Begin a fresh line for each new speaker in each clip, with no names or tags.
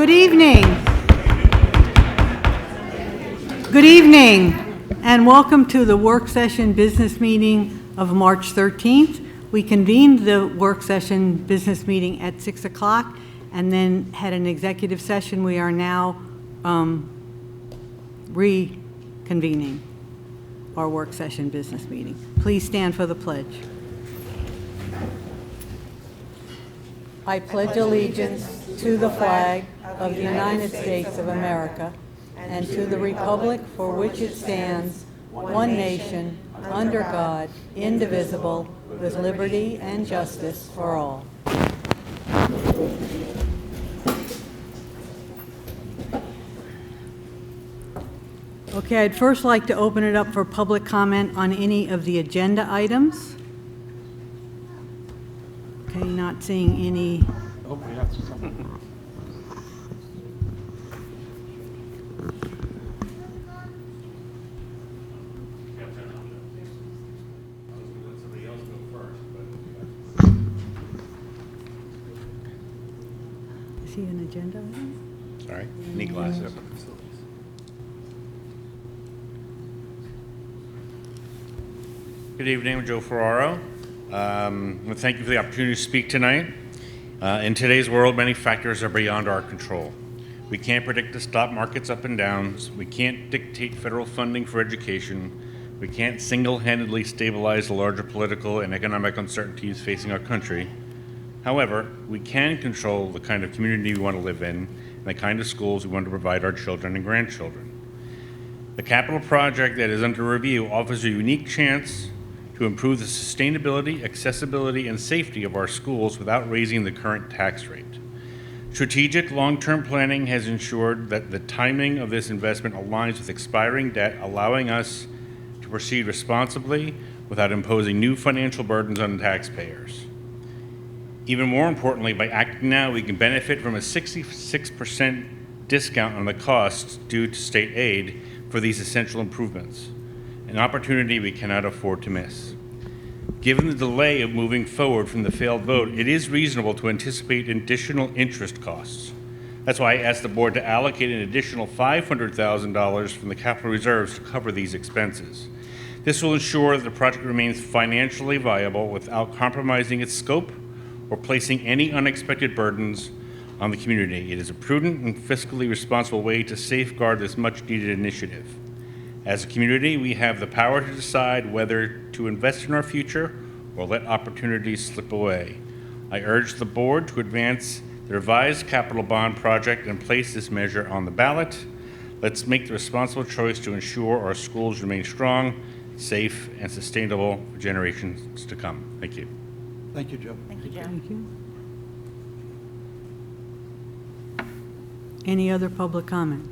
Good evening. Good evening, and welcome to the work session business meeting of March 13th. We convened the work session business meeting at 6 o'clock and then had an executive session. We are now reconvening our work session business meeting. Please stand for the pledge. I pledge allegiance to the flag of the United States of America and to the republic for which it stands, one nation, under God, indivisible, with liberty and justice for all. Okay, I'd first like to open it up for public comment on any of the agenda items. Okay, not seeing any.
Oh, we have something.
Is he an agenda item?
Sorry, need glasses. Good evening, I'm Joe Ferraro. Well, thank you for the opportunity to speak tonight. In today's world, many factors are beyond our control. We can't predict the stock market's up and downs. We can't dictate federal funding for education. We can't single-handedly stabilize the larger political and economic uncertainties facing our country. However, we can control the kind of community we want to live in and the kind of schools we want to provide our children and grandchildren. The capital project that is under review offers a unique chance to improve the sustainability, accessibility, and safety of our schools without raising the current tax rate. Strategic long-term planning has ensured that the timing of this investment aligns with expiring debt, allowing us to proceed responsibly without imposing new financial burdens on taxpayers. Even more importantly, by acting now, we can benefit from a 66% discount on the costs due to state aid for these essential improvements, an opportunity we cannot afford to miss. Given the delay of moving forward from the failed vote, it is reasonable to anticipate additional interest costs. That's why I asked the board to allocate an additional $500,000 from the capital reserves to cover these expenses. This will ensure that the project remains financially viable without compromising its scope or placing any unexpected burdens on the community. It is a prudent and fiscally responsible way to safeguard this much-needed initiative. As a community, we have the power to decide whether to invest in our future or let opportunities slip away. I urge the board to advance the revised capital bond project and place this measure on the ballot. Let's make the responsible choice to ensure our schools remain strong, safe, and sustainable for generations to come. Thank you.
Thank you, Joe.
Thank you, Joe. Thank you. Any other public comment?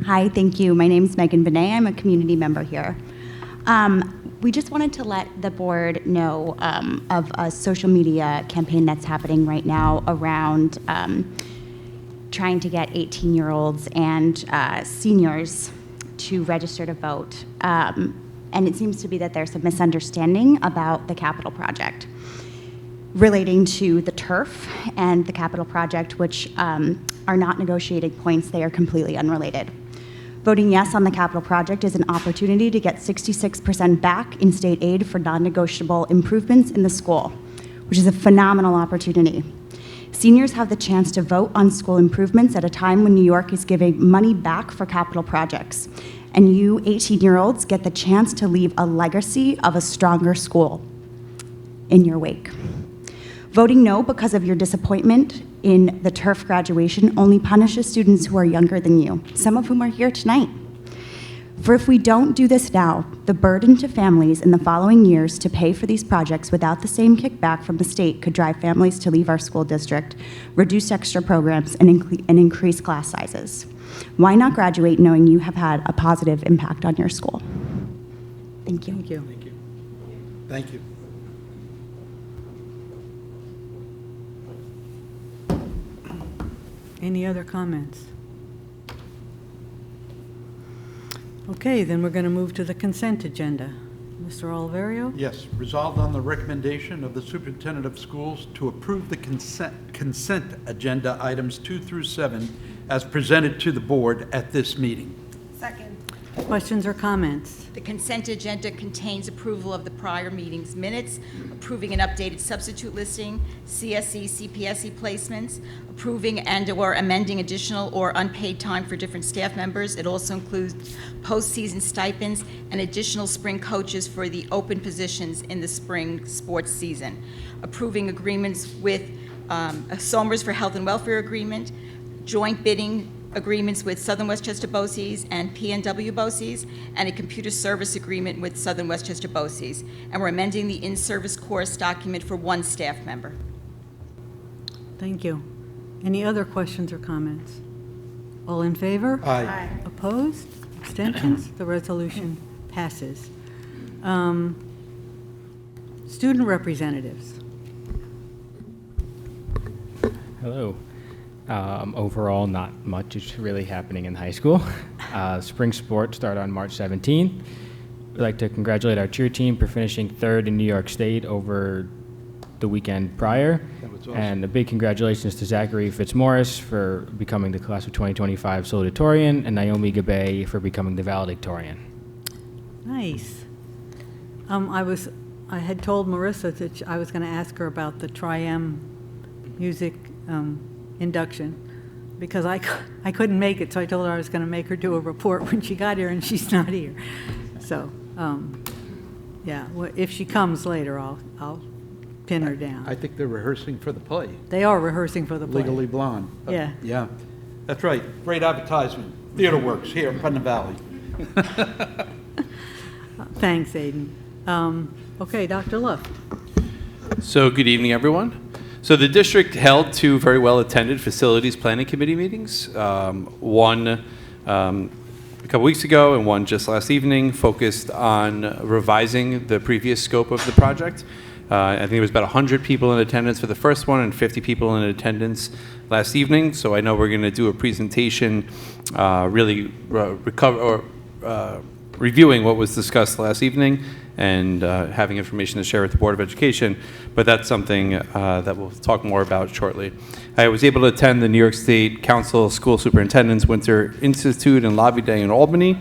Hi, thank you. My name is Megan Benet. I'm a community member here. We just wanted to let the board know of a social media campaign that's happening right now around trying to get 18-year-olds and seniors to register to vote. And it seems to be that there's a misunderstanding about the capital project relating to the turf and the capital project, which are not negotiating points. They are completely unrelated. Voting yes on the capital project is an opportunity to get 66% back in state aid for non-negotiable improvements in the school, which is a phenomenal opportunity. Seniors have the chance to vote on school improvements at a time when New York is giving money back for capital projects. And you 18-year-olds get the chance to leave a legacy of a stronger school in your wake. Voting no because of your disappointment in the turf graduation only punishes students who are younger than you, some of whom are here tonight. For if we don't do this now, the burden to families in the following years to pay for these projects without the same kickback from the state could drive families to leave our school district, reduce extra programs, and increase class sizes. Why not graduate knowing you have had a positive impact on your school? Thank you.
Thank you.
Thank you. Thank you.
Any other comments? Okay, then we're going to move to the consent agenda. Mr. Oliverio?
Yes, resolved on the recommendation of the superintendent of schools to approve the consent agenda items 2 through 7 as presented to the board at this meeting.
Second.
Questions or comments?
The consent agenda contains approval of the prior meeting's minutes, approving an updated substitute listing, CSE, CPSE placements, approving and/or amending additional or unpaid time for different staff members. It also includes postseason stipends and additional spring coaches for the open positions in the spring sports season. Approving agreements with Somers for Health and Welfare Agreement, joint bidding agreements with Southern Westchester BOCES and PNW BOCES, and a computer service agreement with Southern Westchester BOCES. And we're amending the in-service course document for one staff member.
Thank you. Any other questions or comments? All in favor?
Aye.
Opposed? Abstentions? The resolution passes. Student representatives.
Hello. Overall, not much is really happening in high school. Spring sports start on March 17th. We'd like to congratulate our cheer team for finishing third in New York State over the weekend prior.
That was awesome.
And a big congratulations to Zachary Fitzmaurice for becoming the class of 2025 salutatorian and Naomi Gabay for becoming the valedictorian.
Nice. I had told Marissa that I was going to ask her about the Tri-M music induction because I couldn't make it, so I told her I was going to make her do a report when she got here, and she's not here. So, yeah, if she comes later, I'll pin her down.
I think they're rehearsing for the play,
They are rehearsing for the play.
Legally Blonde.
Yeah.
Yeah, that's right. Great advertisement. Theater Works here in Putnam Valley.
Thanks, Aiden. Okay, Dr. Luft.
So good evening, everyone. So the district held two very well-attended facilities planning committee meetings. One a couple weeks ago and one just last evening, focused on revising the previous scope of the project. I think there was about 100 people in attendance for the first one and 50 people in attendance last evening. So I know we're going to do a presentation reviewing what was discussed last evening and having information to share with the Board of Education, but that's something that we'll talk more about shortly. I was able to attend the New York State Council of School Superintendents Winter Institute and Lobby Day in Albany,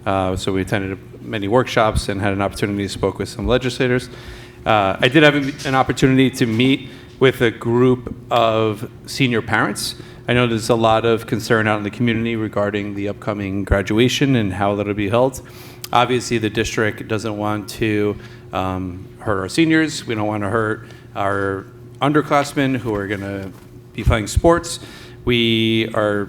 so we attended many workshops and had an opportunity to speak with some legislators. I did have an opportunity to meet with a group of senior parents. I know there's a lot of concern out in the community regarding the upcoming graduation and how that'll be held. Obviously, the district doesn't want to hurt our seniors. We don't want to hurt our underclassmen who are going to be playing sports. We are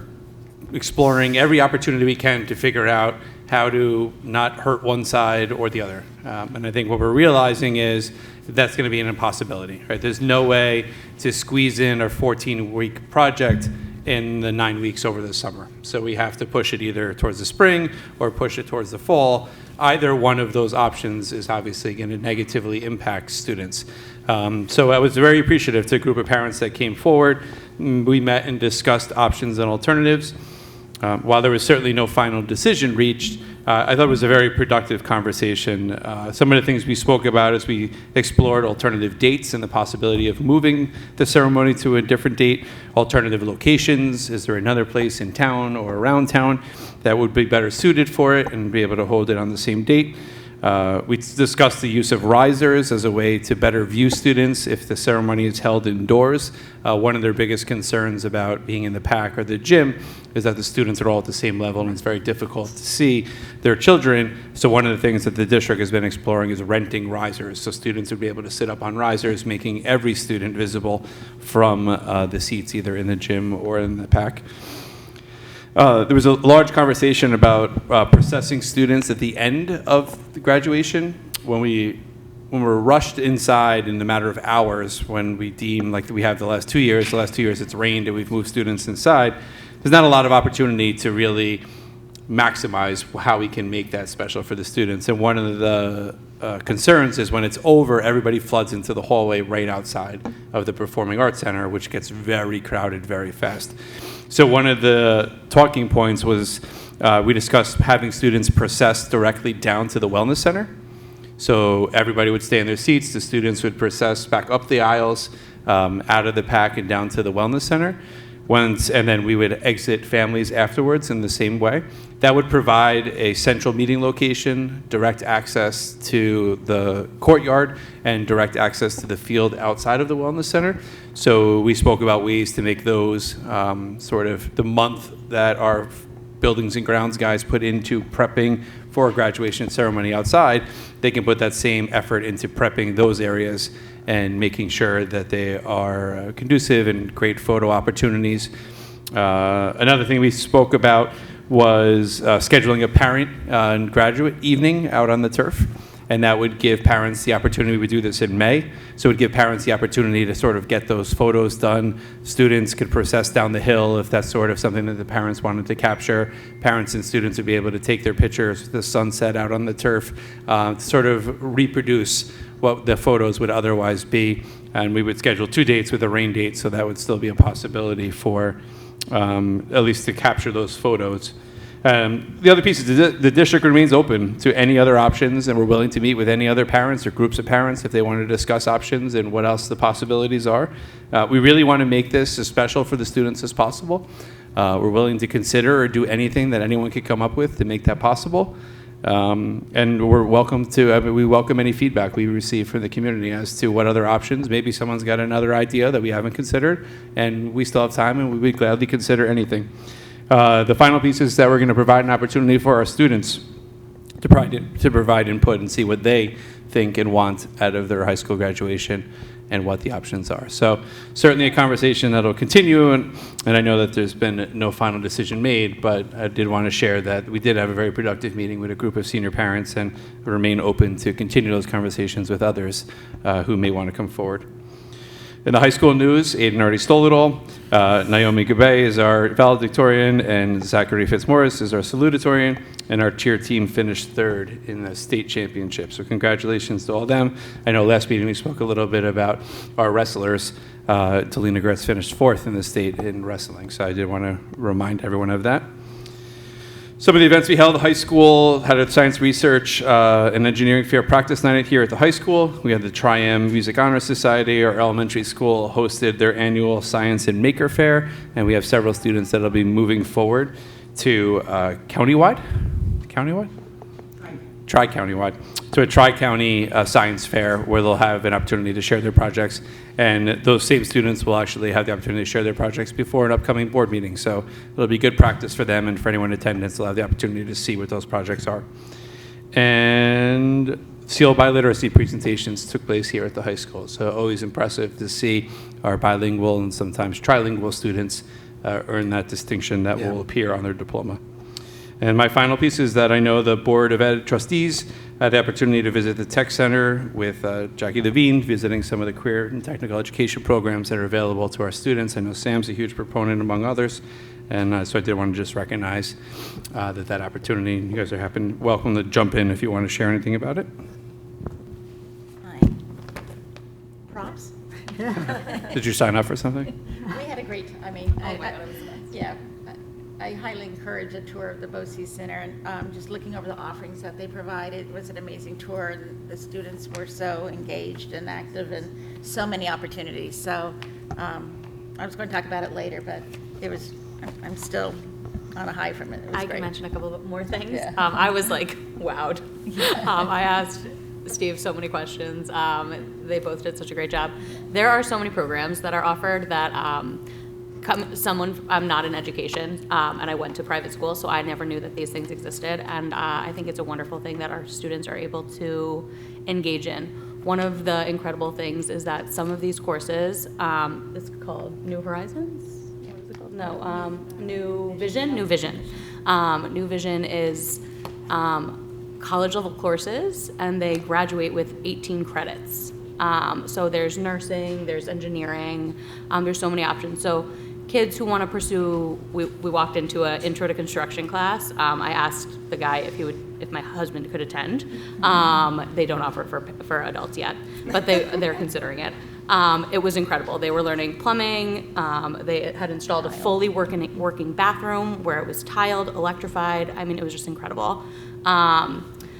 exploring every opportunity we can to figure out how to not hurt one side or the other. And I think what we're realizing is that's going to be an impossibility, right? There's no way to squeeze in a 14-week project in the 9 weeks over the summer. So we have to push it either towards the spring or push it towards the fall. Either one of those options is obviously going to negatively impact students. So I was very appreciative to a group of parents that came forward. We met and discussed options and alternatives. While there was certainly no final decision reached, I thought it was a very productive conversation. Some of the things we spoke about as we explored alternative dates and the possibility of moving the ceremony to a different date, alternative locations. Is there another place in town or around town that would be better suited for it and be able to hold it on the same date? We discussed the use of risers as a way to better view students if the ceremony is held indoors. One of their biggest concerns about being in the PAC or the gym is that the students are all at the same level and it's very difficult to see their children. So one of the things that the district has been exploring is renting risers. So students would be able to sit up on risers, making every student visible from the seats either in the gym or in the PAC. There was a large conversation about processing students at the end of the graduation. When we're rushed inside in a matter of hours, when we deem like we have the last 2 years it's rained and we've moved students inside, there's not a lot of opportunity to really maximize how we can make that special for the students. And one of the concerns is when it's over, everybody floods into the hallway right outside of the Performing Arts Center, which gets very crowded very fast. So one of the talking points was we discussed having students process directly down to the wellness center. So everybody would stay in their seats. The students would process back up the aisles, out of the pack and down to the wellness center. And then we would exit families afterwards in the same way. That would provide a central meeting location, direct access to the courtyard, and direct access to the field outside of the wellness center. So we spoke about ways to make those sort of the month that our buildings and grounds guys put into prepping for a graduation ceremony outside, they can put that same effort into prepping those areas and making sure that they are conducive and great photo opportunities. Another thing we spoke about was scheduling a parent and graduate evening out on the turf. And that would give parents the opportunity, we do this in May, so it would give parents the opportunity to sort of get those photos done. Students could process down the hill if that's sort of something that the parents wanted to capture. Parents and students would be able to take their pictures with the sunset out on the turf, to sort of reproduce what the photos would otherwise be. And we would schedule 2 dates with a rain date, so that would still be a possibility for at least to capture those photos. The other piece is the district remains open to any other options, and we're willing to meet with any other parents or groups of parents if they want to discuss options and what else the possibilities are. We really want to make this as special for the students as possible. We're willing to consider or do anything that anyone could come up with to make that possible. And we're welcome to, we welcome any feedback we receive from the community as to what other options. Maybe someone's got another idea that we haven't considered, and we still have time, and we would gladly consider anything. The final piece is that we're going to provide an opportunity for our students to provide input and see what they think and want out of their high school graduation and what the options are. So certainly a conversation that'll continue, and I know that there's been no final decision made, but I did want to share that we did have a very productive meeting with a group of senior parents and remain open to continue those conversations with others who may want to come forward. In the high school news, Aiden already stole it all. Naomi Gabay is our valedictorian, and Zachary Fitzmaurice is our salutatorian, and our cheer team finished third in the state championship. So congratulations to all of them. I know last meeting we spoke a little bit about our wrestlers. Talina Gretz finished fourth in the state in wrestling, so I did want to remind everyone of that. Some of the events we held, the high school had a science research and engineering fair practice night here at the high school. We had the Tri-M Music Honor Society. Our elementary school hosted their annual Science and Maker Fair, and we have several students that will be moving forward to countywide? Tri-countywide, to a tri-county science fair where they'll have an opportunity to share their projects, and those same students will actually have the opportunity to share their projects before an upcoming board meeting. So it'll be good practice for them, and for anyone in attendance, they'll have the opportunity to see what those projects are. And SEAL biliteracy presentations took place here at the high school, so always impressive to see our bilingual and sometimes trilingual students earn that distinction that will appear on their diploma. And my final piece is that I know the Board of Ed trustees had the opportunity to visit the Tech Center with Jackie Levine, visiting some of the career and technical education programs that are available to our students. I know Sam's a huge proponent, among others, and so I did want to just recognize that opportunity. You guys are welcome to jump in if you want to share anything about it.
Hi. Props?
Did you sign up for something?
We had a great, I highly encourage a tour of the BOCES Center, and just looking over the offerings that they provided. It was an amazing tour, and the students were so engaged and active, and so many opportunities. So I was going to talk about it later, but I'm still on a high from it. It was
I
great.
can mention a couple of more things.
Yeah.
I was like, wowed. I asked Steve so many questions. They both did such a great job. There are so many programs that are offered that I'm not in education, and I went to private school, so I never knew that these things existed, and I think it's a wonderful thing that our students are able to engage in. One of the incredible things is that some of these courses, it's called New Horizons? What is it called? No, New Vision? New Vision. New Vision is college level courses, and they graduate with 18 credits. So there's nursing, there's engineering, there's so many options. So kids who want to pursue, we walked into an intro to construction class. I asked the guy if my husband could attend. They don't offer it for adults yet, but they're considering it. It was incredible. They were learning plumbing. They had installed a fully working bathroom where it was tiled, electrified. I mean, it was just incredible.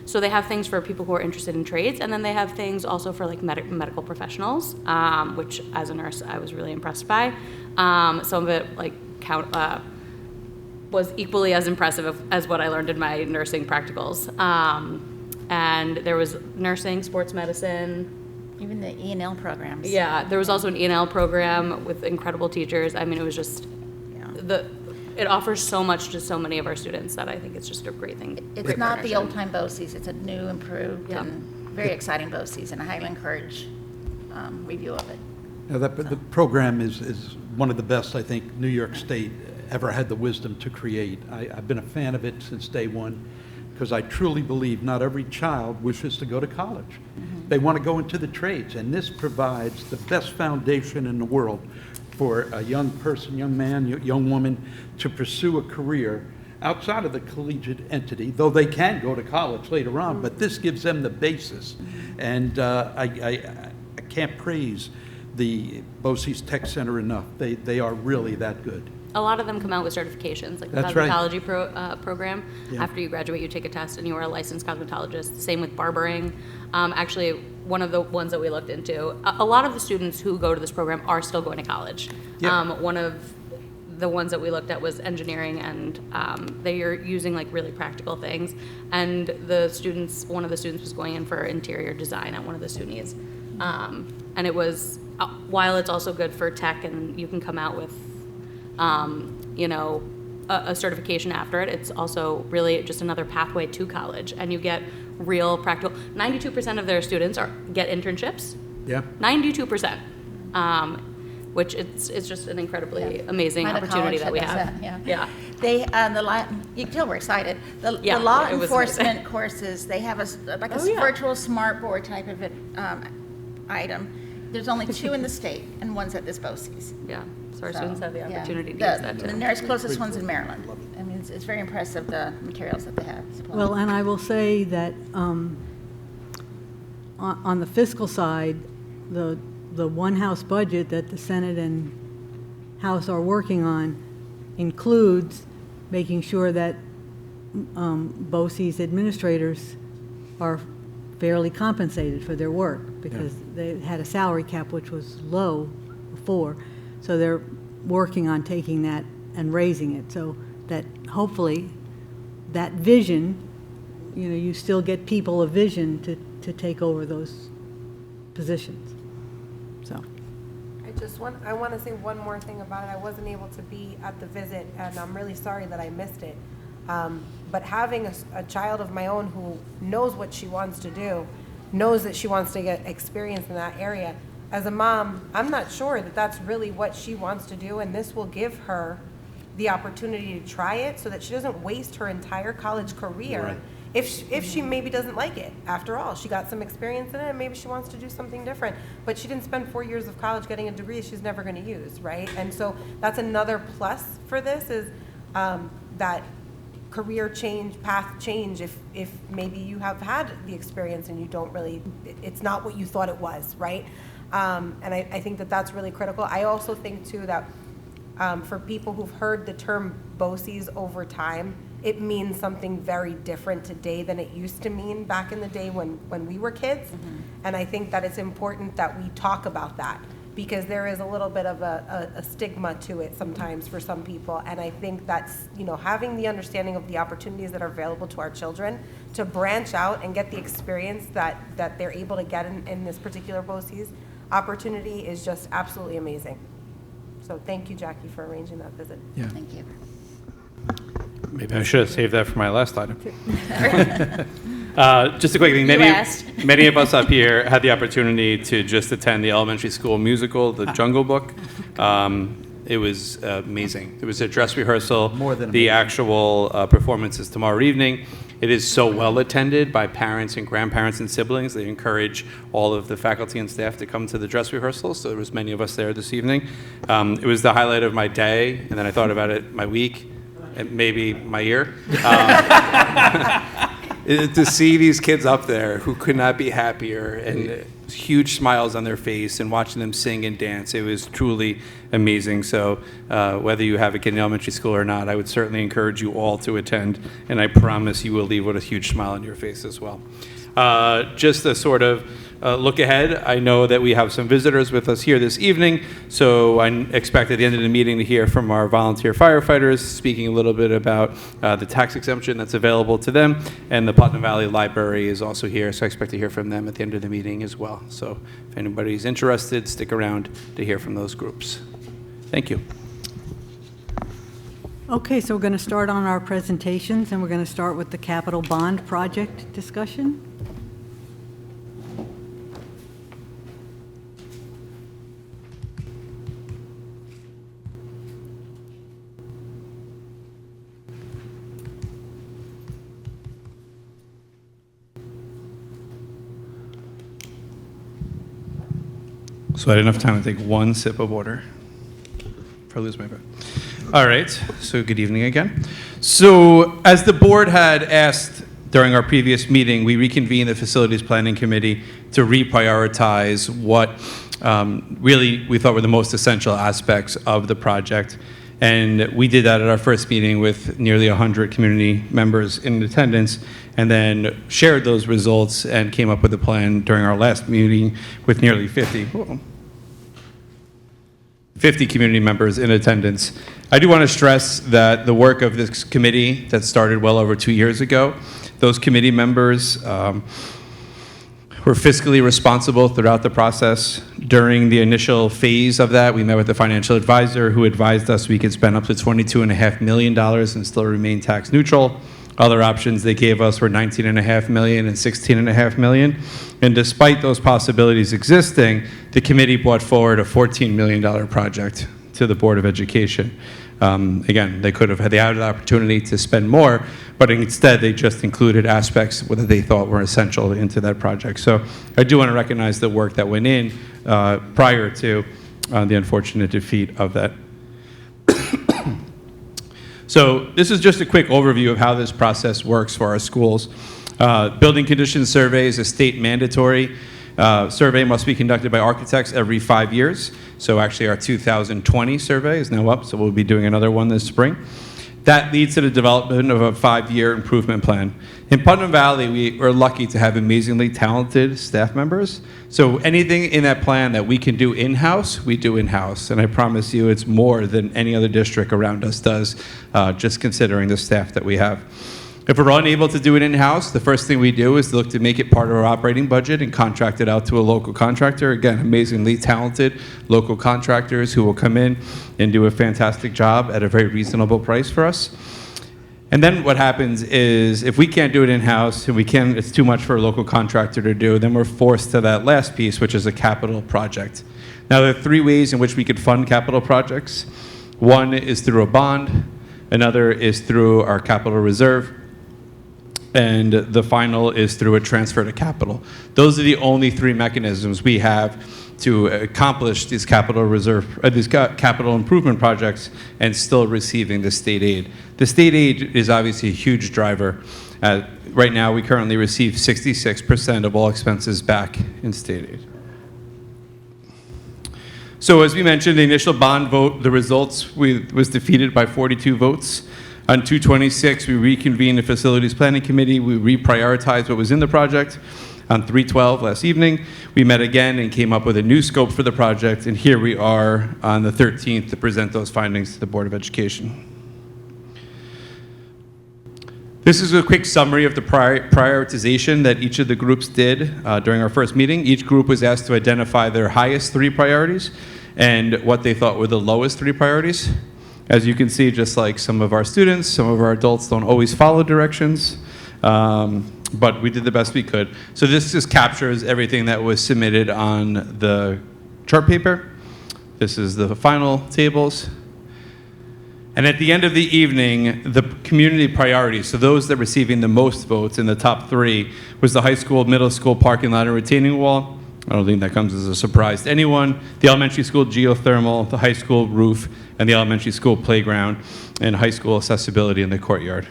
So they have things for people who are interested in trades, and then they have things also for like medical professionals, which as a nurse I was really impressed by. Some of it like was equally as impressive as what I learned in my nursing practicals. And there was nursing, sports medicine.
Even the E&L programs.
Yeah, there was also an E&L program with incredible teachers. I mean, it was just it offers so much to so many of our students that I think it's just a great thing.
It's
great
not the
partnership.
old-time BOCES, it's a new, improved,
Yeah.
and very exciting BOCES, and I highly encourage review of it.
Now, the program is one of the best, I think, New York State ever had the wisdom to create. I've been a fan of it since day one, because I truly believe not every child wishes to go to college. They want to go into the trades, and this provides the best foundation in the world for a young person, young man, young woman to pursue a career outside of the collegiate entity, though they can go to college later on, but this gives them the basis. And I can't praise the BOCES Tech Center enough. They are really that good.
A lot of them come out with certifications, like the
That's right.
cosmetology program.
Yeah.
After you graduate, you take a test and you are a licensed cosmetologist. Same with barbering. Actually, one of the ones that we looked into, a lot of the students who go to this program are still going to college.
Yeah.
One of the ones that we looked at was engineering, and they are using like really practical things. And one of the students was going in for interior design at one of the SUNYs. And it was, while it's also good for tech and you can come out with a certification after it, it's also really just another pathway to college, and you get real practical. 92% of their students get internships.
Yeah.
92%, which it's just an incredibly amazing
Minor
opportunity
college
that we
does
have.
that,
Yeah.
They, you can tell we're excited. The
Yeah,
law
it was
enforcement courses, they have a
yeah.
virtual smart board type of item. There's only 2 in the state, and one's at this BOCES.
Yeah. So our
So,
students have the
yeah.
opportunity to use that
The
too.
nearest closest one's in Maryland. I mean, it's very impressive, the materials that they have supplied.
Well, and I will say that on the fiscal side, the one-house budget that the Senate and House are working on includes making sure that BOCES administrators are fairly compensated for their work, because they had a salary cap which was low before. So they're working on taking that and raising it, so that hopefully that vision, you still get people of vision to take over those positions. So,
I want to say one more thing about it. I wasn't able to be at the visit, and I'm really sorry that I missed it. But having a child of my own who knows what she wants to do, knows that she wants to get experience in that area, as a mom, I'm not sure that that's really what she wants to do, and this will give her the opportunity to try it so that she doesn't waste her entire college career.
Right.
If she maybe doesn't like it, after all, she got some experience in it, and maybe she wants to do something different, but she didn't spend 4 years of college getting a degree she's never going to use, right? And so that's another plus for this is that career change, path change, if maybe you have had the experience and you don't really, it's not what you thought it was, right? And I think that that's really critical. I also think too that for people who've heard the term BOCES over time, it means something very different today than it used to mean back in the day when we were kids. And I think that it's important that we talk about that, because there is a little bit of a stigma to it sometimes for some people. And I think that's, having the understanding of the opportunities that are available to our children to branch out and get the experience that they're able to get in this particular BOCES opportunity is just absolutely amazing. So thank you, Jackie, for arranging that visit.
Yeah.
Thank you.
Maybe I should have saved that for my last item. Just a quick thing.
You asked.
Many of us up here had the opportunity to just attend the elementary school musical, The Jungle Book. It was amazing. It was a dress rehearsal.
More than
the
amazing.
actual performance is tomorrow evening. It is so well attended by parents and grandparents and siblings. They encourage all of the faculty and staff to come to the dress rehearsal. So there was many of us there this evening. It was the highlight of my day, and then I thought about it my week, and maybe my year. To see these kids up there who could not be happier and huge smiles on their face and watching them sing and dance, it was truly amazing. So whether you have a kid in elementary school or not, I would certainly encourage you all to attend, and I promise you will leave with a huge smile on your face as well. Just a sort of look ahead, I know that we have some visitors with us here this evening, so I expect at the end of the meeting to hear from our volunteer firefighters, speaking a little bit about the tax exemption that's available to them, and the Putnam Valley Library is also here, so I expect to hear from them at the end of the meeting as well. So if anybody's interested, stick around to hear from those groups. Thank you.
Okay, so we're going to start on our presentations, and we're going to start with the capital bond project discussion.
So I had enough time to take one sip of water before I lose my breath. All right, so good evening again. So as the board had asked during our previous meeting, we reconvened the Facilities Planning Committee to reprioritize what really we thought were the most essential aspects of the project. And we did that at our first meeting with nearly 100 community members in attendance, and then shared those results and came up with a plan during our last meeting with nearly 50 community members in attendance. I do want to stress that the work of this committee that started well over 2 years ago, those committee members were fiscally responsible throughout the process. During the initial phase of that, we met with the financial advisor who advised us we could spend up to $22.5 million and still remain tax neutral. Other options they gave us were $19.5 million and $16.5 million. And despite those possibilities existing, the committee brought forward a $14 million project to the Board of Education. Again, they could have had the opportunity to spend more, but instead they just included aspects that they thought were essential into that project. So I do want to recognize the work that went in prior to the unfortunate defeat of that. So this is just a quick overview of how this process works for our schools. Building conditions survey is a state mandatory survey, must be conducted by architects every 5 years. So actually our 2020 survey is now up, so we'll be doing another one this spring. That leads to the development of a 5-year improvement plan. In Putnam Valley, we are lucky to have amazingly talented staff members. So anything in that plan that we can do in-house, we do in-house. And I promise you it's more than any other district around us does, just considering the staff that we have. If we're unable to do it in-house, the first thing we do is look to make it part of our operating budget and contract it out to a local contractor. Again, amazingly talented local contractors who will come in and do a fantastic job at a very reasonable price for us. And then what happens is if we can't do it in-house and it's too much for a local contractor to do, then we're forced to that last piece, which is a capital project. Now, there are 3 ways in which we could fund capital projects. One is through a bond, another is through our capital reserve, and the final is through a transfer to capital. Those are the only 3 mechanisms we have to accomplish these capital improvement projects and still receiving the state aid. The state aid is obviously a huge driver. Right now, we currently receive 66% of all expenses back in state aid. So as we mentioned, the initial bond vote, the results was defeated by 42 votes. On 2/26, we reconvened the Facilities Planning Committee. We reprioritized what was in the project. On 3/12 last evening, we met again and came up with a new scope for the project, and here we are on the 13th to present those findings to the Board of Education. This is a quick summary of the prioritization that each of the groups did during our first meeting. Each group was asked to identify their highest 3 priorities and what they thought were the lowest 3 priorities. As you can see, just like some of our students, some of our adults don't always follow directions, but we did the best we could. So this just captures everything that was submitted on the chart paper. This is the final tables. And at the end of the evening, the community priorities, so those that are receiving the most votes in the top 3, was the high school, middle school parking lot and retaining wall. I don't think that comes as a surprise to anyone. The elementary school geothermal, the high school roof, and the elementary school playground, and high school accessibility in the courtyard.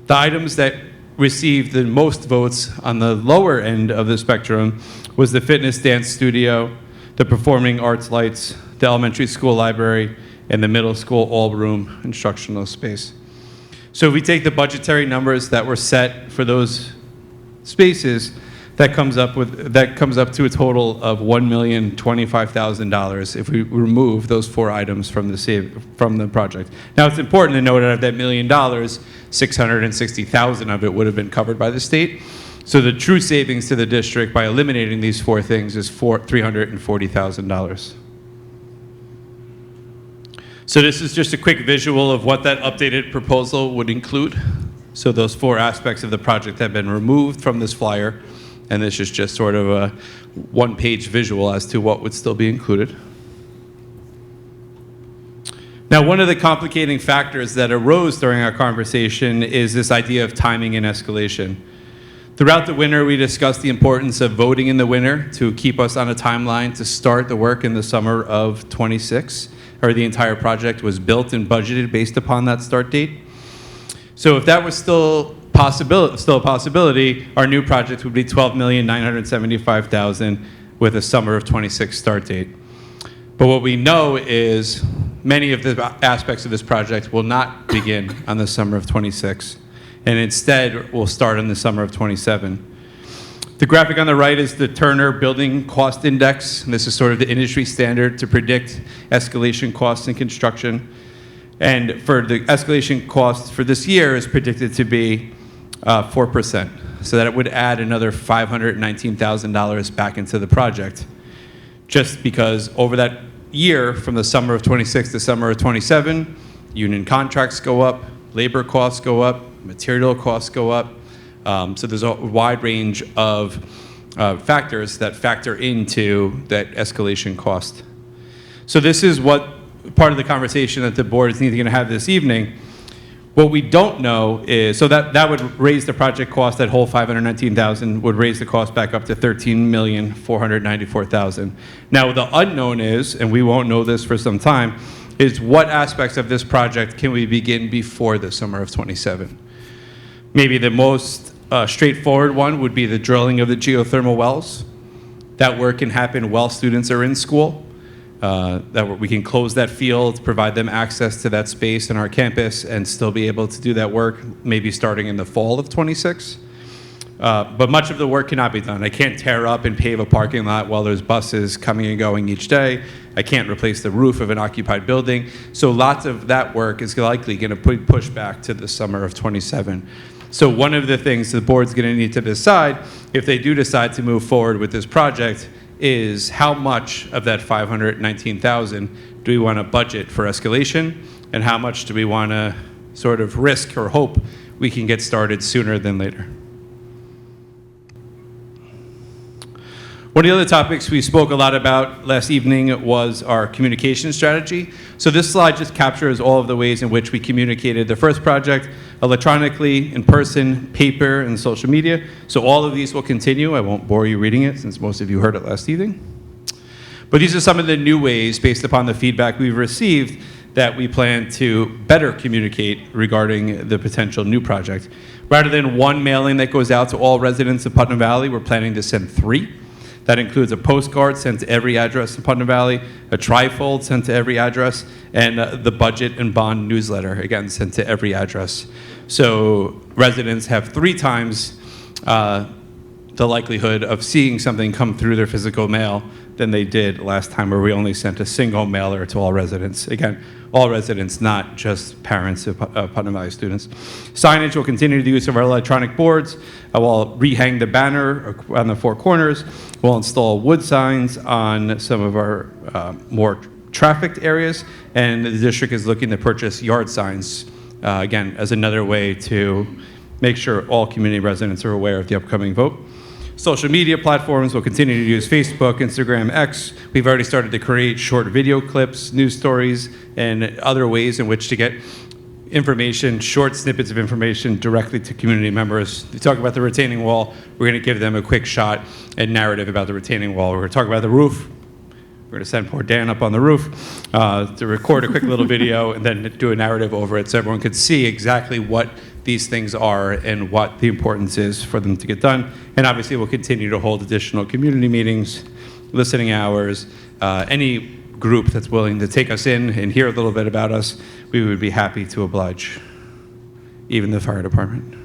The items that received the most votes on the lower end of the spectrum was the fitness dance studio, the performing arts lights, the elementary school library, and the middle school all-room instructional space. So if we take the budgetary numbers that were set for those spaces, that comes up to a total of $1,025,000 if we remove those 4 items from the project. Now it's important to note that of that $1 million, $660,000 of it would have been covered by the state. So the true savings to the district by eliminating these 4 things is $340,000. So this is just a quick visual of what that updated proposal would include. So those 4 aspects of the project have been removed from this flyer, and this is just sort of a one-page visual as to what would still be included. Now, one of the complicating factors that arose during our conversation is this idea of timing and escalation. Throughout the winter, we discussed the importance of voting in the winter to keep us on a timeline to start the work in the summer of '26, or the entire project was built and budgeted based upon that start date. So if that was still a possibility, our new project would be $12,975,000 with a summer of '26 start date. But what we know is many of the aspects of this project will not begin on the summer of '26, and instead will start in the summer of '27. The graphic on the right is the Turner Building Cost Index, and this is sort of the industry standard to predict escalation costs in construction. And for the escalation costs for this year is predicted to be 4%. So that it would add another $519,000 back into the project. Just because over that year, from the summer of '26 to summer of '27, union contracts go up, labor costs go up, material costs go up. So there's a wide range of factors that factor into that escalation cost. So this is what part of the conversation that the board is going to have this evening. What we don't know is, so that would raise the project cost, that whole $519,000 would raise the cost back up to $13,494,000. Now the unknown is, and we won't know this for some time, is what aspects of this project can we begin before the summer of '27? Maybe the most straightforward one would be the drilling of the geothermal wells. That work can happen while students are in school. That we can close that field, provide them access to that space in our campus, and still be able to do that work, maybe starting in the fall of '26. But much of the work cannot be done. I can't tear up and pave a parking lot while there's buses coming and going each day. I can't replace the roof of an occupied building. So lots of that work is likely going to push back to the summer of '27. So one of the things the board's going to need to decide, if they do decide to move forward with this project, is how much of that $519,000 do we want to budget for escalation, and how much do we want to sort of risk or hope we can get started sooner than later. One of the other topics we spoke a lot about last evening was our communication strategy. So this slide just captures all of the ways in which we communicated the first project, electronically, in person, paper, and social media. So all of these will continue. I won't bore you reading it since most of you heard it last evening. But these are some of the new ways, based upon the feedback we've received, that we plan to better communicate regarding the potential new project. Rather than one mailing that goes out to all residents of Putnam Valley, we're planning to send 3. That includes a postcard sent to every address in Putnam Valley, a trifold sent to every address, and the budget and bond newsletter, again, sent to every address. So residents have 3 times the likelihood of seeing something come through their physical mail than they did last time, where we only sent a single mailer to all residents. Again, all residents, not just parents of Putnam Valley students. Signage will continue the use of our electronic boards. We'll rehang the banner on the 4 corners. We'll install wood signs on some of our more trafficked areas, and the district is looking to purchase yard signs, again, as another way to make sure all community residents are aware of the upcoming vote. Social media platforms will continue to use Facebook, Instagram, X. We've already started to create short video clips, news stories, and other ways in which to get information, short snippets of information directly to community members. We talk about the retaining wall, we're going to give them a quick shot and narrative about the retaining wall. We're going to talk about the roof, We're going to send poor Dan up on the roof to record a quick little video and then do a narrative over it so everyone could see exactly what these things are and what the importance is for them to get done. And obviously, we'll continue to hold additional community meetings, listening hours, any group that's willing to take us in and hear a little bit about us, we would be happy to oblige, even the fire department.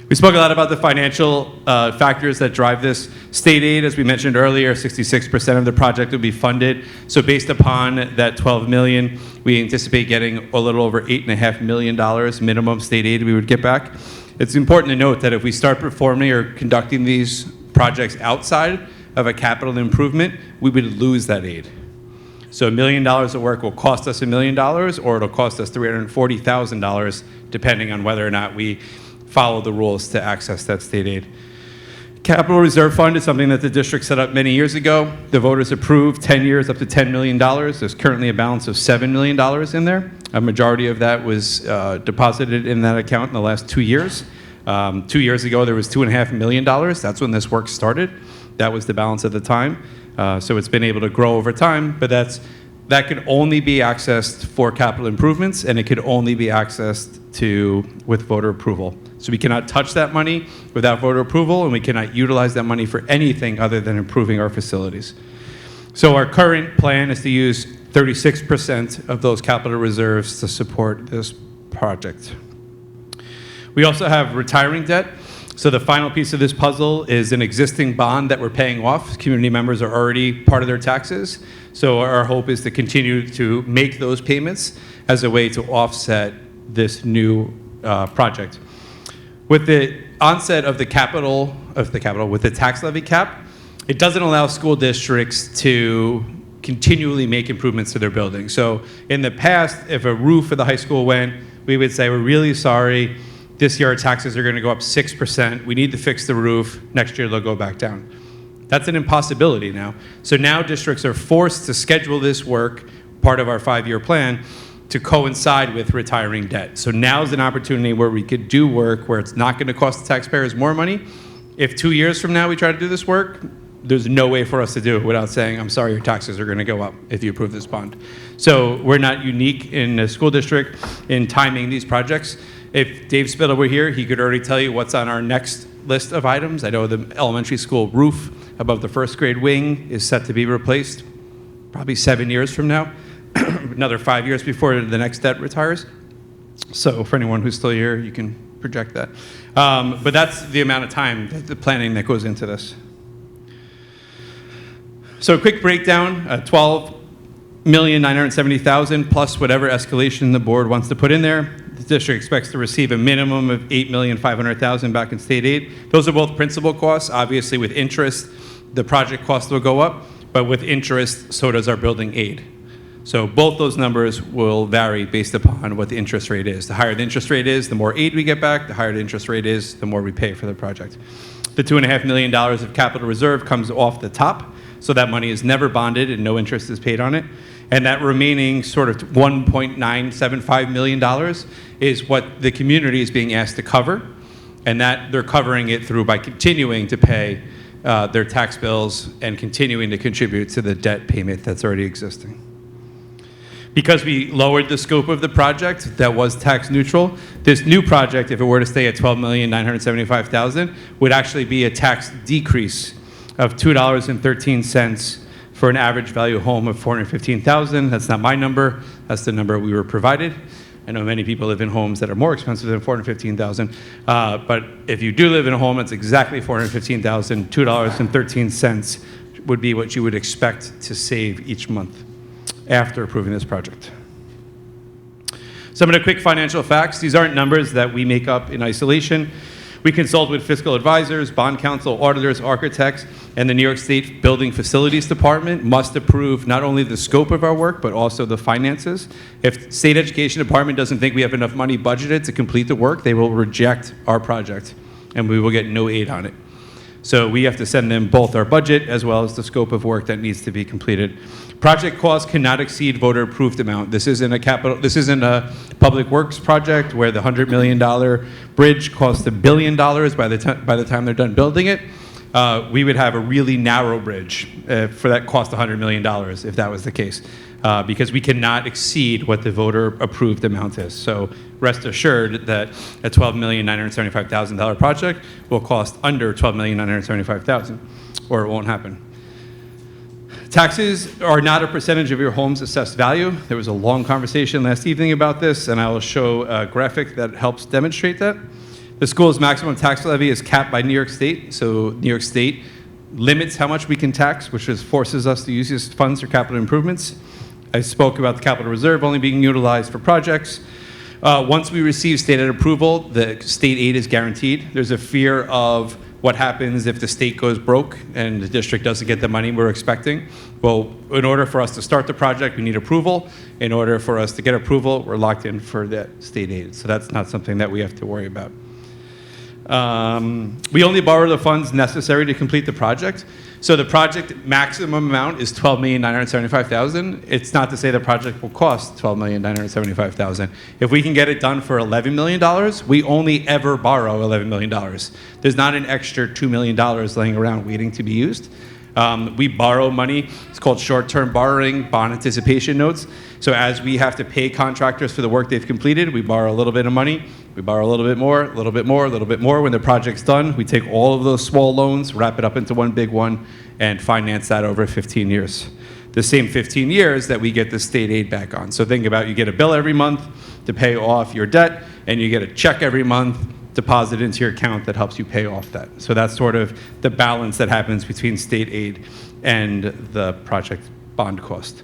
We spoke a lot about the financial factors that drive this. State aid, as we mentioned earlier, 66% of the project will be funded. So based upon that $12 million, we anticipate getting a little over $8.5 million minimum state aid we would get back. It's important to note that if we start performing or conducting these projects outside of a capital improvement, we would lose that aid. So $1 million of work will cost us $1 million, or it'll cost us $340,000, depending on whether or not we follow the rules to access that state aid. Capital Reserve Fund is something that the district set up many years ago. The voters approved 10 years up to $10 million. There's currently a balance of $7 million in there. A majority of that was deposited in that account in the last 2 years. 2 years ago, there was $2.5 million. That's when this work started. That was the balance at the time. So it's been able to grow over time, but that could only be accessed for capital improvements, and it could only be accessed with voter approval. So we cannot touch that money without voter approval, and we cannot utilize that money for anything other than improving our facilities. So our current plan is to use 36% of those capital reserves to support this project. We also have retiring debt. So the final piece of this puzzle is an existing bond that we're paying off. Community members are already part of their taxes. So our hope is to continue to make those payments as a way to offset this new project. With the onset of the with the tax levy cap, it doesn't allow school districts to continually make improvements to their buildings. So in the past, if a roof of the high school went, we would say, we're really sorry, this year our taxes are going to go up 6%. We need to fix the roof. Next year they'll go back down. That's an impossibility now. So now districts are forced to schedule this work, part of our 5-year plan, to coincide with retiring debt. So now's an opportunity where we could do work where it's not going to cost the taxpayers more money. If 2 years from now we try to do this work, there's no way for us to do it without saying, I'm sorry, your taxes are going to go up if you approve this bond. So we're not unique in the school district in timing these projects. If Dave Spittle were here, he could already tell you what's on our next list of items. I know the elementary school roof above the first grade wing is set to be replaced probably 7 years from now, another 5 years before the next debt retires. So for anyone who's still here, you can project that. But that's the amount of time, the planning that goes into this. So a quick breakdown, $12,970,000 plus whatever escalation the board wants to put in there. The district expects to receive a minimum of $8,500,000 back in state aid. Those are both principal costs. Obviously, with interest, the project cost will go up, but with interest, so does our building aid. So both those numbers will vary based upon what the interest rate is. The higher the interest rate is, the more aid we get back. The higher the interest rate is, the more we pay for the project. The $2.5 million of capital reserve comes off the top, so that money is never bonded and no interest is paid on it. And that remaining sort of $1.975 million is what the community is being asked to cover, and that they're covering it through by continuing to pay their tax bills and continuing to contribute to the debt payment that's already existing. Because we lowered the scope of the project that was tax neutral, this new project, if it were to stay at $12,975,000, would actually be a tax decrease of $2.13 for an average value home of $415,000. That's not my number. That's the number we were provided. I know many people live in homes that are more expensive than $415,000. But if you do live in a home that's exactly $415,000, $2.13 would be what you would expect to save each month after approving this project. Some of the quick financial facts. These aren't numbers that we make up in isolation. We consult with fiscal advisors, bond counsel, auditors, architects, and the New York State Building Facilities Department must approve not only the scope of our work, but also the finances. If State Education Department doesn't think we have enough money budgeted to complete the work, they will reject our project, and we will get no aid on it. So we have to send them both our budget as well as the scope of work that needs to be completed. Project costs cannot exceed voter-approved amount. This isn't a public works project where the $100 million bridge costs $1 billion by the time they're done building it. we would have a really narrow bridge for that cost $100 million if that was the case, because we cannot exceed what the voter-approved amount is. So rest assured that a $12,975,000 project will cost under $12,975,000, or it won't happen. Taxes are not a percentage of your home's assessed value. There was a long conversation last evening about this, and I will show a graphic that helps demonstrate that. The school's maximum tax levy is capped by New York State, so New York State limits how much we can tax, which forces us to use these funds for capital improvements. I spoke about the capital reserve only being utilized for projects. Once we receive state aid approval, the state aid is guaranteed. There's a fear of what happens if the state goes broke and the district doesn't get the money we're expecting. Well, in order for us to start the project, we need approval. In order for us to get approval, we're locked in for that state aid. So that's not something that we have to worry about. We only borrow the funds necessary to complete the project. So the project maximum amount is $12,975,000. It's not to say the project will cost $12,975,000. If we can get it done for $11 million, we only ever borrow $11 million. There's not an extra $2 million laying around waiting to be used. We borrow money. It's called short-term borrowing, bond anticipation notes. So as we have to pay contractors for the work they've completed, we borrow a little bit of money. We borrow a little bit more, a little bit more, a little bit more. When the project's done, we take all of those small loans, wrap it up into one big one, and finance that over 15 years. The same 15 years that we get the state aid back on. So think about, you get a bill every month to pay off your debt, and you get a check every month deposited into your account that helps you pay off that. So that's sort of the balance that happens between state aid and the project bond cost.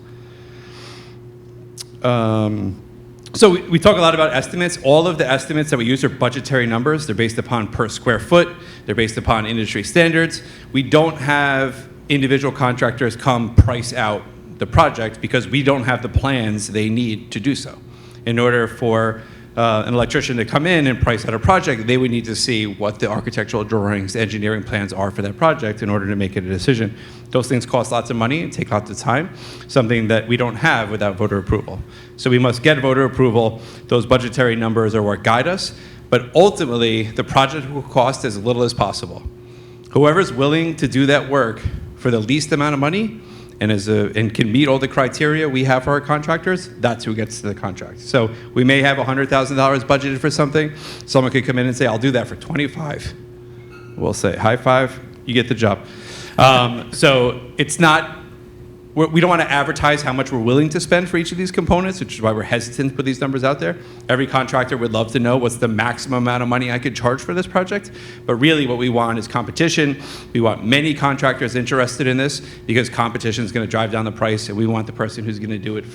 So we talk a lot about estimates. All of the estimates that we use are budgetary numbers. They're based upon per square foot. They're based upon industry standards. We don't have individual contractors come price out the project because we don't have the plans they need to do so. In order for an electrician to come in and price out a project, they would need to see what the architectural drawings, engineering plans are for that project in order to make it a decision. Those things cost lots of money and take lots of time, something that we don't have without voter approval. So we must get voter approval. Those budgetary numbers are what guide us, but ultimately the project will cost as little as possible. Whoever's willing to do that work for the least amount of money and can meet all the criteria we have for our contractors, that's who gets the contract. So we may have $100,000 budgeted for something. Someone could come in and say, I'll do that for 25. We'll say, high five, you get the job. So it's not, we don't want to advertise how much we're willing to spend for each of these components, which is why we're hesitant to put these numbers out there. Every contractor would love to know what's the maximum amount of money I could charge for this project. But really what we want is competition. We want many contractors interested in this because competition is going to drive down the price, and we want the person who's going to do it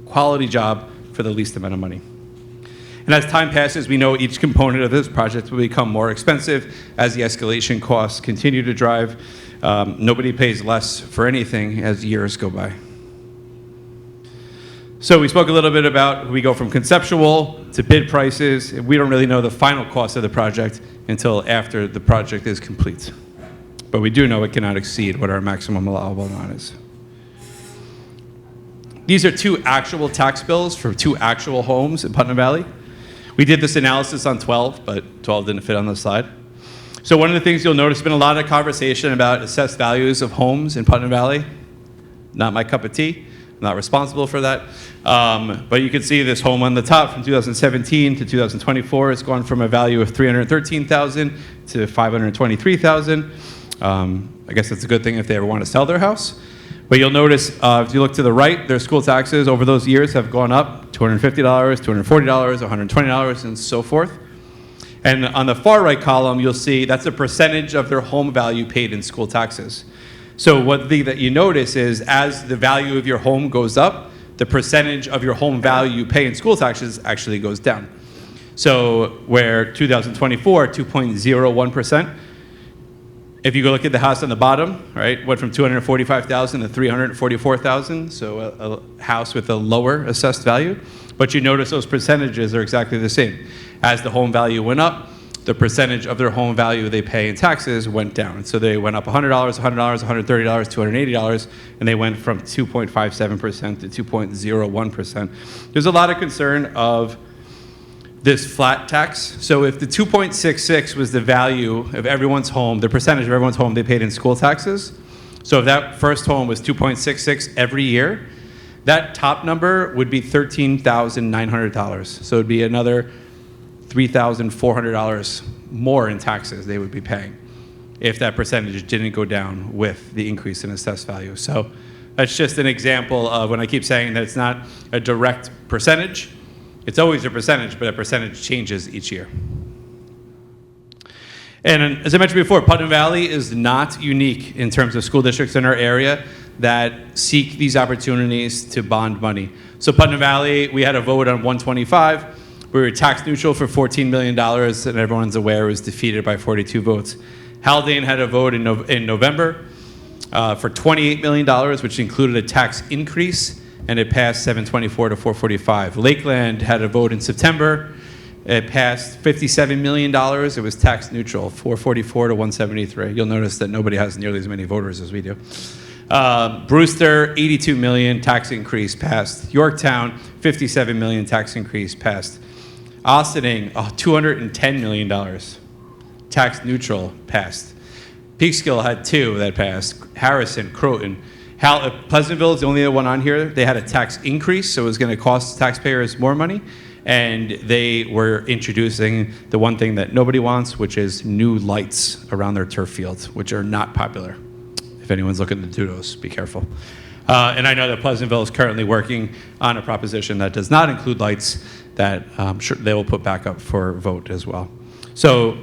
quality job for the least amount of money. And as time passes, we know each component of this project will become more expensive as the escalation costs continue to drive. Nobody pays less for anything as years go by. So we spoke a little bit about, we go from conceptual to bid prices. We don't really know the final cost of the project until after the project is complete. But we do know it cannot exceed what our maximum allowable amount is. These are two actual tax bills for two actual homes in Putnam Valley. We did this analysis on 12, but 12 didn't fit on the slide. So one of the things you'll notice, there's been a lot of conversation about assessed values of homes in Putnam Valley. Not my cup of tea. I'm not responsible for that. But you can see this home on the top from 2017 to 2024. It's gone from a value of $313,000 to $523,000. I guess that's a good thing if they ever want to sell their house. But you'll notice, if you look to the right, their school taxes over those years have gone up, $250, $240, $120, and so forth. And on the far right column, you'll see that's a percentage of their home value paid in school taxes. So one thing that you notice is as the value of your home goes up, the percentage of your home value you pay in school taxes actually goes down. So where 2024, 2.01%. If you go look at the house on the bottom, right, went from $245,000 to $344,000, so a house with a lower assessed value. But you notice those percentages are exactly the same. As the home value went up, the percentage of their home value they pay in taxes went down. So they went up $100, $100, $130, $280, and they went from 2.57% to 2.01%. There's a lot of concern of this flat tax. So if the 2.66 was the value of everyone's home, the percentage of everyone's home they paid in school taxes, so if that first home was 2.66 every year, that top number would be $13,900. So it'd be another $3,400 more in taxes they would be paying if that percentage didn't go down with the increase in assessed value. So that's just an example of when I keep saying that it's not a direct percentage. It's always a percentage, but a percentage changes each year. And as I mentioned before, Putnam Valley is not unique in terms of school districts in our area that seek these opportunities to bond money. So Putnam Valley, we had a vote on 125. We were tax neutral for $14 million, and everyone's aware it was defeated by 42 votes. Haldane had a vote in November for $28 million, which included a tax increase, and it passed 724 to 445. Lakeland had a vote in September. It passed $57 million. It was tax neutral, 444 to 173. You'll notice that nobody has nearly as many voters as we do. Brewster, 82 million tax increase passed. Yorktown, 57 million tax increase passed. Ossining, $210 million tax neutral passed. Peekskill had 2 that passed. Harrison, Croton. Pleasantville is the only one on here. They had a tax increase, so it was going to cost taxpayers more money. And they were introducing the one thing that nobody wants, which is new lights around their turf fields, which are not popular. If anyone's looking to do those, be careful. And I know that Pleasantville is currently working on a proposition that does not include lights that sure they will put back up for vote as well. So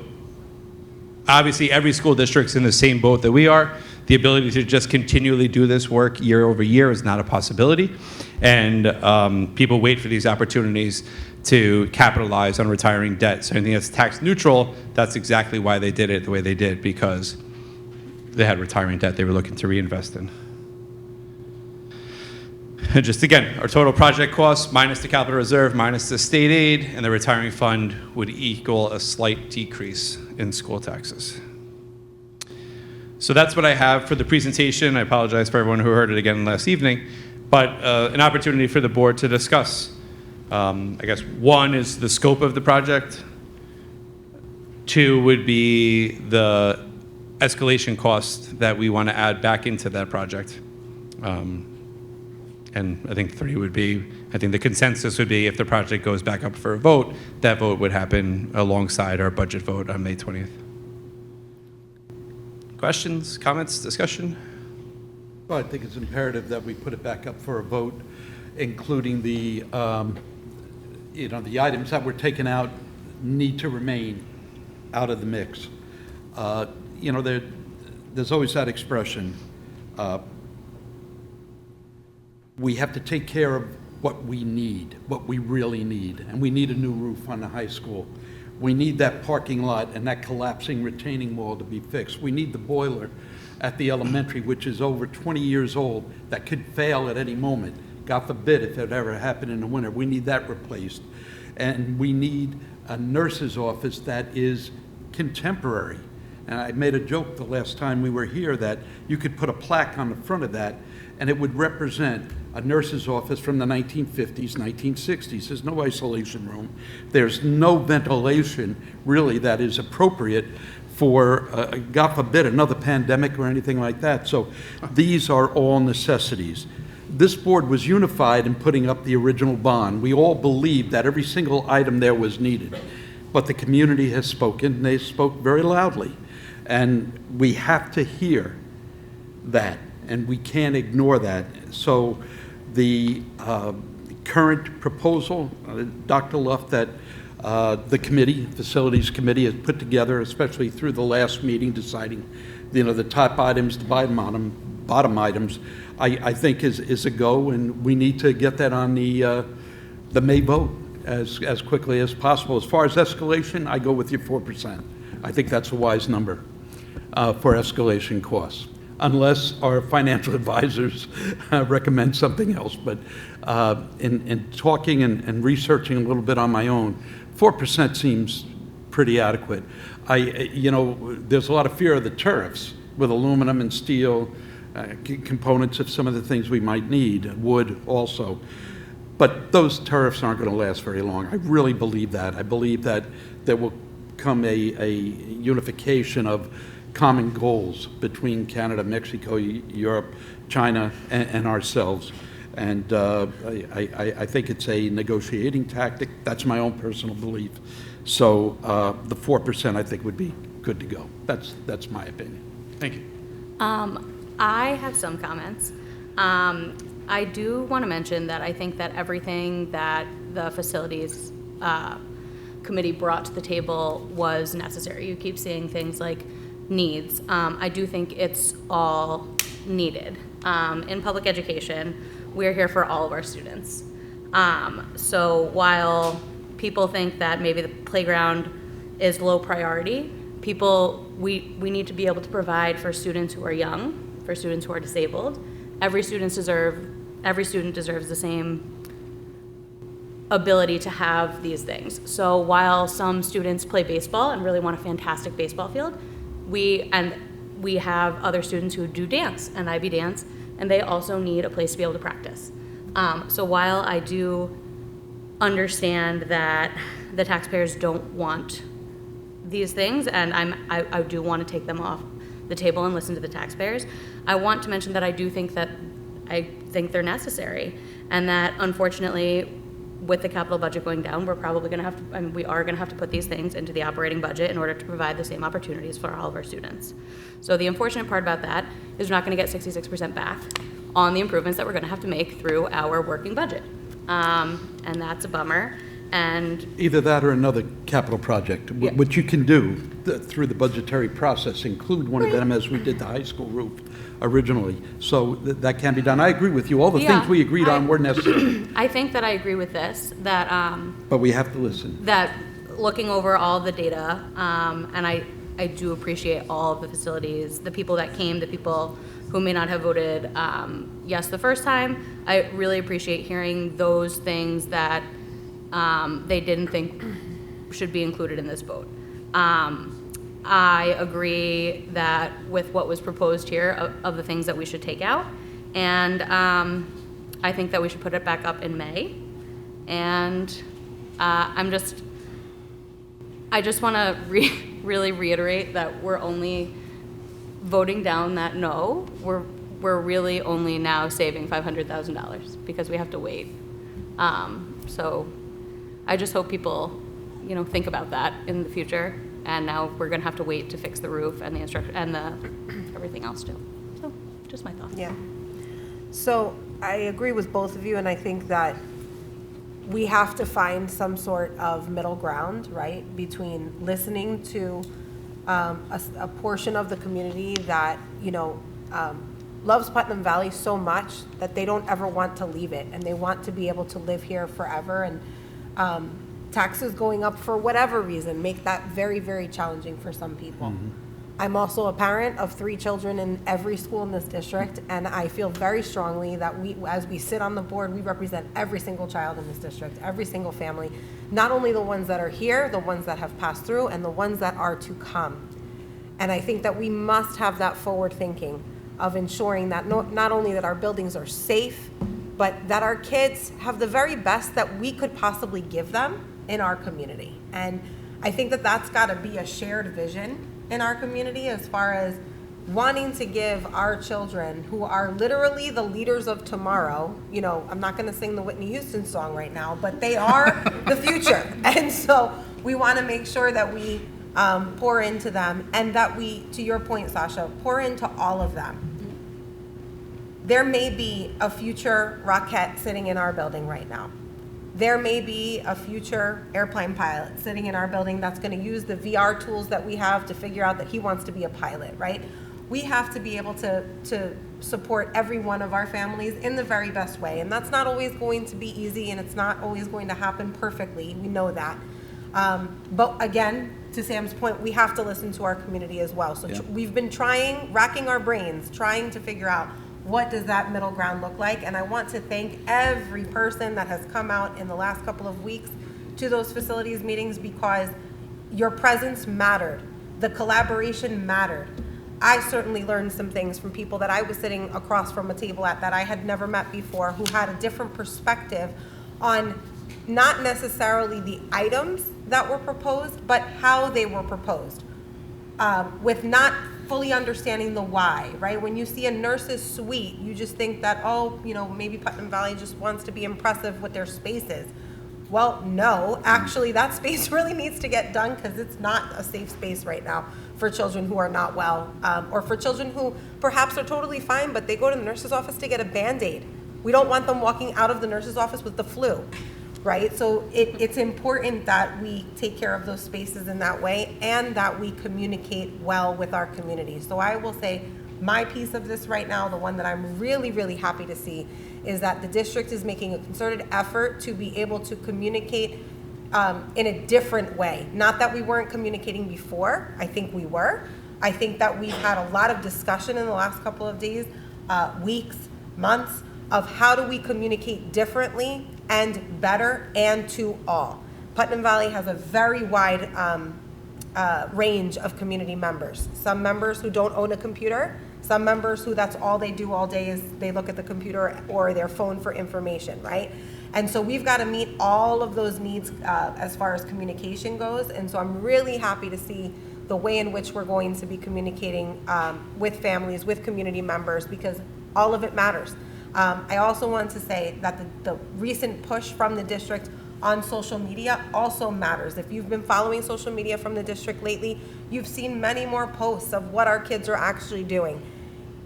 obviously every school district's in the same boat that we are. The ability to just continually do this work year over year is not a possibility. And people wait for these opportunities to capitalize on retiring debt. So anything that's tax neutral, that's exactly why they did it the way they did, because they had retiring debt they were looking to reinvest in. And just again, our total project cost minus the capital reserve, minus the state aid, and the retiring fund would equal a slight decrease in school taxes. So that's what I have for the presentation. I apologize for everyone who heard it again last evening, but an opportunity for the board to discuss. I guess 1 is the scope of the project. 2 would be the escalation cost that we want to add back into that project. And I think 3 would be, I think the consensus would be if the project goes back up for a vote, that vote would happen alongside our budget vote on May 20th. Questions, comments, discussion?
Well, I think it's imperative that we put it back up for a vote, including the, the items that were taken out need to remain out of the mix. There's always that expression, we have to take care of what we need, what we really need, and we need a new roof on the high school. We need that parking lot and that collapsing retaining wall to be fixed. We need the boiler at the elementary, which is over 20 years old, that could fail at any moment. God forbid if it ever happened in the winter. We need that replaced. And we need a nurse's office that is contemporary. And I made a joke the last time we were here that you could put a plaque on the front of that and it would represent a nurse's office from the 1950s, 1960s. There's no isolation room. There's no ventilation, really, that is appropriate for, God forbid, another pandemic or anything like that. So these are all necessities. This board was unified in putting up the original bond. We all believed that every single item there was needed. But the community has spoken, and they spoke very loudly. And we have to hear that, and we can't ignore that. So the current proposal, Dr. Luff, that the committee, facilities committee, has put together, especially through the last meeting, deciding, the top items, the bottom items, I think is a go, and we need to get that on the May vote as quickly as possible. As far as escalation, I go with your 4%. I think that's a wise number for escalation costs, unless our financial advisors recommend something else. But in talking and researching a little bit on my own, 4% seems pretty adequate. There's a lot of fear of the tariffs with aluminum and steel, components of some of the things we might need, wood also. But those tariffs aren't going to last very long. I really believe that. I believe that there will come a unification of common goals between Canada, Mexico, Europe, China, and ourselves. And I think it's a negotiating tactic. That's my own personal belief. So the 4% I think would be good to go. That's my opinion.
Thank you.
I have some comments. I do want to mention that I think that everything that the facilities committee brought to the table was necessary. You keep seeing things like needs. I do think it's all needed. In public education, we're here for all of our students. So while people think that maybe the playground is low priority, we need to be able to provide for students who are young, for students who are disabled. Every student deserves the same ability to have these things. So while some students play baseball and really want a fantastic baseball field, we have other students who do dance and IB dance, and they also need a place to be able to practice. So while I do understand that the taxpayers don't want these things, and I do want to take them off the table and listen to the taxpayers, I want to mention that I think they're necessary, and that unfortunately, with the capital budget going down, we are going to have to put these things into the operating budget in order to provide the same opportunities for all of our students. So the unfortunate part about that is we're not going to get 66% back on the improvements that we're going to have to make through our working budget. And that's a bummer. And
either that or another capital project,
Yeah.
which you can do through the budgetary process, include one of them as we did the high school roof originally. So that can be done. I agree with you. All the
Yeah,
things we agreed on were necessary,
I think that I agree with this, that
but we have to listen.
that looking over all the data, and I do appreciate all of the facilities, the people that came, the people who may not have voted yes the first time. I really appreciate hearing those things that they didn't think should be included in this vote. I agree that with what was proposed here of the things that we should take out, and I think that we should put it back up in May. And I just want to really reiterate that we're only voting down that no. We're really only now saving $500,000 because we have to wait. So I just hope people, think about that in the future. And now we're going to have to wait to fix the roof and the instruction and everything else too. So just my thoughts.
Yeah. So I agree with both of you, and I think that we have to find some sort of middle ground, right, between listening to a portion of the community that, loves Putnam Valley so much that they don't ever want to leave it, and they want to be able to live here forever. And taxes going up for whatever reason make that very, very challenging for some people. Mm-hmm. I'm also a parent of 3 children in every school in this district, and I feel very strongly that as we sit on the board, we represent every single child in this district, every single family, not only the ones that are here, the ones that have passed through, and the ones that are to come. And I think that we must have that forward thinking of ensuring that not only that our buildings are safe, but that our kids have the very best that we could possibly give them in our community. And I think that that's got to be a shared vision in our community as far as wanting to give our children, who are literally the leaders of tomorrow, I'm not going to sing the Whitney Houston song right now, but they are the future. And so we want to make sure that we pour into them, and that we, to your point, Sasha, pour into all of them. There may be a future Rockette sitting in our building right now. There may be a future airplane pilot sitting in our building that's going to use the VR tools that we have to figure out that he wants to be a pilot, right? We have to be able to support every one of our families in the very best way. And that's not always going to be easy, and it's not always going to happen perfectly. We know that. But again, to Sam's point, we have to listen to our community as well. So we've been racking our brains, trying to figure out what does that middle ground look like. And I want to thank every person that has come out in the last couple of weeks to those facilities meetings, because your presence mattered. The collaboration mattered. I certainly learned some things from people that I was sitting across from a table at that I had never met before, who had a different perspective on not necessarily the items that were proposed, but how they were proposed, with not fully understanding the why, right? When you see a nurse's suite, you just think that, oh, you know, maybe Putnam Valley just wants to be impressive with their spaces. Well, no, actually that space really needs to get done because it's not a safe space right now for children who are not well, or for children who perhaps are totally fine, but they go to the nurse's office to get a Band-Aid. We don't want them walking out of the nurse's office with the flu, right? So it's important that we take care of those spaces in that way and that we communicate well with our community. So I will say my piece of this right now, the one that I'm really, really happy to see, is that the district is making a concerted effort to be able to communicate in a different way. Not that we weren't communicating before, I think we were. I think that we've had a lot of discussion in the last couple of days, weeks, months, of how do we communicate differently and better and to all. Putnam Valley has a very wide range of community members. Some members who don't own a computer, some members who that's all they do all day is they look at the computer or their phone for information, right? And so we've got to meet all of those needs as far as communication goes. And so I'm really happy to see the way in which we're going to be communicating with families, with community members, because all of it matters. I also want to say that the recent push from the district on social media also matters. If you've been following social media from the district lately, you've seen many more posts of what our kids are actually doing.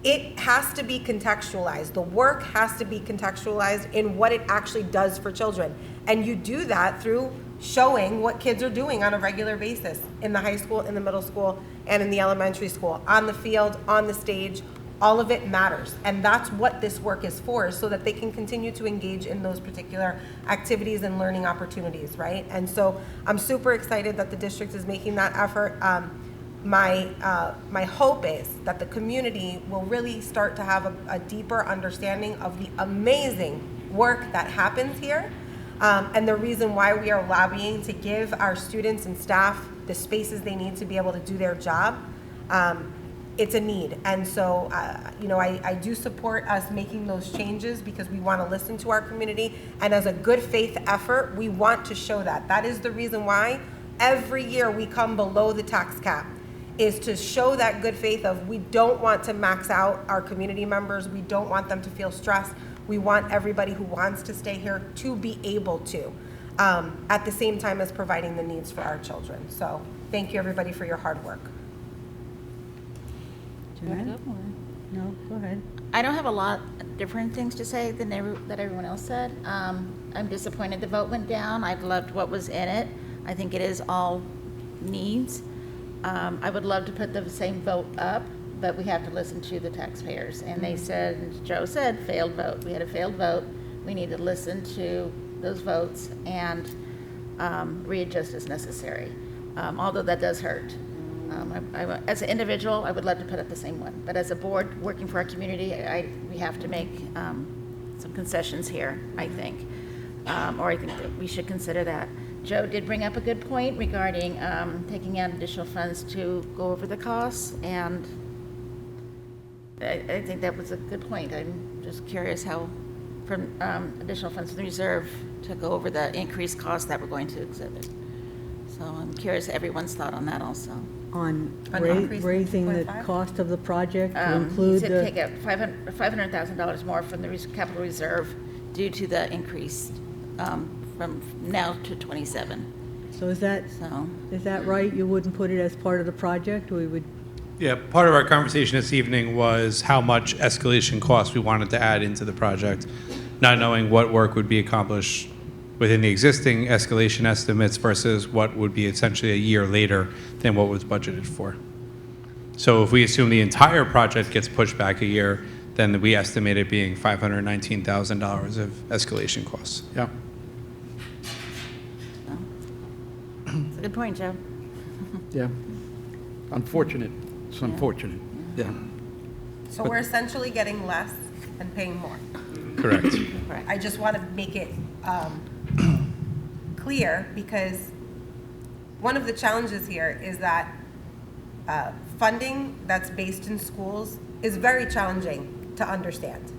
It has to be contextualized. The work has to be contextualized in what it actually does for children. And you do that through showing what kids are doing on a regular basis in the high school, in the middle school, and in the elementary school, on the field, on the stage. All of it matters. And that's what this work is for, so that they can continue to engage in those particular activities and learning opportunities, right? And so I'm super excited that the district is making that effort. My hope is that the community will really start to have a deeper understanding of the amazing work that happens here, and the reason why we are lobbying to give our students and staff the spaces they need to be able to do their job. It's a need. And so, I do support us making those changes because we want to listen to our community. And as a good faith effort, we want to show that. That is the reason why every year we come below the tax cap, is to show that good faith of we don't want to max out our community members. We don't want them to feel stressed. We want everybody who wants to stay here to be able to, at the same time as providing the needs for our children. So thank you everybody for your hard work.
Joanne? No, go ahead.
I don't have a lot of different things to say than that everyone else said. I'm disappointed the vote went down. I've loved what was in it. I think it is all needs. I would love to put the same vote up, but we have to listen to the taxpayers. And they said, and Joe said, failed vote. We had a failed vote. We need to listen to those votes and readjust as necessary, although that does hurt. As an individual, I would love to put up the same one, but as a board working for our community, we have to make some concessions here, I think, or I think that we should consider that. Joe did bring up a good point regarding taking out additional funds to go over the costs, and I think that was a good point. I'm just curious how, from additional funds from the reserve to go over the increased costs that we're going to exhibit. So I'm curious everyone's thought on that also.
On
increase
raising the
25?
cost of the project to
He
include
said
the...
take out $500,000 more from the capital reserve due to the increase from now to 27.
So is that right? You wouldn't put it as part of the project? We would...
Yeah, part of our conversation this evening was how much escalation costs we wanted to add into the project, not knowing what work would be accomplished within the existing escalation estimates versus what would be essentially a year later than what was budgeted for. So if we assume the entire project gets pushed back a year, then we estimate it being $519,000 of escalation costs. Yeah.
It's a good point, Joe.
Yeah. Unfortunate. It's unfortunate. Yeah.
So we're essentially getting less and paying more.
Correct.
I just want to make it clear, because one of the challenges here is that funding that's based in schools is very challenging to understand.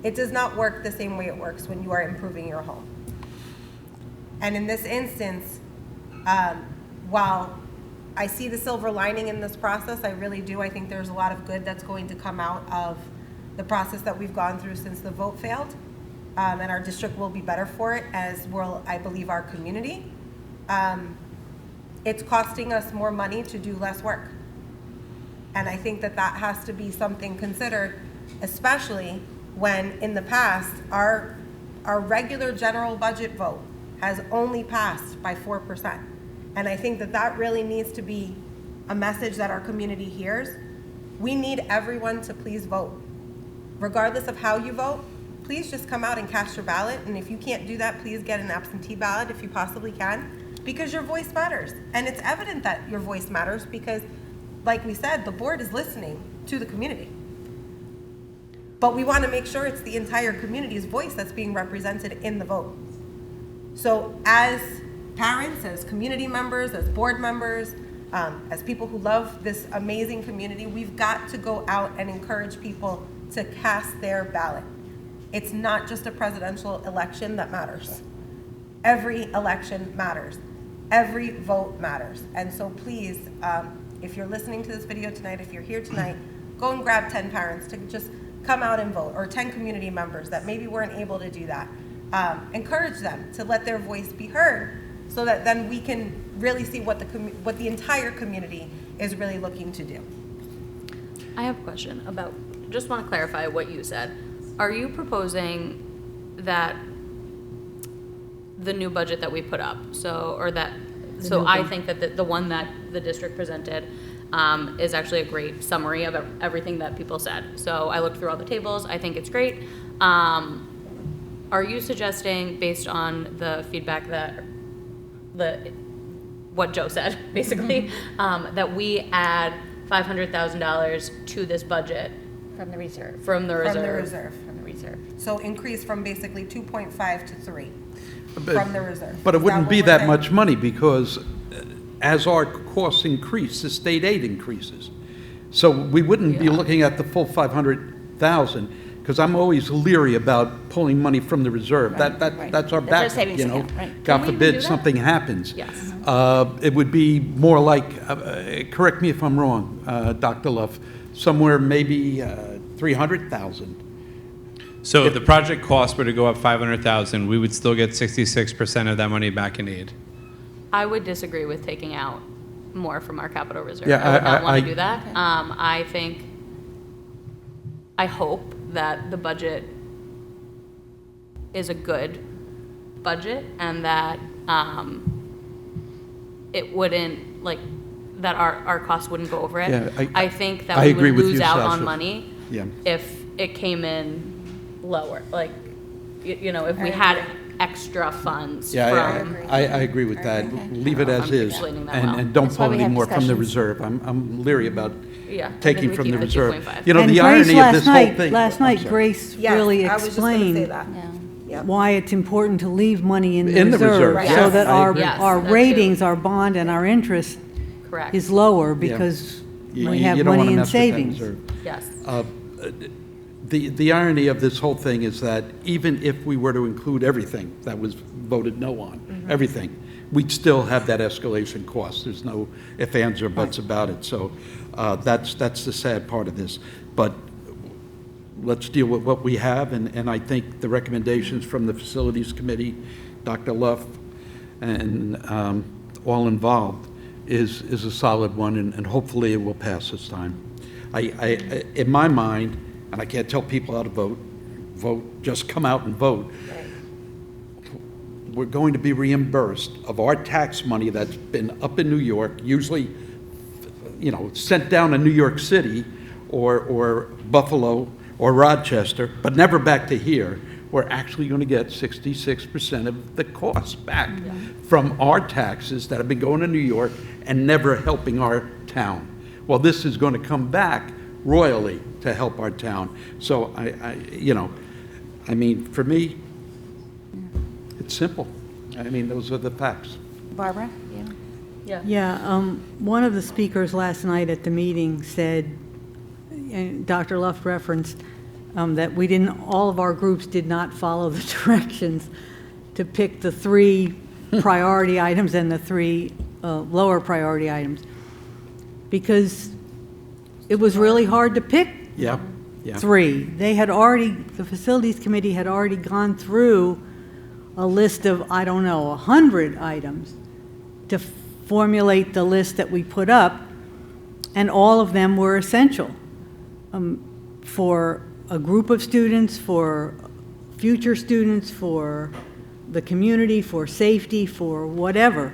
It does not work the same way it works when you are improving your home. And in this instance, while I see the silver lining in this process, I really do. I think there's a lot of good that's going to come out of the process that we've gone through since the vote failed. And our district will be better for it, as will, I believe, our community. It's costing us more money to do less work. And I think that that has to be something considered, especially when in the past, our regular general budget vote has only passed by 4%. And I think that that really needs to be a message that our community hears. We need everyone to please vote. Regardless of how you vote, please just come out and cast your ballot. And if you can't do that, please get an absentee ballot if you possibly can, because your voice matters. And it's evident that your voice matters because, like we said, the board is listening to the community. But we want to make sure it's the entire community's voice that's being represented in the vote. So as parents, as community members, as board members, as people who love this amazing community, we've got to go out and encourage people to cast their ballot. It's not just a presidential election that matters. Every election matters. Every vote matters. And so please, if you're listening to this video tonight, if you're here tonight, go and grab 10 parents to just come out and vote, or 10 community members that maybe weren't able to do that. Encourage them to let their voice be heard so that then we can really see what the entire community is really looking to do.
I have a question about, just want to clarify what you said. Are you proposing that the new budget that we put up, I think that the one that the district presented is actually a great summary of everything that people said. So I looked through all the tables, I think it's great. Are you suggesting, based on the feedback what Joe said, basically, that we add $500,000 to this budget?
From the reserve.
From the reserve.
From the reserve.
From the reserve.
So increase from basically 2.5 to 3 from the reserve.
But it
Is
wouldn't
what
be
we're
that
saying?
much money because as our costs increase, the state aid increases. So we wouldn't be looking at the full 500,000 because I'm always leery about pulling money from the reserve. That's our
That's our
backup,
savings
you know.
account, right.
God
Can we even do
forbid
that?
something happens.
Yes.
It would be more like, correct me if I'm wrong, Dr. Luff, somewhere maybe 300,000.
So if the project cost were to go up 500,000, we would still get 66% of that money back in aid.
I would disagree with taking out more from our capital reserve.
Yeah,
I would not want
I-
to do that. I hope that the budget is a good budget and that it wouldn't, like, that our costs wouldn't go over it.
Yeah,
I think that
I
we
agree
would
with
lose
you,
out
Sasha.
on money
Yeah.
if it came in lower, like, if we had extra funds
Yeah,
from.
I agree with that. Leave it as
I'm
is,
explaining that well.
and don't
That's why
pull
we
any
have
more from the
discussions.
reserve. I'm leery about
Yeah, I think
taking
we
from
keep
the
the
reserve.
2.5.
You know,
And
the
Grace
irony of this whole thing.
Last
I'm
night,
sorry.
Grace
Yes,
really
I was just going to say
explained
that. Yep.
why it's important to leave money in
In
the
the reserve,
reserve,
yes,
so that
I
our,
agree.
Yes,
our
that too.
ratings, our bond, and our interest
Correct.
is lower because
You-
we
you
have
don't wanna
money in
mess with that
savings.
reserve.
Yes.
The irony of this whole thing is that even if we were to include everything that was voted no on, everything, we'd still have that escalation cost. There's no ifs, ands, or buts about it. So that's the sad part of this. But let's deal with what we have, and I think the recommendations from the Facilities Committee, Dr. Luff, and all involved is a solid one, and hopefully it will pass this time. In my mind, and I can't tell people how to vote, just come out and vote. We're going to be reimbursed of our tax money that's been up in New York, usually, sent down to New York City or Buffalo or Rochester, but never back to here. We're actually going to get 66% of the cost back from our taxes that have been going to New York and never helping our town. Well, this is going to come back royally to help our town. So for me, it's simple. Those are the facts.
Barbara?
Yeah, one of the speakers last night at the meeting said, and Dr. Luff referenced, that all of our groups did not follow the directions to pick the 3 priority items and the 3 lower priority items, because it was really hard to pick
Yeah, yeah.
3. The Facilities Committee had already gone through a list of, I don't know, 100 items to formulate the list that we put up, and all of them were essential for a group of students, for future students, for the community, for safety, for whatever,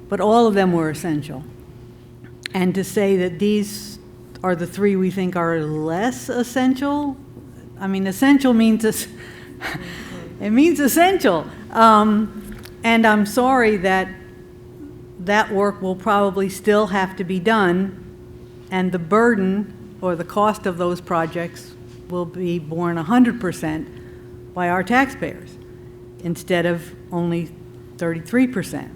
but all of them were essential. And to say that these are the 3 we think are less essential, I mean, essential means it means essential. And I'm sorry that that work will probably still have to be done, and the burden or the cost of those projects will be borne 100% by our taxpayers instead of only 33%.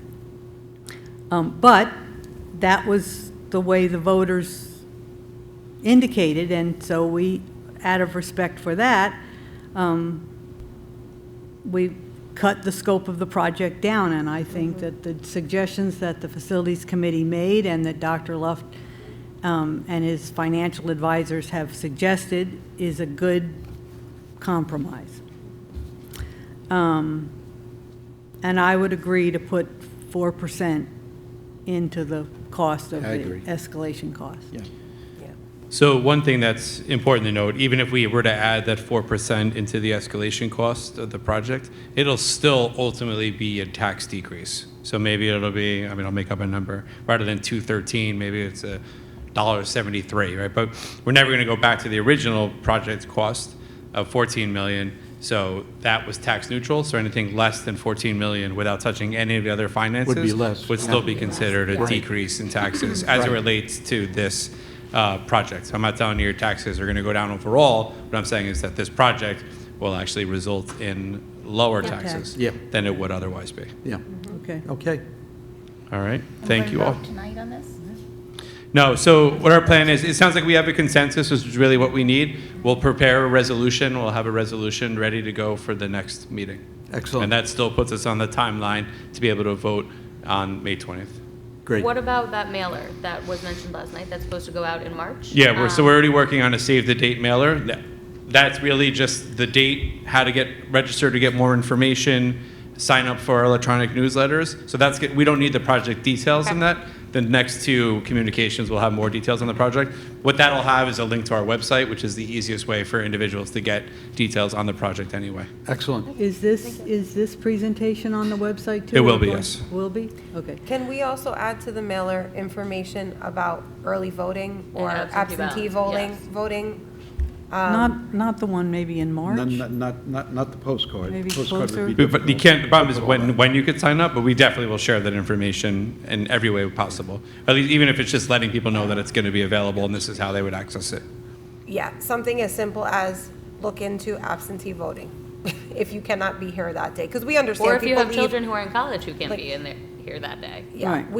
But that was the way the voters indicated, and so we, out of respect for that, we cut the scope of the project down, and I think that the suggestions that the Facilities Committee made and that Dr. Luft and his financial advisors have suggested is a good compromise. And I would agree to put 4% into the cost of
I
the
agree.
escalation cost.
Yeah.
So one thing that's important to note, even if we were to add that 4% into the escalation cost of the project, it'll still ultimately be a tax decrease. So maybe it'll be, I mean, I'll make up a number, rather than $213, maybe it's $1.73, right? But we're never going to go back to the original project cost of $14 million. So that was tax neutral. So anything less than $14 million without touching any of the other finances
Would be less,
would still be considered a
Right.
decrease in taxes as it relates to this project. So I'm not telling you your taxes are going to go down overall. What I'm saying is that this project will actually result in lower taxes
Yeah.
than it would otherwise be.
Yeah,
Okay.
okay.
All right.
And
Thank
we're
you
gonna
all.
vote tonight on this?
No, so what our plan is, it sounds like we have a consensus, which is really what we need. We'll prepare a resolution. We'll have a resolution ready to go for the next meeting.
Excellent.
And that still puts us on the timeline to be able to vote on May 20th.
Great.
What about that mailer that was mentioned last night that's supposed to go out in March?
Yeah, so we're already working on a save the date mailer. That's really just the date, how to get registered to get more information, sign up for our electronic newsletters. So we don't need the project details in that. The next 2 communications will have more details on the project. What that'll have is a link to our website, which is the easiest way for individuals to get details on the project anyway.
Excellent.
Is this presentation on the website too?
It will
or
be,
going-
yes.
Will be? Okay.
Can we also add to the mailer information about early voting or
And absentee
absentee
ballot,
voting?
yes.
Not the one maybe in March?
Not the postcard.
Maybe
Postcard
closer.
would be
But you can't, the problem is when you could sign up, but we definitely will share that information in every way possible. At least even if it's just letting people know that it's going to be available and this is how they would access it.
Yeah, something as simple as look into absentee voting if you cannot be here that day. Because we understand
Or if you
people
have
leave.
children who are in college who can't
like-
be here that day.
Yeah,
Right.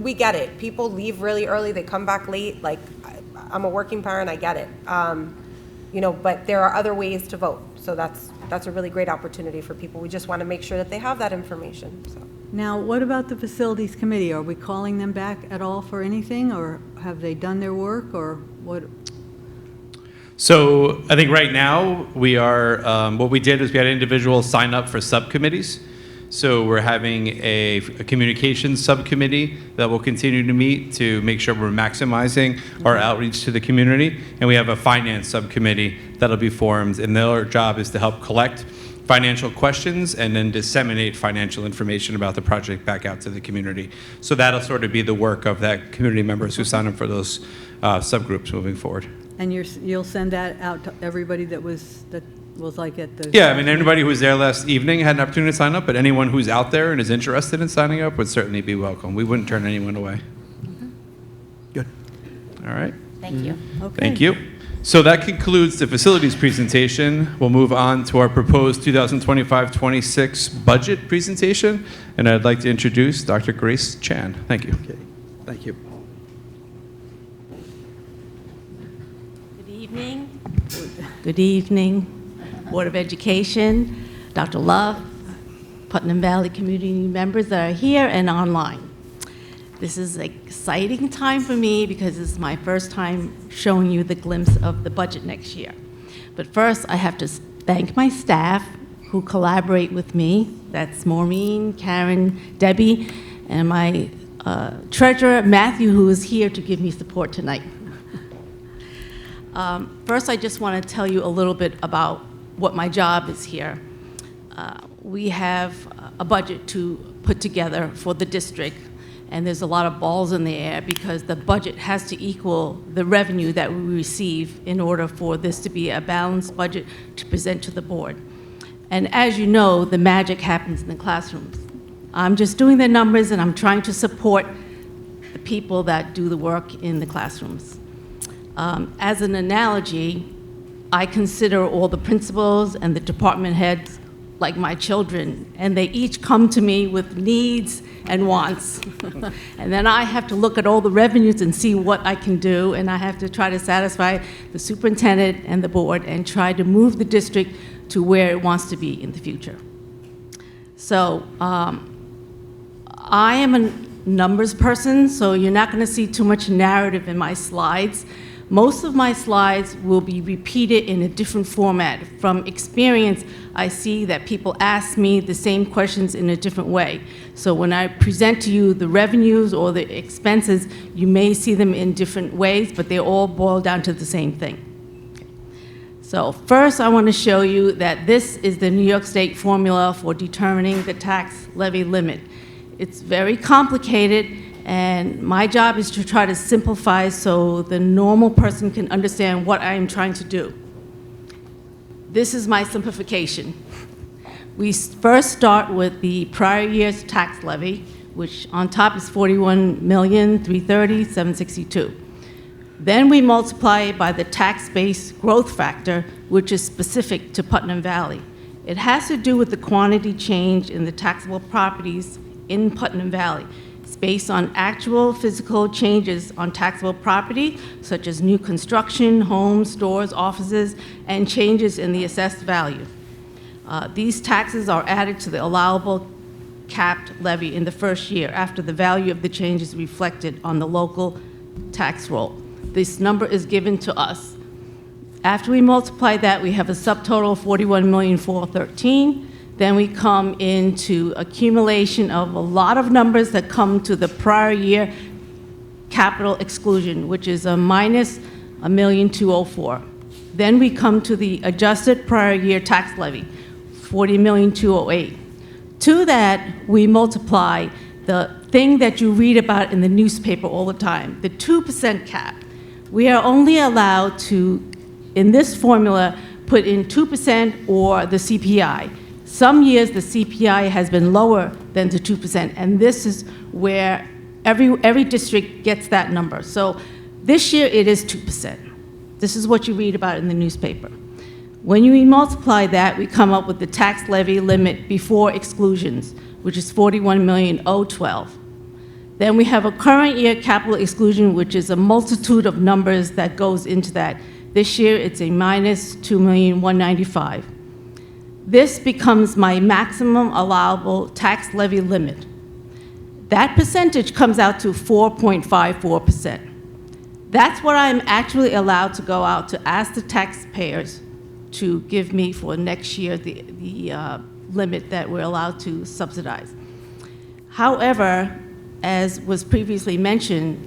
we get it. People leave really early, they come back late. Like, I'm a working parent, I get it. But there are other ways to vote. So that's a really great opportunity for people. We just want to make sure that they have that information, so.
Now, what about the Facilities Committee? Are we calling them back at all for anything, or have they done their work, or what?
So I think right now we are, what we did is we had individuals sign up for subcommittees. So we're having a communications subcommittee that will continue to meet to make sure we're maximizing our outreach to the community. And we have a finance subcommittee that'll be formed, and their job is to help collect financial questions and then disseminate financial information about the project back out to the community. So that'll sort of be the work of that community members who sign up for those subgroups moving forward.
And you'll send that out to everybody that was like at the...
Yeah, I mean, anybody who was there last evening had an opportunity to sign up, but anyone who's out there and is interested in signing up would certainly be welcome. We wouldn't turn anyone away.
Good.
All right,
Thank you.
Okay.
thank you. So that concludes the facilities presentation. We'll move on to our proposed 2025-26 budget presentation, and I'd like to introduce Dr. Grace Chan. Thank you.
Okay, thank you.
Good evening. Good evening, Board of Education, Dr. Love, Putnam Valley community members that are here and online. This is an exciting time for me because this is my first time showing you the glimpse of the budget next year. But first, I have to thank my staff who collaborate with me. That's Maureen, Karen, Debbie, and my treasurer, Matthew, who is here to give me support tonight. First, I just want to tell you a little bit about what my job is here. We have a budget to put together for the district, and there's a lot of balls in the air because the budget has to equal the revenue that we receive in order for this to be a balanced budget to present to the board. And as you know, the magic happens in the classrooms. I'm just doing the numbers and I'm trying to support the people that do the work in the classrooms. As an analogy, I consider all the principals and the department heads like my children, and they each come to me with needs and wants. And then I have to look at all the revenues and see what I can do, and I have to try to satisfy the superintendent and the board and try to move the district to where it wants to be in the future. So I am a numbers person, so you're not going to see too much narrative in my slides. Most of my slides will be repeated in a different format. From experience, I see that people ask me the same questions in a different way. So when I present to you the revenues or the expenses, you may see them in different ways, but they all boil down to the same thing. So first, I want to show you that this is the New York State formula for determining the tax levy limit. It's very complicated, and my job is to try to simplify so the normal person can understand what I am trying to do. This is my simplification. We first start with the prior year's tax levy, which on top is $41,330,762. Then we multiply it by the tax base growth factor, which is specific to Putnam Valley. It has to do with the quantity change in the taxable properties in Putnam Valley. It's based on actual physical changes on taxable property, such as new construction, homes, stores, offices, and changes in the assessed value. These taxes are added to the allowable capped levy in the first year after the value of the change is reflected on the local tax roll. This number is given to us. After we multiply that, we have a subtotal of $41,413,000. Then we come into accumulation of a lot of numbers that come to the prior year capital exclusion, which is a minus $1,204,000. Then we come to the adjusted prior year tax levy, $40,208,000. To that, we multiply the thing that you read about in the newspaper all the time, the 2% cap. We are only allowed to, in this formula, put in 2% or the CPI. Some years, the CPI has been lower than the 2%, and this is where every district gets that number. So this year, it is 2%. This is what you read about in the newspaper. When you multiply that, we come up with the tax levy limit before exclusions, which is $41,012,000. Then we have a current year capital exclusion, which is a multitude of numbers that goes into that. This year, it's a minus $2,195,000. This becomes my maximum allowable tax levy limit. That percentage comes out to 4.54%. That's what I'm actually allowed to go out to ask the taxpayers to give me for next year, the limit that we're allowed to subsidize. However, as was previously mentioned,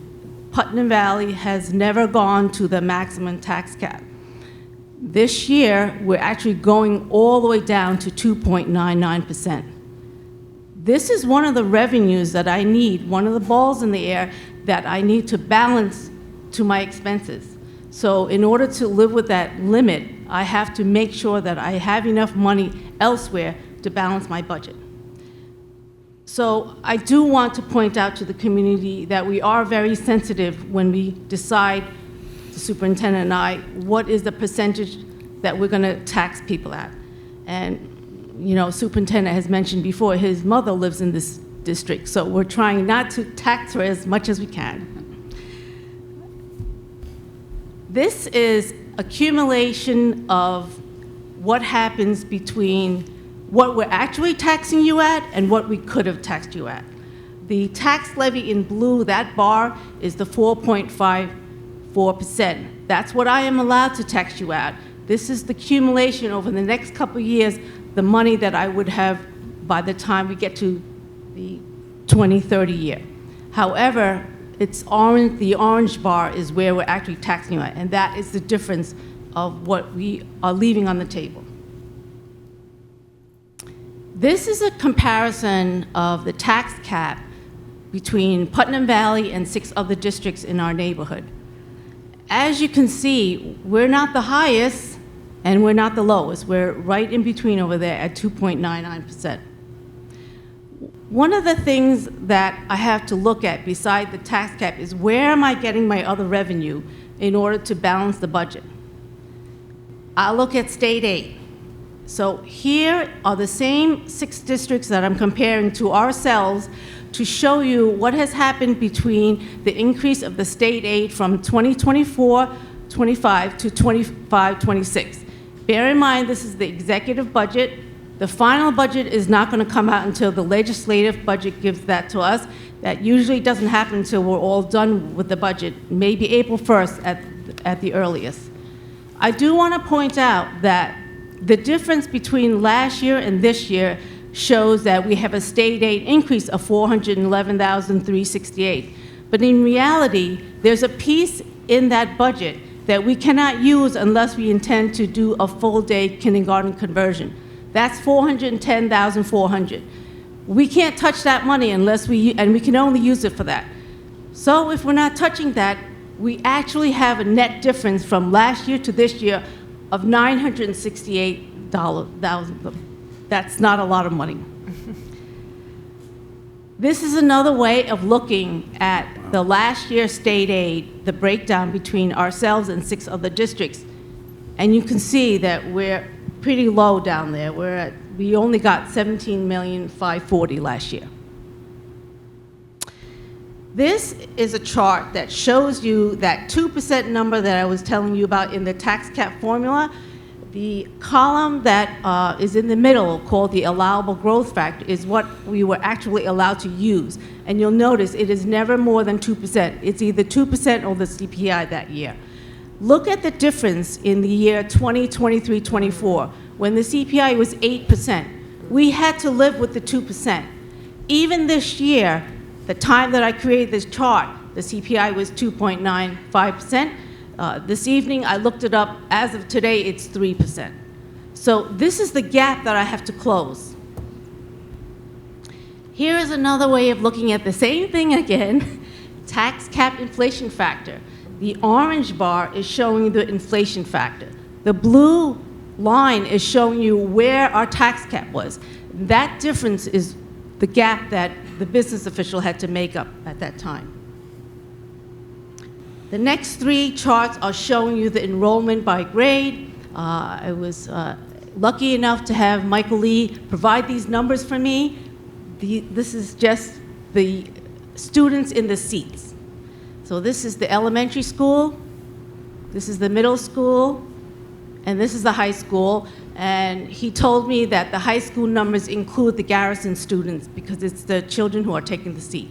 Putnam Valley has never gone to the maximum tax cap. This year, we're actually going all the way down to 2.99%. This is one of the revenues that I need, one of the balls in the air that I need to balance to my expenses. So in order to live with that limit, I have to make sure that I have enough money elsewhere to balance my budget. So I do want to point out to the community that we are very sensitive when we decide, the superintendent and I, what is the percentage that we're going to tax people at. And, you know, superintendent has mentioned before, his mother lives in this district, so we're trying not to tax her as much as we can. This is accumulation of what happens between what we're actually taxing you at and what we could have taxed you at. The tax levy in blue, that bar, is the 4.54%. That's what I am allowed to tax you at. This is the accumulation over the next couple of years, the money that I would have by the time we get to the 2030 year. However, it's orange, the orange bar is where we're actually taxing you at, and that is the difference of what we are leaving on the table. This is a comparison of the tax cap between Putnam Valley and 6 other districts in our neighborhood. As you can see, we're not the highest and we're not the lowest. We're right in between over there at 2.99%. One of the things that I have to look at beside the tax cap is where am I getting my other revenue in order to balance the budget? I look at state aid. So here are the same 6 districts that I'm comparing to ourselves to show you what has happened between the increase of the state aid from 2024-25 to 25-26. Bear in mind, this is the executive budget. The final budget is not going to come out until the legislative budget gives that to us. That usually doesn't happen until we're all done with the budget, maybe April 1st at the earliest. I do want to point out that the difference between last year and this year shows that we have a state aid increase of $411,368. But in reality, there's a piece in that budget that we cannot use unless we intend to do a full-day kindergarten conversion. That's $410,400. We can't touch that money unless and we can only use it for that. So if we're not touching that, we actually have a net difference from last year to this year of $968,000. That's not a lot of money. This is another way of looking at the last year's state aid, the breakdown between ourselves and 6 other districts. And you can see that we're pretty low down there. We only got $17,540,000 last year. This is a chart that shows you that 2% number that I was telling you about in the tax cap formula. The column that is in the middle, called the allowable growth factor, is what we were actually allowed to use. And you'll notice it is never more than 2%. It's either 2% or the CPI that year. Look at the difference in the year 2023-24, when the CPI was 8%. We had to live with the 2%. Even this year, the time that I created this chart, the CPI was 2.95%. This evening, I looked it up. As of today, it's 3%. So this is the gap that I have to close. Here is another way of looking at the same thing again, tax cap inflation factor. The orange bar is showing you the inflation factor. The blue line is showing you where our tax cap was. That difference is the gap that the business official had to make up at that time. The next 3 charts are showing you the enrollment by grade. I was lucky enough to have Michael Lee provide these numbers for me. This is just the students in the seats. So this is the elementary school, this is the middle school, and this is the high school. And he told me that the high school numbers include the Garrison students because it's the children who are taking the seat.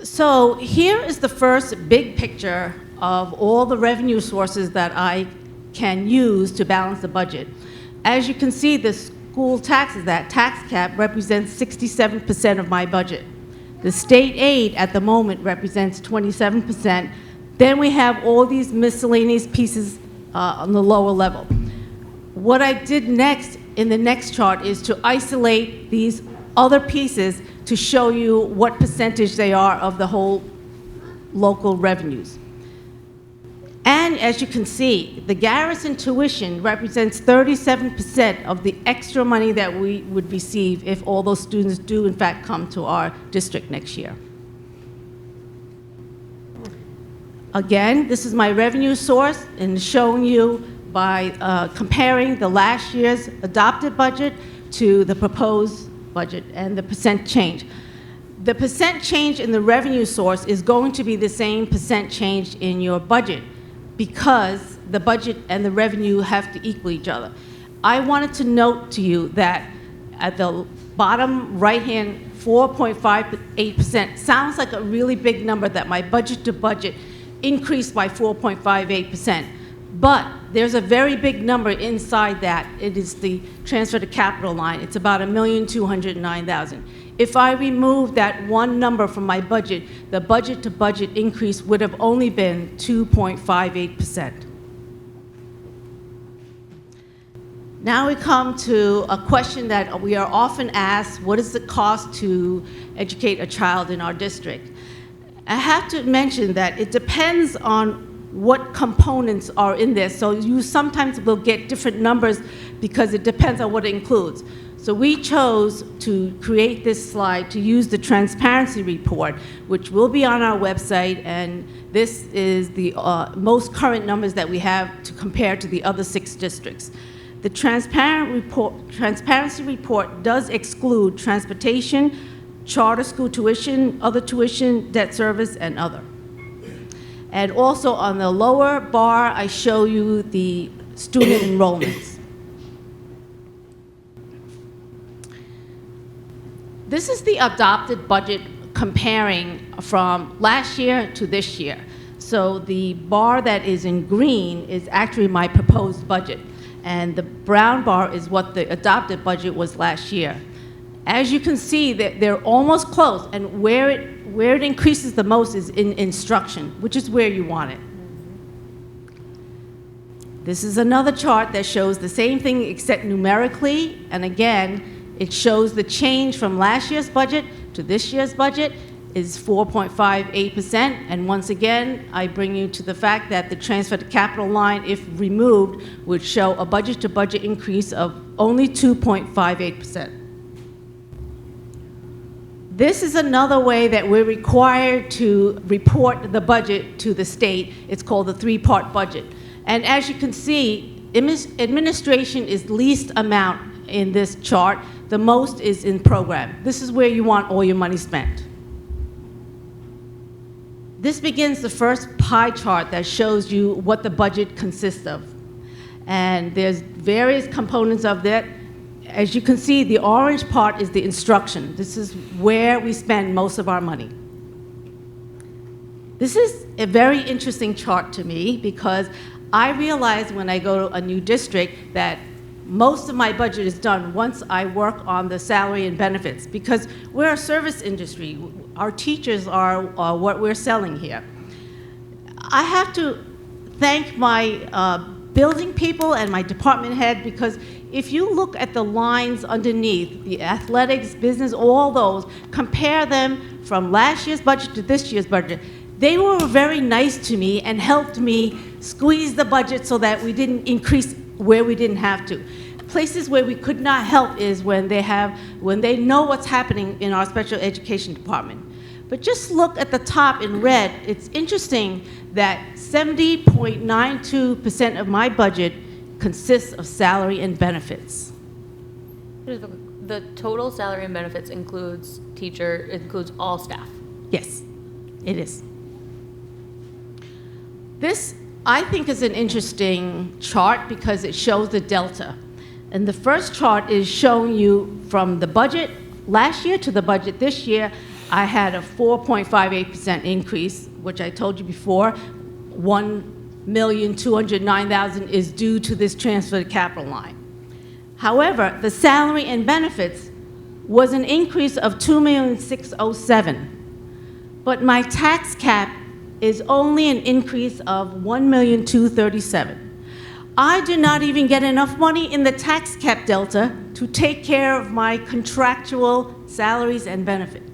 So here is the first big picture of all the revenue sources that I can use to balance the budget. As you can see, the school taxes, that tax cap, represents 67% of my budget. The state aid at the moment represents 27%. Then we have all these miscellaneous pieces on the lower level. What I did next in the next chart is to isolate these other pieces to show you what percentage they are of the whole local revenues. And as you can see, the Garrison tuition represents 37% of the extra money that we would receive if all those students do in fact come to our district next year. Again, this is my revenue source and showing you by comparing the last year's adopted budget to the proposed budget and the percent change. The percent change in the revenue source is going to be the same percent change in your budget because the budget and the revenue have to equal each other. I wanted to note to you that at the bottom right-hand, 4.58% sounds like a really big number, that my budget to budget increased by 4.58%. But there's a very big number inside that. It is the transfer to capital line. It's about $1,209,000. If I remove that one number from my budget, the budget to budget increase would have only been 2.58%. Now we come to a question that we are often asked: what is the cost to educate a child in our district? I have to mention that it depends on what components are in there. So you sometimes will get different numbers because it depends on what it includes. So we chose to create this slide to use the transparency report, which will be on our website, and this is the most current numbers that we have to compare to the other 6 districts. The transparency report does exclude transportation, charter school tuition, other tuition, debt service, and other. And also on the lower bar, I show you the student enrollments. This is the adopted budget comparing from last year to this year. So the bar that is in green is actually my proposed budget, and the brown bar is what the adopted budget was last year. As you can see, that they're almost close, and where it increases the most is in instruction, which is where you want it. This is another chart that shows the same thing except numerically, and again, it shows the change from last year's budget to this year's budget is 4.58%, and once again, I bring you to the fact that the transfer to capital line, if removed, would show a budget-to-budget increase of only 2.58%. This is another way that we're required to report the budget to the state. It's called the 3-part budget. And as you can see, administration is least amount in this chart. The most is in program. This is where you want all your money spent. This begins the first pie chart that shows you what the budget consists of. And there's various components of that. As you can see, the orange part is the instruction. This is where we spend most of our money. This is a very interesting chart to me because I realize when I go to a new district that most of my budget is done once I work on the salary and benefits, because we're a service industry. Our teachers are what we're selling here. I have to thank my building people and my department head, because if you look at the lines underneath, the athletics, business, all those, compare them from last year's budget to this year's budget, they were very nice to me and helped me squeeze the budget so that we didn't increase where we didn't have to. Places where we could not help is when they know what's happening in our special education department. But just look at the top in red. It's interesting that 70.92% of my budget consists of salary and benefits.
The total salary and benefits includes all staff.
Yes, it is. This, I think, is an interesting chart because it shows the delta. And the first chart is showing you from the budget last year to the budget this year. I had a 4.58% increase, which I told you before. 1,209,000 is due to this transfer to capital line. However, the salary and benefits was an increase of 2,607,000, but my tax cap is only an increase of 1,237,000. I do not even get enough money in the tax cap delta to take care of my contractual salaries and benefits.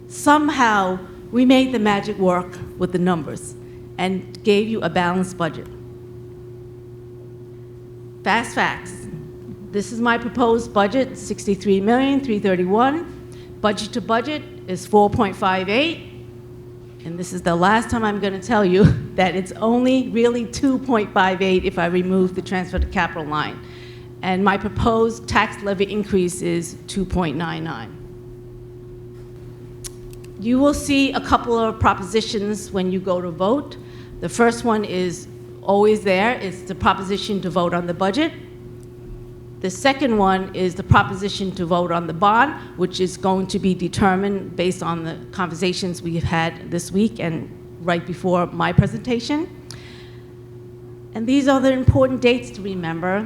Somehow, we made the magic work with the numbers and gave you a balanced budget. Fast facts. This is my proposed budget, $63,331,000. Budget to budget is 4.58. And this is the last time I'm going to tell you that it's only really 2.58 if I remove the transfer to capital line. And my proposed tax levy increase is 2.99. You will see a couple of propositions when you go to vote. The first one is always there. It's the proposition to vote on the budget. The second one is the proposition to vote on the bond, which is going to be determined based on the conversations we've had this week and right before my presentation. And these are the important dates to remember,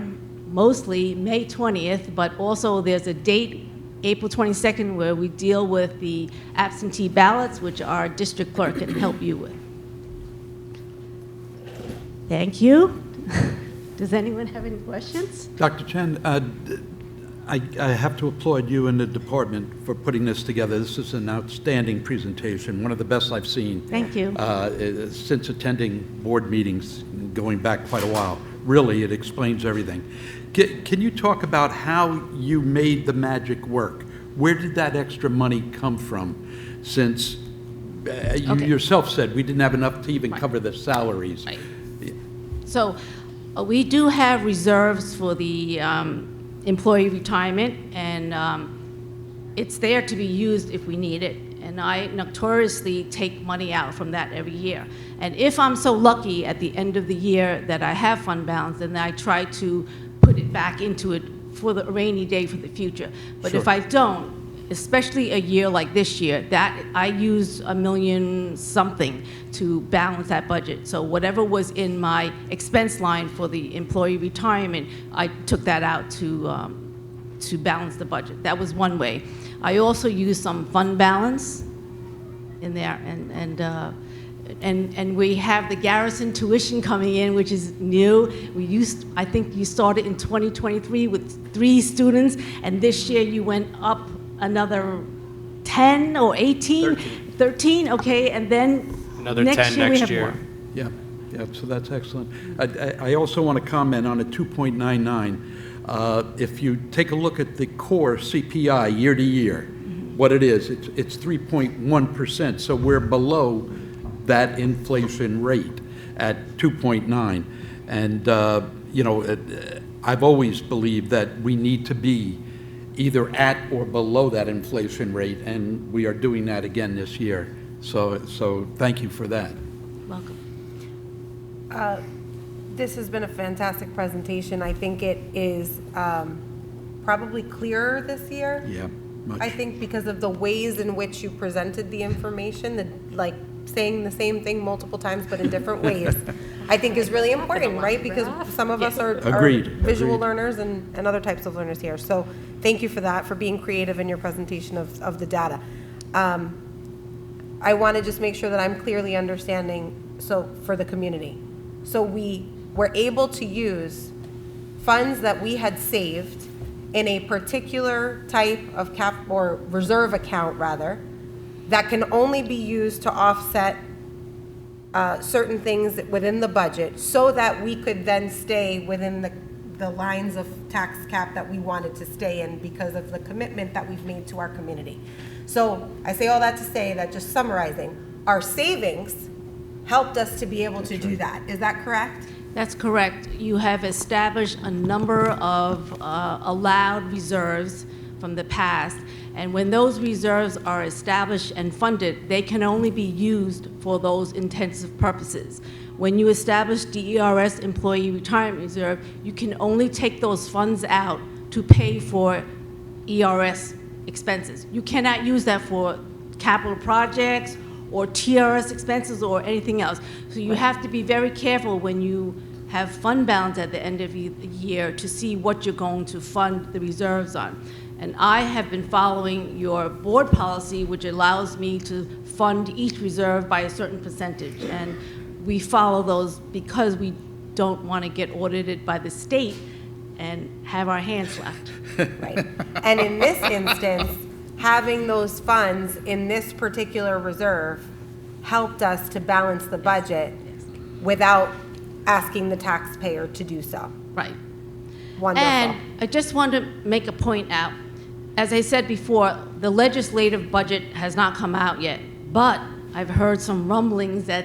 mostly May 20th, but also there's a date, April 22nd, where we deal with the absentee ballots, which our district clerk can help you with. Thank you. Does anyone have any questions?
Dr. Chen, I have to applaud you and the department for putting this together. This is an outstanding presentation, one of the best I've seen.
Thank you.
Since attending board meetings, going back quite a while. Really, it explains everything. Can you talk about how you made the magic work? Where did that extra money come from? Since you yourself said we didn't have enough to even cover the salaries.
Right. So we do have reserves for the employee retirement, and it's there to be used if we need it. And I notoriously take money out from that every year. And if I'm so lucky at the end of the year that I have fund balance, then I try to put it back into it for the rainy day for the future. But if I don't, especially a year like this year, that I use $1 million something to balance that budget. So whatever was in my expense line for the employee retirement, I took that out to balance the budget. That was one way. I also used some fund balance in there, and we have the Garrison tuition coming in, which is new. I think you started in 2023 with 3 students, and this year you went up another 10 or 18? 13, okay, and then
Another
next
10
year we
next
have
year.
more.
Yeah, so that's excellent. I also want to comment on a 2.99. If you take a look at the core CPI year to year, what it is, it's 3.1%, so we're below that inflation rate at 2.9. And, I've always believed that we need to be either at or below that inflation rate, and we are doing that again this year. So thank you for that.
Welcome.
This has been a fantastic presentation. I think it is probably clearer this year.
Yeah, much.
I think because of the ways in which you presented the information, like saying the same thing multiple times but in different ways, I think is really important, right? Because some of us are
Agreed.
visual learners and other types of learners here. So thank you for that, for being creative in your presentation of the data. I want to just make sure that I'm clearly understanding, so for the community. So we were able to use funds that we had saved in a particular type of cap or reserve account, rather, that can only be used to offset certain things within the budget, so that we could then stay within the lines of tax cap that we wanted to stay in because of the commitment that we've made to our community. So I say all that to say that, just summarizing, our savings helped us to be able to do that. Is that correct?
That's correct. You have established a number of allowed reserves from the past, and when those reserves are established and funded, they can only be used for those intensive purposes. When you establish DERS Employee Retirement Reserve, you can only take those funds out to pay for ERS expenses. You cannot use that for capital projects or TRS expenses or anything else. So you have to be very careful when you have fund balance at the end of the year to see what you're going to fund the reserves on. And I have been following your board policy, which allows me to fund each reserve by a certain percentage. And we follow those because we don't want to get audited by the state and have our hands slapped.
Right. And in this instance, having those funds in this particular reserve helped us to balance the budget without asking the taxpayer to do so.
Right.
Wonderful.
And I just want to make a point out. As I said before, the legislative budget has not come out yet, but I've heard some rumblings that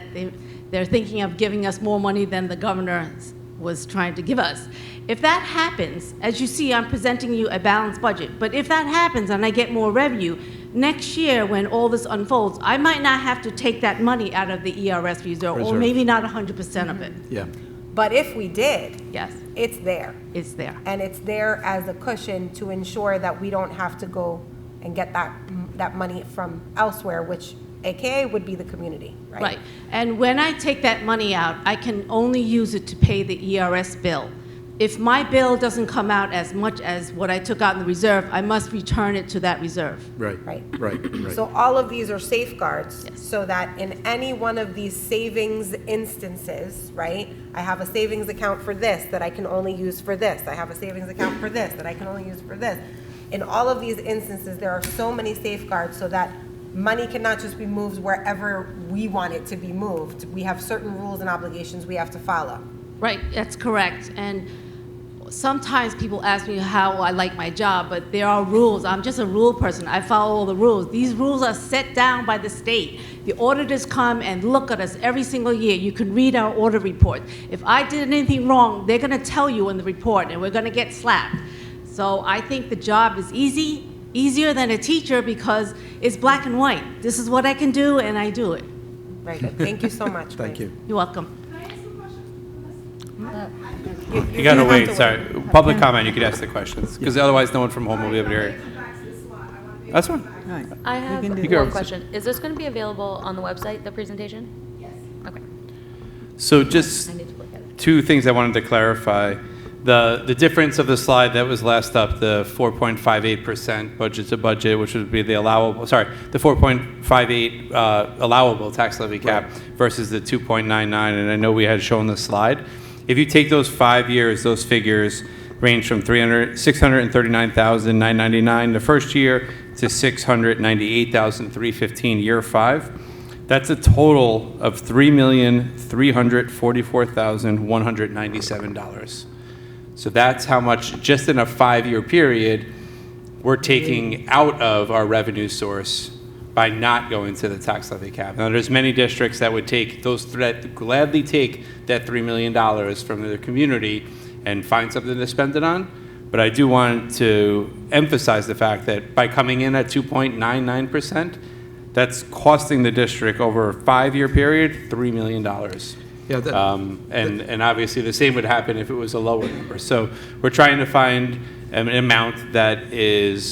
they're thinking of giving us more money than the governor was trying to give us. If that happens, as you see, I'm presenting you a balanced budget, but if that happens and I get more revenue, next year when all this unfolds, I might not have to take that money out of the ERS reserve, or maybe not 100% of it.
Yeah.
But if we did,
Yes,
it's there.
it's there.
And it's there as a cushion to ensure that we don't have to go and get that money from elsewhere, which AKA would be the community, right?
Right. And when I take that money out, I can only use it to pay the ERS bill. If my bill doesn't come out as much as what I took out in the reserve, I must return it to that reserve.
Right,
Right.
right.
So all of these are safeguards,
Yes.
so that in any one of these savings instances, right? I have a savings account for this that I can only use for this. I have a savings account for this that I can only use for this. In all of these instances, there are so many safeguards so that money cannot just be moved wherever we want it to be moved. We have certain rules and obligations we have to follow.
Right, that's correct. And sometimes people ask me how I like my job, but there are rules. I'm just a rule person. I follow all the rules. These rules are set down by the state. The auditors come and look at us every single year. You can read our audit report. If I did anything wrong, they're going to tell you in the report, and we're going to get slapped. So I think the job is easier than a teacher because it's black and white. This is what I can do, and I do it.
Very good. Thank you so much.
Thank you.
You're welcome.
You gotta wait, sorry. Public comment, you could ask the questions, because otherwise no one from home will be able to hear you. That's fine.
All right.
I have
can do
that.
one question. Is this going to be available on the website, the presentation? Yes. Okay.
So just
I need to look at it.
two things I wanted to clarify. The difference of the slide that was last up, the 4.58% budget to budget, which would be the allowable, sorry, the 4.58 allowable tax levy cap versus the 2.99, and I know we had shown the slide. If you take those 5 years, those figures range from $639,999 the first year to $698,315 year 5. That's a total of $3,344,197. So that's how much, just in a 5-year period, we're taking out of our revenue source by not going to the tax levy cap. Now, there's many districts that would take those, that gladly take that $3 million from their community and find something to spend it on. But I do want to emphasize the fact that by coming in at 2.99%, that's costing the district over a 5-year period, $3 million.
Yeah, that-
And obviously the same would happen if it was a lower number. So we're trying to find an amount that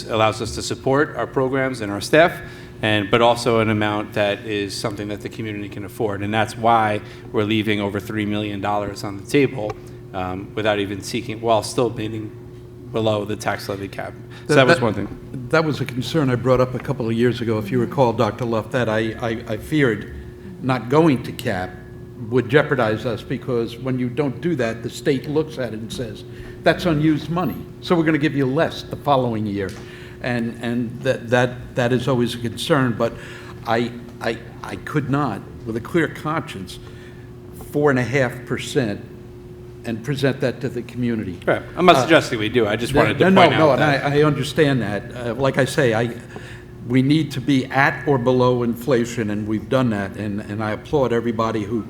allows us to support our programs and our staff, but also an amount that is something that the community can afford. And that's why we're leaving over $3 million on the table without even seeking, while still being below the tax levy cap. So that was one thing.
That was a concern I brought up a couple of years ago, if you recall, Dr. Luff, that I feared not going to cap would jeopardize us, because when you don't do that, the state looks at it and says, that's unused money, so we're going to give you less the following year. And that is always a concern, but I could not, with a clear conscience, 4.5% and present that to the community.
Right. I'm not suggesting we do. I just wanted to point out
and
that.
I understand that. Like I say, we need to be at or below inflation, and we've done that, and I applaud everybody who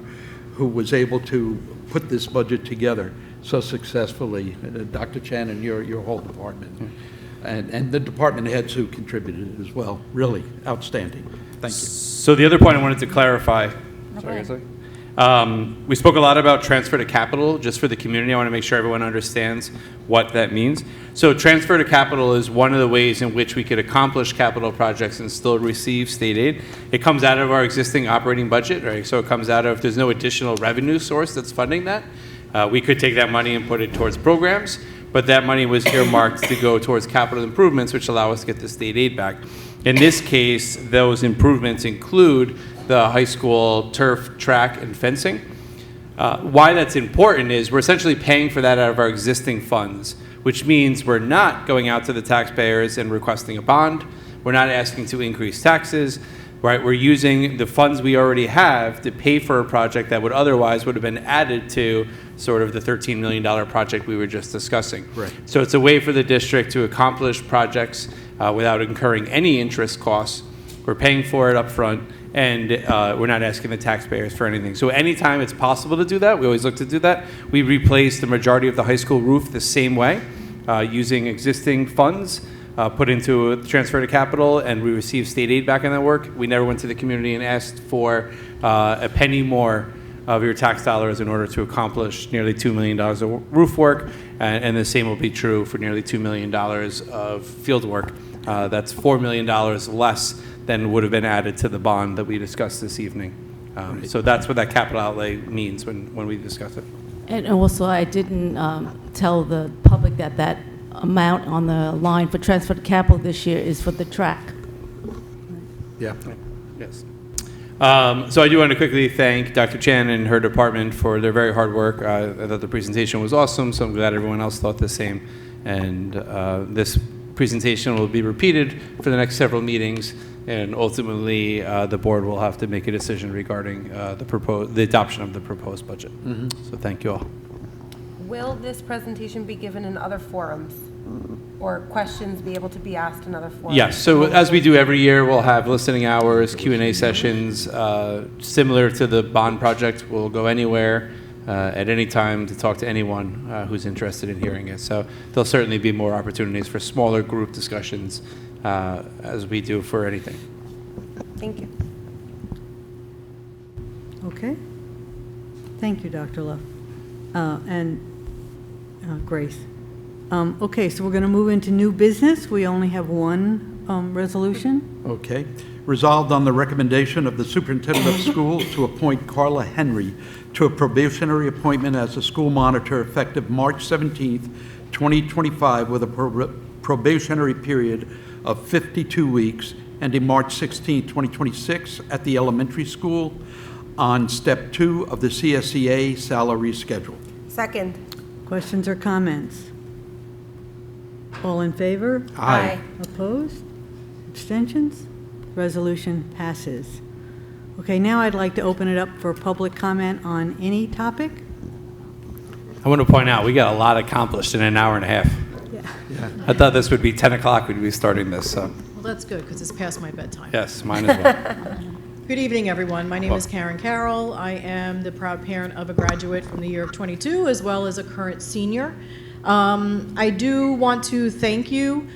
was able to put this budget together so successfully. Dr. Chan and your whole department, and the department heads who contributed as well. Really outstanding. Thank you.
So the other point I wanted to clarify. Sorry, we spoke a lot about transfer to capital. Just for the community, I want to make sure everyone understands what that means. So transfer to capital is one of the ways in which we could accomplish capital projects and still receive state aid. It comes out of our existing operating budget, right? So it comes out of, there's no additional revenue source that's funding that. We could take that money and put it towards programs, but that money was earmarked to go towards capital improvements, which allow us to get the state aid back. In this case, those improvements include the high school turf, track, and fencing. Why that's important is we're essentially paying for that out of our existing funds, which means we're not going out to the taxpayers and requesting a bond. We're not asking to increase taxes, right? We're using the funds we already have to pay for a project that would have been added to sort of the $13 million project we were just discussing.
Right.
So it's a way for the district to accomplish projects without incurring any interest costs. We're paying for it up front, and we're not asking the taxpayers for anything. So anytime it's possible to do that, we always look to do that. We replaced the majority of the high school roof the same way, using existing funds, put into a transfer to capital, and we received state aid back on that work. We never went to the community and asked for a penny more of your tax dollars in order to accomplish nearly $2 million of roof work, and the same will be true for nearly $2 million of field work. That's $4 million less than would have been added to the bond that we discussed this evening. So that's what that capital outlay means when we discuss it.
And also, I didn't tell the public that that amount on the line for transfer to capital this year is for the track.
Yeah.
Yes. So I do want to quickly thank Dr. Chan and her department for their very hard work. I thought the presentation was awesome, so I'm glad everyone else thought the same. And this presentation will be repeated for the next several meetings, and ultimately the board will have to make a decision regarding the adoption of the proposed budget. So thank you all.
Will this presentation be given in other forums? Or questions be able to be asked in other forums?
Yes, so as we do every year, we'll have listening hours, Q&A sessions, similar to the bond project. We'll go anywhere at any time to talk to anyone who's interested in hearing it. So there'll certainly be more opportunities for smaller group discussions as we do for anything.
Thank you.
Okay. Thank you, Dr. Luff. And Grace. Okay, so we're going to move into new business. We only have one resolution.
Okay. Resolved on the recommendation of the superintendent of schools to appoint Carla Henry to a probationary appointment as a school monitor effective March 17th, 2025, with a probationary period of 52 weeks ending March 16th, 2026 at the elementary school on step 2 of the CSEA salary schedule.
Second.
Questions or comments? All in favor?
Aye.
Opposed? Abstentions? Resolution passes. Okay, now I'd like to open it up for public comment on any topic.
I want to point out, we got a lot accomplished in an hour and a half.
Yeah.
I thought this would be 10 o'clock we'd be starting this, so
Well, that's good, because it's past my bedtime.
yes, mine as well.
Good evening, everyone. My name is Karen Carroll. I am the proud parent of a graduate from the year of 22, as well as a current senior. I do want to thank you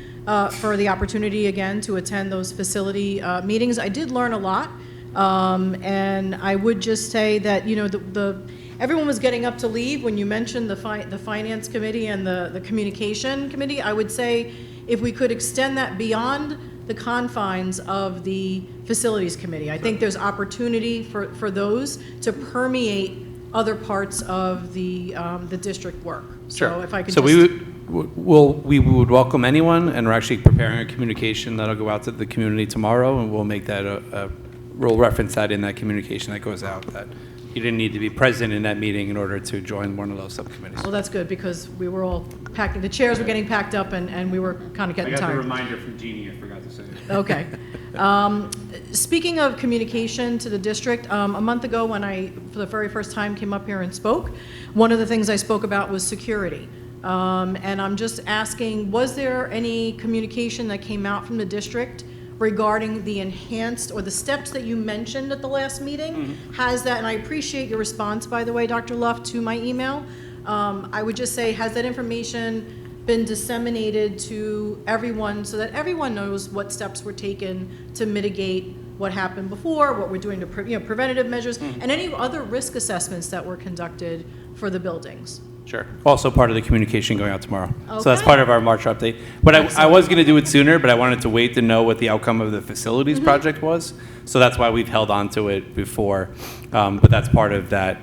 for the opportunity, again, to attend those facility meetings. I did learn a lot, and I would just say that, you know, everyone was getting up to leave when you mentioned the Finance Committee and the Communication Committee. I would say if we could extend that beyond the confines of the Facilities Committee. I think there's opportunity for those to permeate other parts of the district work.
Sure.
So if I could
So
just...
we would welcome anyone, and we're actually preparing a communication that'll go out to the community tomorrow, and we'll make that we'll reference that in that communication that goes out, that you didn't need to be present in that meeting in order to join one of those subcommittees.
Well, that's good, because we were all packing, the chairs were getting packed up, and we were kind of getting tired.
reminder from Jeannie, I forgot to say it.
Okay. Speaking of communication to the district, a month ago when I, for the very first time, came up here and spoke, one of the things I spoke about was security. And I'm just asking, was there any communication that came out from the district regarding the enhanced, or the steps that you mentioned at the last meeting?
Mm-hmm.
Has that, and I appreciate your response, by the way, Dr. Luff, to my email. I would just say, has that information been disseminated to everyone so that everyone knows what steps were taken to mitigate what happened before, what we're doing to preventative measures, and any other risk assessments that were conducted for the buildings?
Sure. Also part of the communication going out tomorrow. So that's
Okay.
part of our March update. But I was going to do it sooner, but I wanted to wait to know what the outcome of the facilities project was. So that's why we've held on to it before. But that's part of that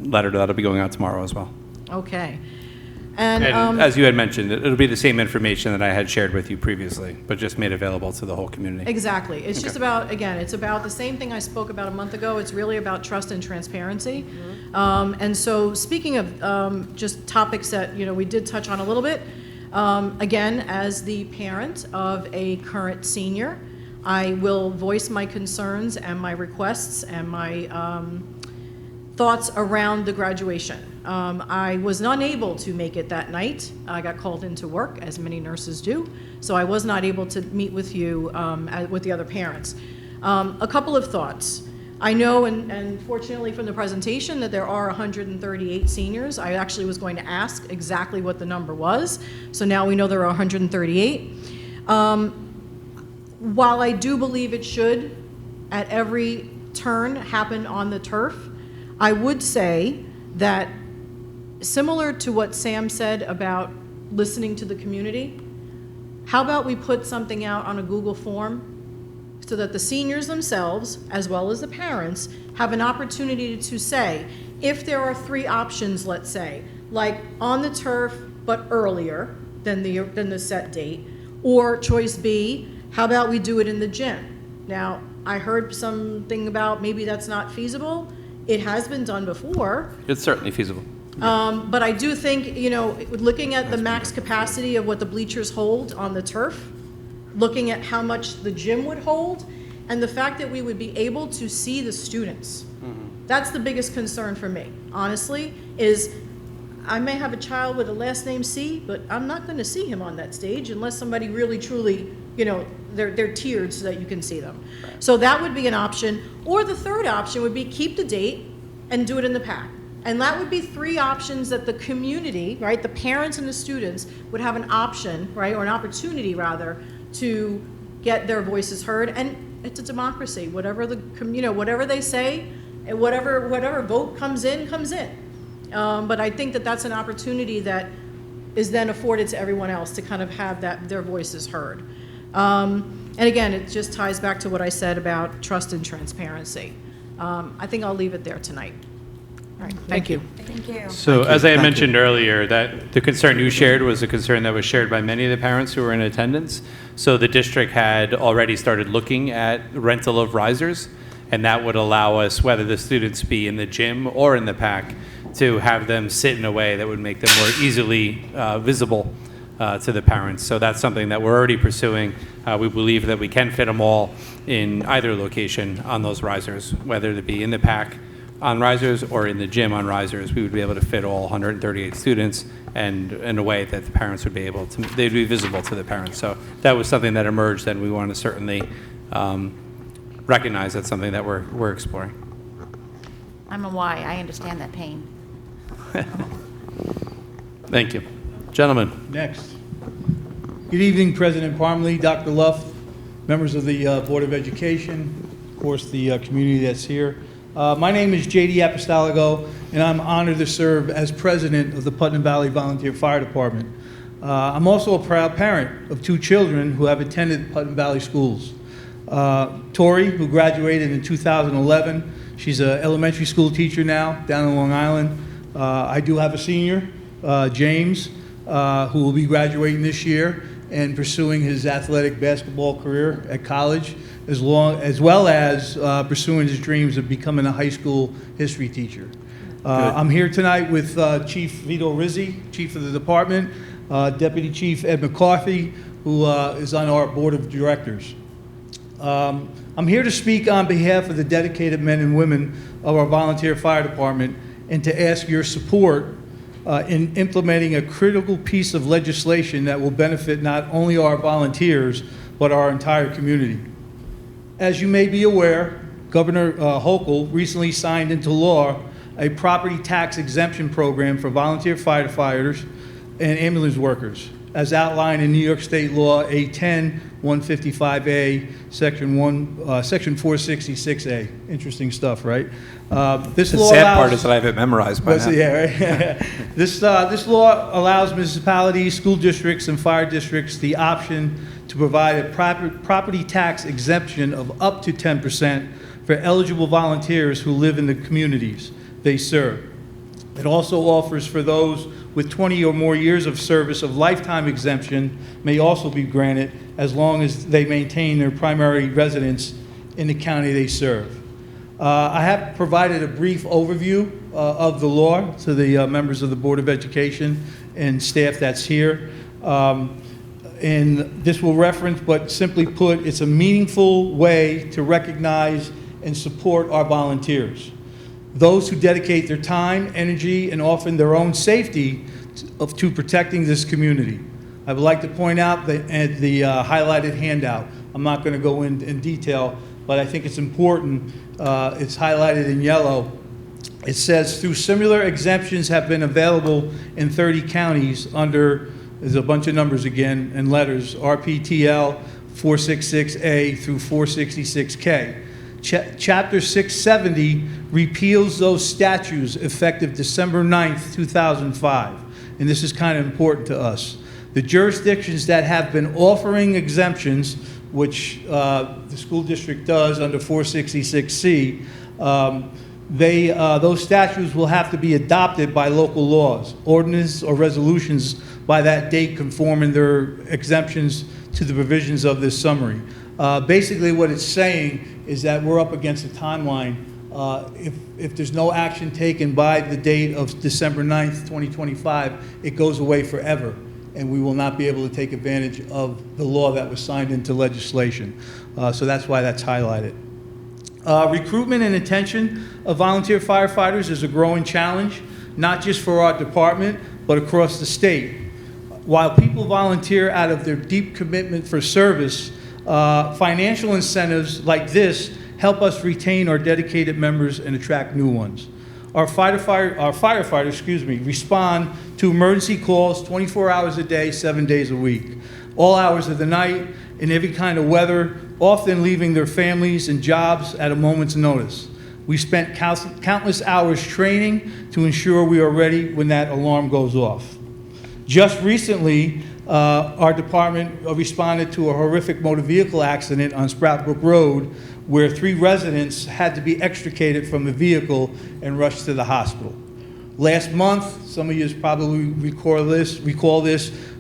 letter that'll be going out tomorrow as well.
Okay. And,
And as you had mentioned, it'll be the same information that I had shared with you previously, but just made available to the whole community.
exactly. It's just about, again, it's about the same thing I spoke about a month ago. It's really about trust and transparency. And so speaking of just topics that, we did touch on a little bit, again, as the parent of a current senior, I will voice my concerns and my requests and my thoughts around the graduation. I was unable to make it that night. I got called into work, as many nurses do, so I was not able to meet with you, with the other parents. A couple of thoughts. I know, and fortunately from the presentation, that there are 138 seniors. I actually was going to ask exactly what the number was, so now we know there are 138. While I do believe it should, at every turn, happen on the turf, I would say that, similar to what Sam said about listening to the community, how about we put something out on a Google form so that the seniors themselves, as well as the parents, have an opportunity to say, if there are 3 options, let's say, like on the turf but earlier than the set date, or choice B, how about we do it in the gym? Now, I heard something about maybe that's not feasible. It has been done before.
It's certainly feasible.
But I do think, looking at the max capacity of what the bleachers hold on the turf, looking at how much the gym would hold, and the fact that we would be able to see the students. That's the biggest concern for me, honestly, is I may have a child with a last name C, but I'm not going to see him on that stage unless somebody really, truly, they're tiered so that you can see them. Right. So that would be an option. Or the third option would be keep the date and do it in the pack. And that would be 3 options that the community, right, the parents and the students would have an option, right, or an opportunity rather, to get their voices heard. And it's a democracy. Whatever whatever they say, and whatever vote comes in, comes in. But I think that that's an opportunity that is then afforded to everyone else to kind of have their voices heard. And again, it just ties back to what I said about trust and transparency. I think I'll leave it there tonight. All right, thank you.
Thank you.
So as I had mentioned earlier, that the concern you shared was a concern that was shared by many of the parents who were in attendance. So the district had already started looking at rental of risers, and that would allow us, whether the students be in the gym or in the pack, to have them sit in a way that would make them more easily visible to the parents. So that's something that we're already pursuing. We believe that we can fit them all in either location on those risers, whether it be in the pack on risers or in the gym on risers. We would be able to fit all 138 students, and in a way that the parents would be able to, they'd be visible to the parents. So that was something that emerged, and we want to certainly recognize that's something that we're exploring.
I'm a Y. I understand that pain.
Thank you. Gentlemen.
Next. Good evening, President Parmley, Dr. Luff, members of the Board of Education, of course, the community that's here. My name is J.D. Apostolico, and I'm honored to serve as president of the Putnam Valley Volunteer Fire Department. I'm also a proud parent of 2 children who have attended Putnam Valley schools. Tori, who graduated in 2011, she's an elementary school teacher now down in Long Island. I do have a senior, James, who will be graduating this year and pursuing his athletic basketball career at college, as well as pursuing his dreams of becoming a high school history teacher. I'm here tonight with Chief Vito Rizzi, Chief of the Department, Deputy Chief Ed McCarthy, who is on our Board of Directors. I'm here to speak on behalf of the dedicated men and women of our volunteer fire department and to ask your support in implementing a critical piece of legislation that will benefit not only our volunteers, but our entire community. As you may be aware, Governor Hochul recently signed into law a property tax exemption program for volunteer firefighters and ambulance workers, as outlined in New York State Law A10 155A, Section 466A. Interesting stuff, right? This
The
law
sad
allows,
part is that I have it memorized by now.
Yeah, right? This law allows municipalities, school districts, and fire districts the option to provide a property tax exemption of up to 10% for eligible volunteers who live in the communities they serve. It also offers for those with 20 or more years of service of lifetime exemption may also be granted as long as they maintain their primary residence in the county they serve. I have provided a brief overview of the law to the members of the Board of Education and staff that's here. And this will reference, but simply put, it's a meaningful way to recognize and support our volunteers. Those who dedicate their time, energy, and often their own safety to protecting this community. I would like to point out the highlighted handout. I'm not going to go in detail, but I think it's important. It's highlighted in yellow. It says, through similar exemptions have been available in 30 counties under, there's a bunch of numbers again and letters, RPTL 466A through 466K. Chapter 670 repeals those statutes effective December 9th, 2005. And this is kind of important to us. The jurisdictions that have been offering exemptions, which the school district does under 466C, those statutes will have to be adopted by local laws, ordinance or resolutions by that date conforming their exemptions to the provisions of this summary. Basically what it's saying is that we're up against a timeline. If there's no action taken by the date of December 9th, 2025, it goes away forever, and we will not be able to take advantage of the law that was signed into legislation. So that's why that's highlighted. Recruitment and retention of volunteer firefighters is a growing challenge, not just for our department, but across the state. While people volunteer out of their deep commitment for service, financial incentives like this help us retain our dedicated members and attract new ones. Our firefighters, respond to emergency calls 24 hours a day, 7 days a week, all hours of the night, in every kind of weather, often leaving their families and jobs at a moment's notice. We spent countless hours training to ensure we are ready when that alarm goes off. Just recently, our department responded to a horrific motor vehicle accident on Sprout Brook Road where 3 residents had to be extricated from the vehicle and rushed to the hospital. Last month, some of you probably recall this,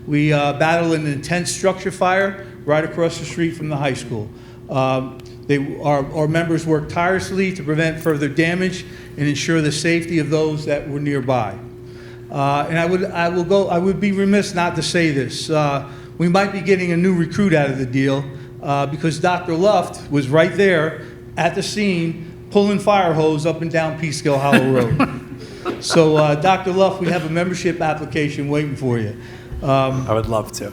we battled an intense structure fire right across the street from the high school. Our members worked tirelessly to prevent further damage and ensure the safety of those that were nearby. And I would be remiss not to say this. We might be getting a new recruit out of the deal because Dr. Luft was right there at the scene pulling fire hose up and down Peekskill Hollow Road. So Dr. Luft, we have a membership application waiting for you.
I would love to.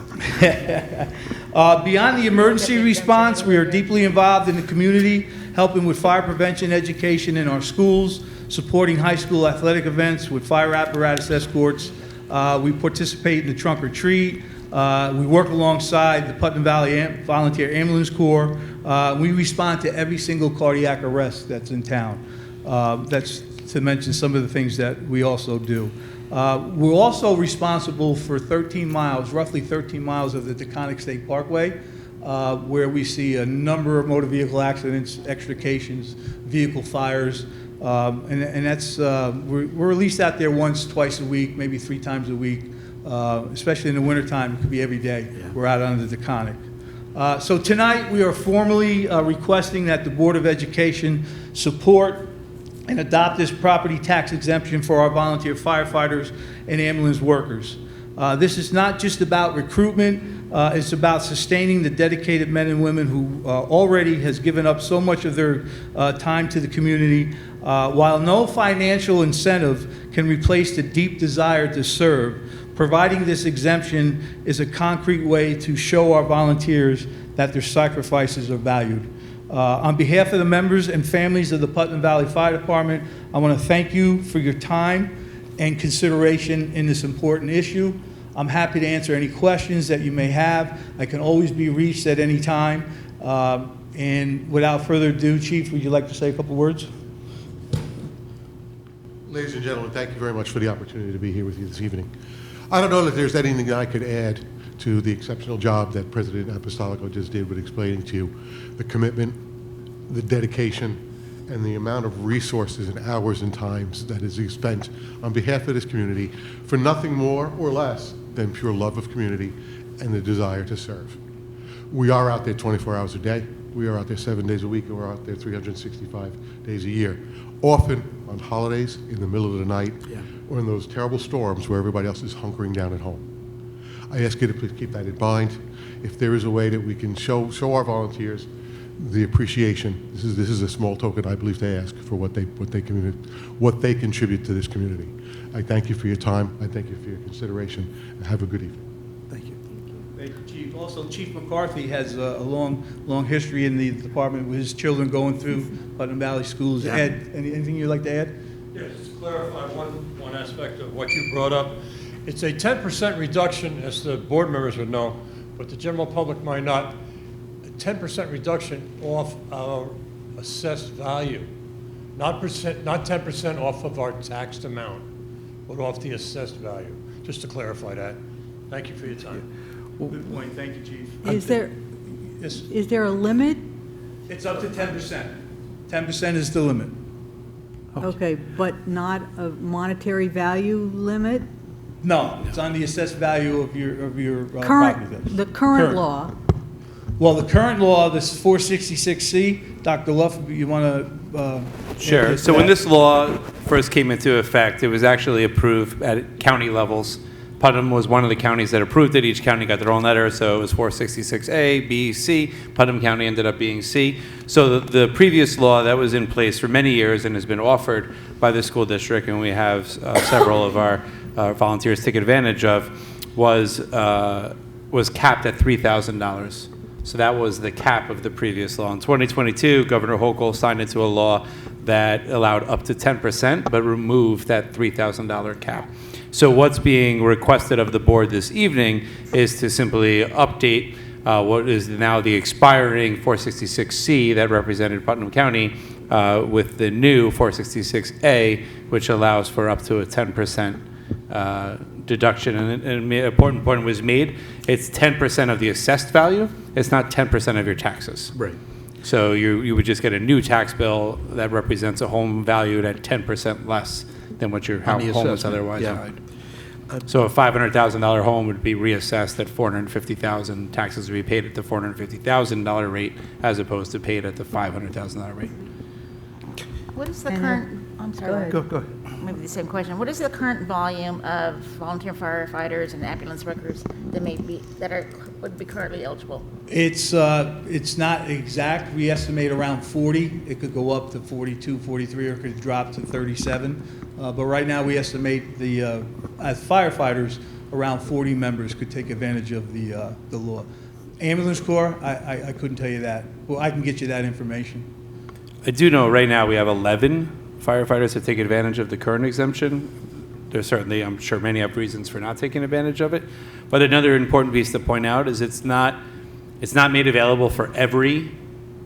Beyond the emergency response, we are deeply involved in the community, helping with fire prevention education in our schools, supporting high school athletic events with fire apparatus escorts. We participate in the trunk or treat. We work alongside the Putnam Valley Volunteer Ambulance Corps. We respond to every single cardiac arrest that's in town. That's to mention some of the things that we also do. We're also responsible for 13 miles, roughly 13 miles of the Taconic State Parkway, where we see a number of motor vehicle accidents, extrications, vehicle fires, and that's, we're at least out there once, twice a week, maybe 3 times a week, especially in the wintertime. It could be every day. Yeah. We're out on the Taconic. So tonight we are formally requesting that the Board of Education support and adopt this property tax exemption for our volunteer firefighters and ambulance workers. This is not just about recruitment, it's about sustaining the dedicated men and women who already has given up so much of their time to the community. While no financial incentive can replace the deep desire to serve, providing this exemption is a concrete way to show our volunteers that their sacrifices are valued. On behalf of the members and families of the Putnam Valley Fire Department, I want to thank you for your time and consideration in this important issue. I'm happy to answer any questions that you may have. I can always be reached at any time. And without further ado, Chief, would you like to say a couple words?
Ladies and gentlemen, thank you very much for the opportunity to be here with you this evening. I don't know that there's anything that I could add to the exceptional job that President Apostolico just did with explaining to you the commitment, the dedication, and the amount of resources and hours and times that is spent on behalf of this community for nothing more or less than pure love of community and the desire to serve. We are out there 24 hours a day. We are out there 7 days a week, and we're out there 365 days a year, often on holidays in the middle of the night, or in those terrible storms where everybody else is hunkering down at home. I ask you to please keep that in mind. If there is a way that we can show our volunteers the appreciation, this is a small token, I believe, to ask for what they contribute to this community. I thank you for your time. I thank you for your consideration. And have a good evening.
Thank you. Thank you, Chief. Also, Chief McCarthy has a long history in the department with his children going through Putnam Valley schools. Yeah. Ed, anything you'd like to add?
Yes, just to clarify one aspect of what you brought up. It's a 10% reduction, as the board members would know, but the general public might not. A 10% reduction off our assessed value, not 10% off of our taxed amount, but off the assessed value, just to clarify that. Thank you for your time.
Good point, thank you, Chief. Yes.
Is there a limit?
It's up to 10%. 10% is the limit.
Okay, but not a monetary value limit?
No, it's on the assessed value of your property.
The current law,
Well, the current law, this is 466C. Dr. Luff, you want to?
Sure. So when this law first came into effect, it was actually approved at county levels. Putnam was one of the counties that approved it. Each county got their own letter, so it was 466A, B, C. Putnam County ended up being C. So the previous law that was in place for many years and has been offered by the school district, and we have several of our volunteers take advantage of, was capped at $3,000. So that was the cap of the previous law. In 2022, Governor Hochul signed into a law that allowed up to 10%, but removed that $3,000 cap. So what's being requested of the board this evening is to simply update what is now the expiring 466C that represented Putnam County with the new 466A, which allows for up to a 10% deduction. And an important point was made. It's 10% of the assessed value. It's not 10% of your taxes.
Right.
So you would just get a new tax bill that represents a home valued at 10% less than what your home is otherwise valued. So a $500,000 home would be reassessed at $450,000. Taxes would be paid at the $450,000 rate as opposed to paid at the $500,000 rate.
What is the current, I'm sorry.
Go ahead.
Maybe the same question. What is the current volume of volunteer firefighters and ambulance workers would be currently eligible?
It's not exact. We estimate around 40. It could go up to 42, 43, or it could drop to 37. But right now, we estimate as firefighters, around 40 members could take advantage of the law. Ambulance Corps, I couldn't tell you that. Well, I can get you that information.
I do know right now we have 11 firefighters that take advantage of the current exemption. There's certainly, I'm sure, many have reasons for not taking advantage of it. But another important piece to point out is it's not made available for every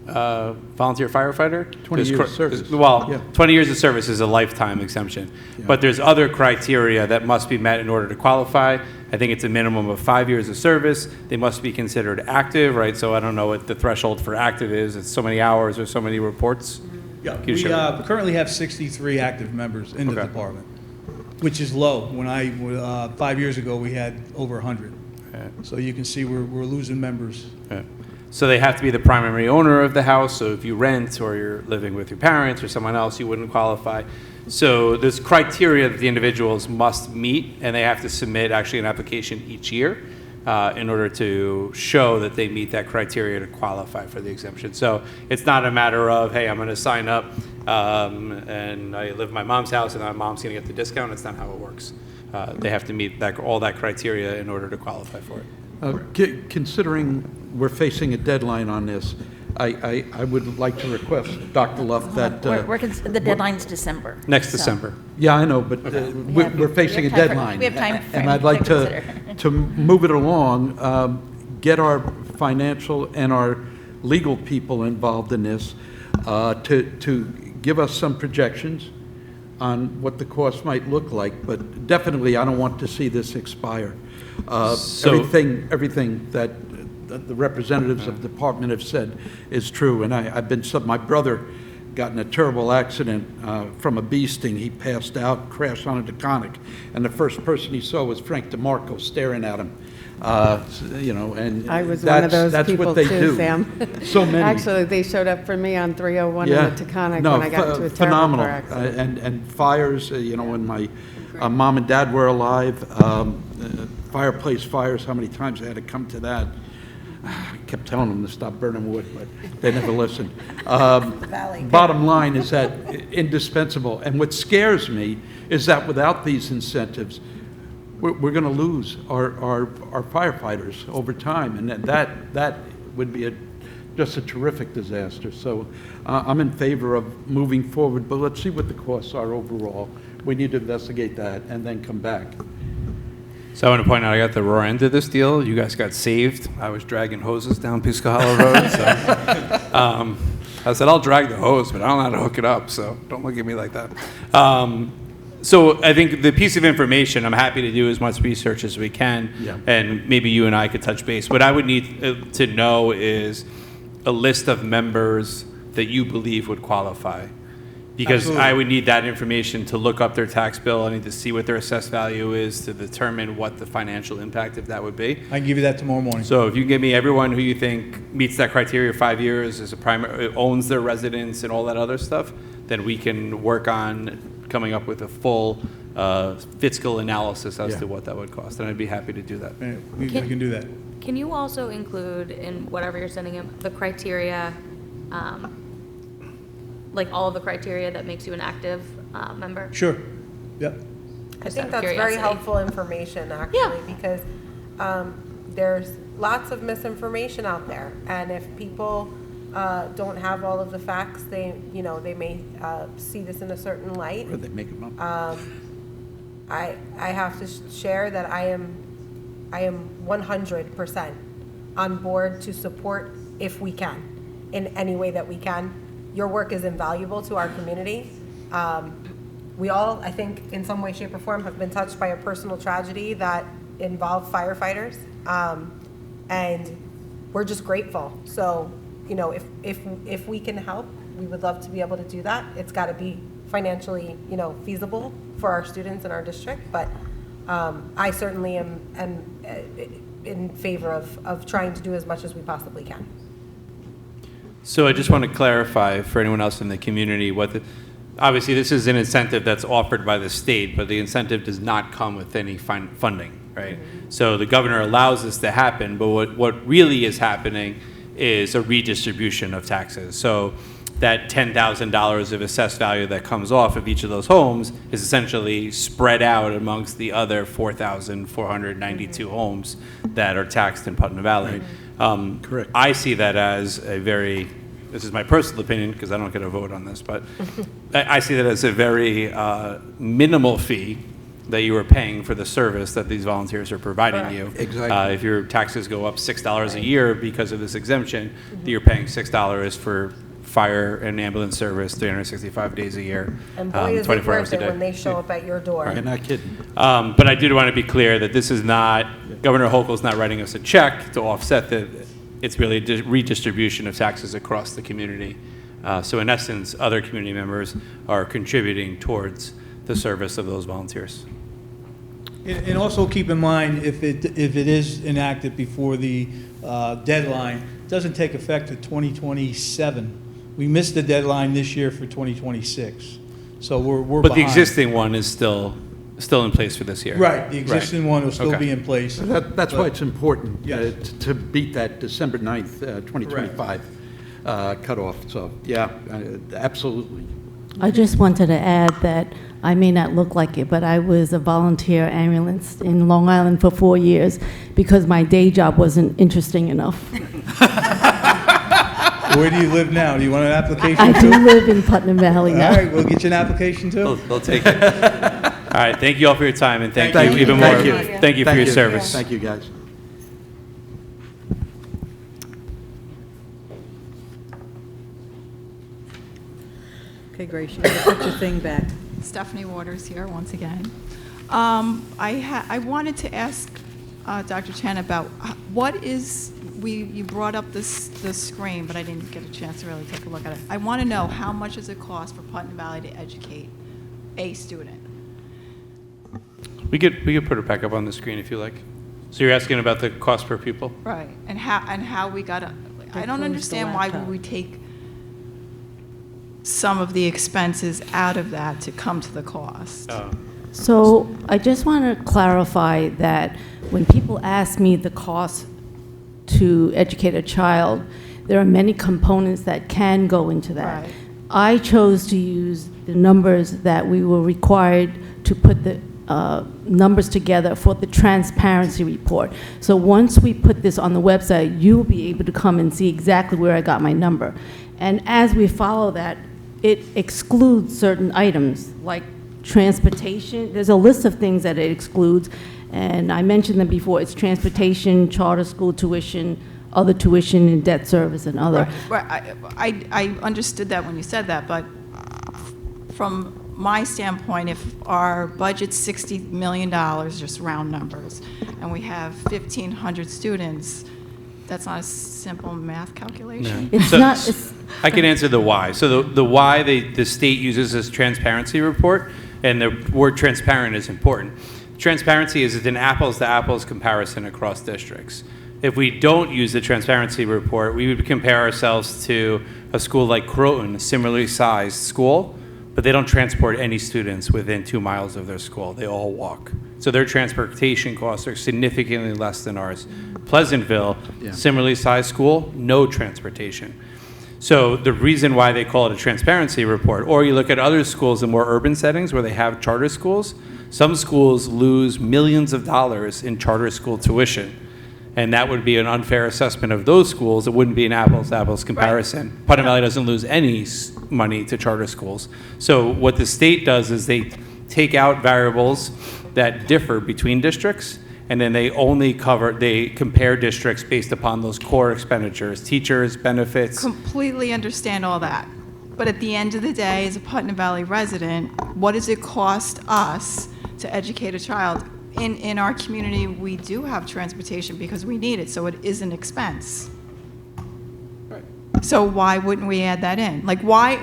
volunteer firefighter.
20 years of service.
Well,
Yeah.
20 years of service is a lifetime exemption.
Yeah.
But there's other criteria that must be met in order to qualify. I think it's a minimum of 5 years of service. They must be considered active, right? So I don't know what the threshold for active is. It's so many hours or so many reports.
Yeah,
Can you
we
share?
currently have 63 active members in the
Okay.
department, which is low. When 5 years ago, we had over 100.
Okay.
So you can see we're losing members.
Yeah. So they have to be the primary owner of the house. So if you rent or you're living with your parents or someone else, you wouldn't qualify. So there's criteria that the individuals must meet, and they have to submit actually an application each year in order to show that they meet that criteria to qualify for the exemption. So it's not a matter of, hey, I'm going to sign up and I live in my mom's house and my mom's going to get the discount. It's not how it works. They have to meet all that criteria in order to qualify for it.
Considering we're facing a deadline on this, I would like to request, Dr. Luff, that...
The deadline's December.
Next
so-
December.
Yeah, I know, but we're facing a deadline.
We have time
And I'd like
to
to move it along, get our financial and our legal people involved in this, to give us some projections on what the cost might look like, but definitely I don't want to see this expire. Everything that the representatives of the department have said is true, and my brother got in a terrible accident from a bee sting. He passed out, crashed on a Deconic, and the first person he saw was Frank DeMarco staring at him. And
I was one of those
that's
people
what they
too,
do.
Sam.
So many.
Actually, they showed up for me on 301
Yeah.
in the Taconic
No,
when I got into a terrible
phenomenal.
car accident.
And fires, when my mom and dad were alive, fireplace fires, how many times I had to come to that. I kept telling them to stop burning wood, but they never listened. Bottom line is that indispensable. And what scares me is that without these incentives, we're going to lose our firefighters over time, and that would be just a terrific disaster. So I'm in favor of moving forward, but let's see what the costs are overall. We need to investigate that and then come back.
So I want to point out, I got the raw end of this deal. You guys got saved. I was dragging hoses down Piscataway Road. So, I said, I'll drag the hose, but I don't know how to hook it up, so don't look at me like that. So I think the piece of information, I'm happy to do as much research as we can,
Yeah.
and maybe you and I could touch base. What I would need to know is a list of members that you believe would qualify. Because
Absolutely.
I would need that information to look up their tax bill. I need to see what their assessed value is to determine what the financial impact of that would be.
I can give you that tomorrow morning.
So if you give me everyone who you think meets that criteria, 5 years, is a primary, owns their residence and all that other stuff, then we can work on coming up with a full fiscal analysis as to what that would cost. And I'd be happy to do that.
We can do that.
Can you also include in whatever you're sending him, the criteria, like all of the criteria that makes you an active member?
Sure. Yep.
I think
out of
that's very
curiosity.
helpful information, actually, because there's lots of misinformation out there, and if people don't have all of the facts, they may see this in a certain light.
Or they make them up.
I have to share that I am 100% on board to support if we can, in any way that we can. Your work is invaluable to our community. We all, I think, in some way, shape, or form, have been touched by a personal tragedy that involved firefighters, and we're just grateful. So, if we can help, we would love to be able to do that. It's got to be financially, feasible for our students in our district. But I certainly am in favor of trying to do as much as we possibly can.
So I just want to clarify for anyone else in the community obviously this is an incentive that's offered by the state, but the incentive does not come with any funding, right? Mm-hmm. So the governor allows this to happen, but what really is happening is a redistribution of taxes. So that $10,000 of assessed value that comes off of each of those homes is essentially spread out amongst the other 4,492 homes that are taxed in Putnam Valley.
Correct.
I see that as this is my personal opinion because I don't get a vote on this, but I see that as a very minimal fee that you are paying for the service that these volunteers are providing you.
Exactly.
If your taxes go up $6 a year because of this exemption, you're paying $6 for fire and ambulance service 365 days a year,
And boy, is it
24 hours
worth
a
it
day.
when they show up at your door.
You're not kidding.
But I did want to be clear that this is not, Governor Hochul's not writing us a check to offset it's really a redistribution of taxes across the community. So in essence, other community members are contributing towards the service of those volunteers.
And also keep in mind, if it is enacted before the deadline, it doesn't take effect to 2027. We missed the deadline this year for 2026, so we're
But
behind.
the existing one is still in place for this year.
Right, the existing one will still
Okay.
be in place.
That's why it's important
Yes.
to beat that December 9th, 2025 cutoff. So, yeah, absolutely.
I just wanted to add that I may not look like it, but I was a volunteer ambulance in Long Island for 4 years because my day job wasn't interesting enough.
Where do you live now? Do you want an application
I
too?
do live in Putnam Valley now.
All right, we'll get you an application too.
They'll take it. All right, thank you all for your time, and thank
Thank
you
you.
even more.
Thank you.
Thank you for your service.
Thank you, guys.
Okay, Grace, you gotta put your thing back.
Stephanie Waters here once again. I wanted to ask Dr. Chen about what is, you brought up the screen, but I didn't get a chance to really take a look at it. I want to know how much does it cost for Putnam Valley to educate a student?
We could put it back up on the screen if you like. So you're asking about the cost per pupil?
Right. And how we got to, I don't understand why we would take some of the expenses out of that to come to the cost.
So I just want to clarify that when people ask me the cost to educate a child, there are many components that can go into that.
Right.
I chose to use the numbers that we were required to put the numbers together for the transparency report. So once we put this on the website, you'll be able to come and see exactly where I got my number. And as we follow that, it excludes certain items like transportation. There's a list of things that it excludes, and I mentioned them before. It's transportation, charter school tuition, other tuition and debt service and other.
Right, I understood that when you said that, but from my standpoint, if our budget's $60 million, just round numbers, and we have 1,500 students, that's not a simple math calculation.
It's
So-
not, it's,
I can answer the why. So the why the state uses this transparency report, and the word transparent is important. Transparency is an apples-to-apples comparison across districts. If we don't use the transparency report, we would compare ourselves to a school like Croton, a similarly sized school, but they don't transport any students within 2 miles of their school. They all walk. So their transportation costs are significantly less than ours. Pleasantville, similarly sized school, no transportation. So the reason why they call it a transparency report, or you look at other schools in more urban settings where they have charter schools, some schools lose millions of dollars in charter school tuition. And that would be an unfair assessment of those schools. It wouldn't be an apples-to-apples comparison. Putnam Valley doesn't lose any money to charter schools. So what the state does is they take out variables that differ between districts, and then they compare districts based upon those core expenditures, teachers, benefits.
Completely understand all that. But at the end of the day, as a Putnam Valley resident, what does it cost us to educate a child? In our community, we do have transportation because we need it, so it is an expense. So why wouldn't we add that in? Like, why?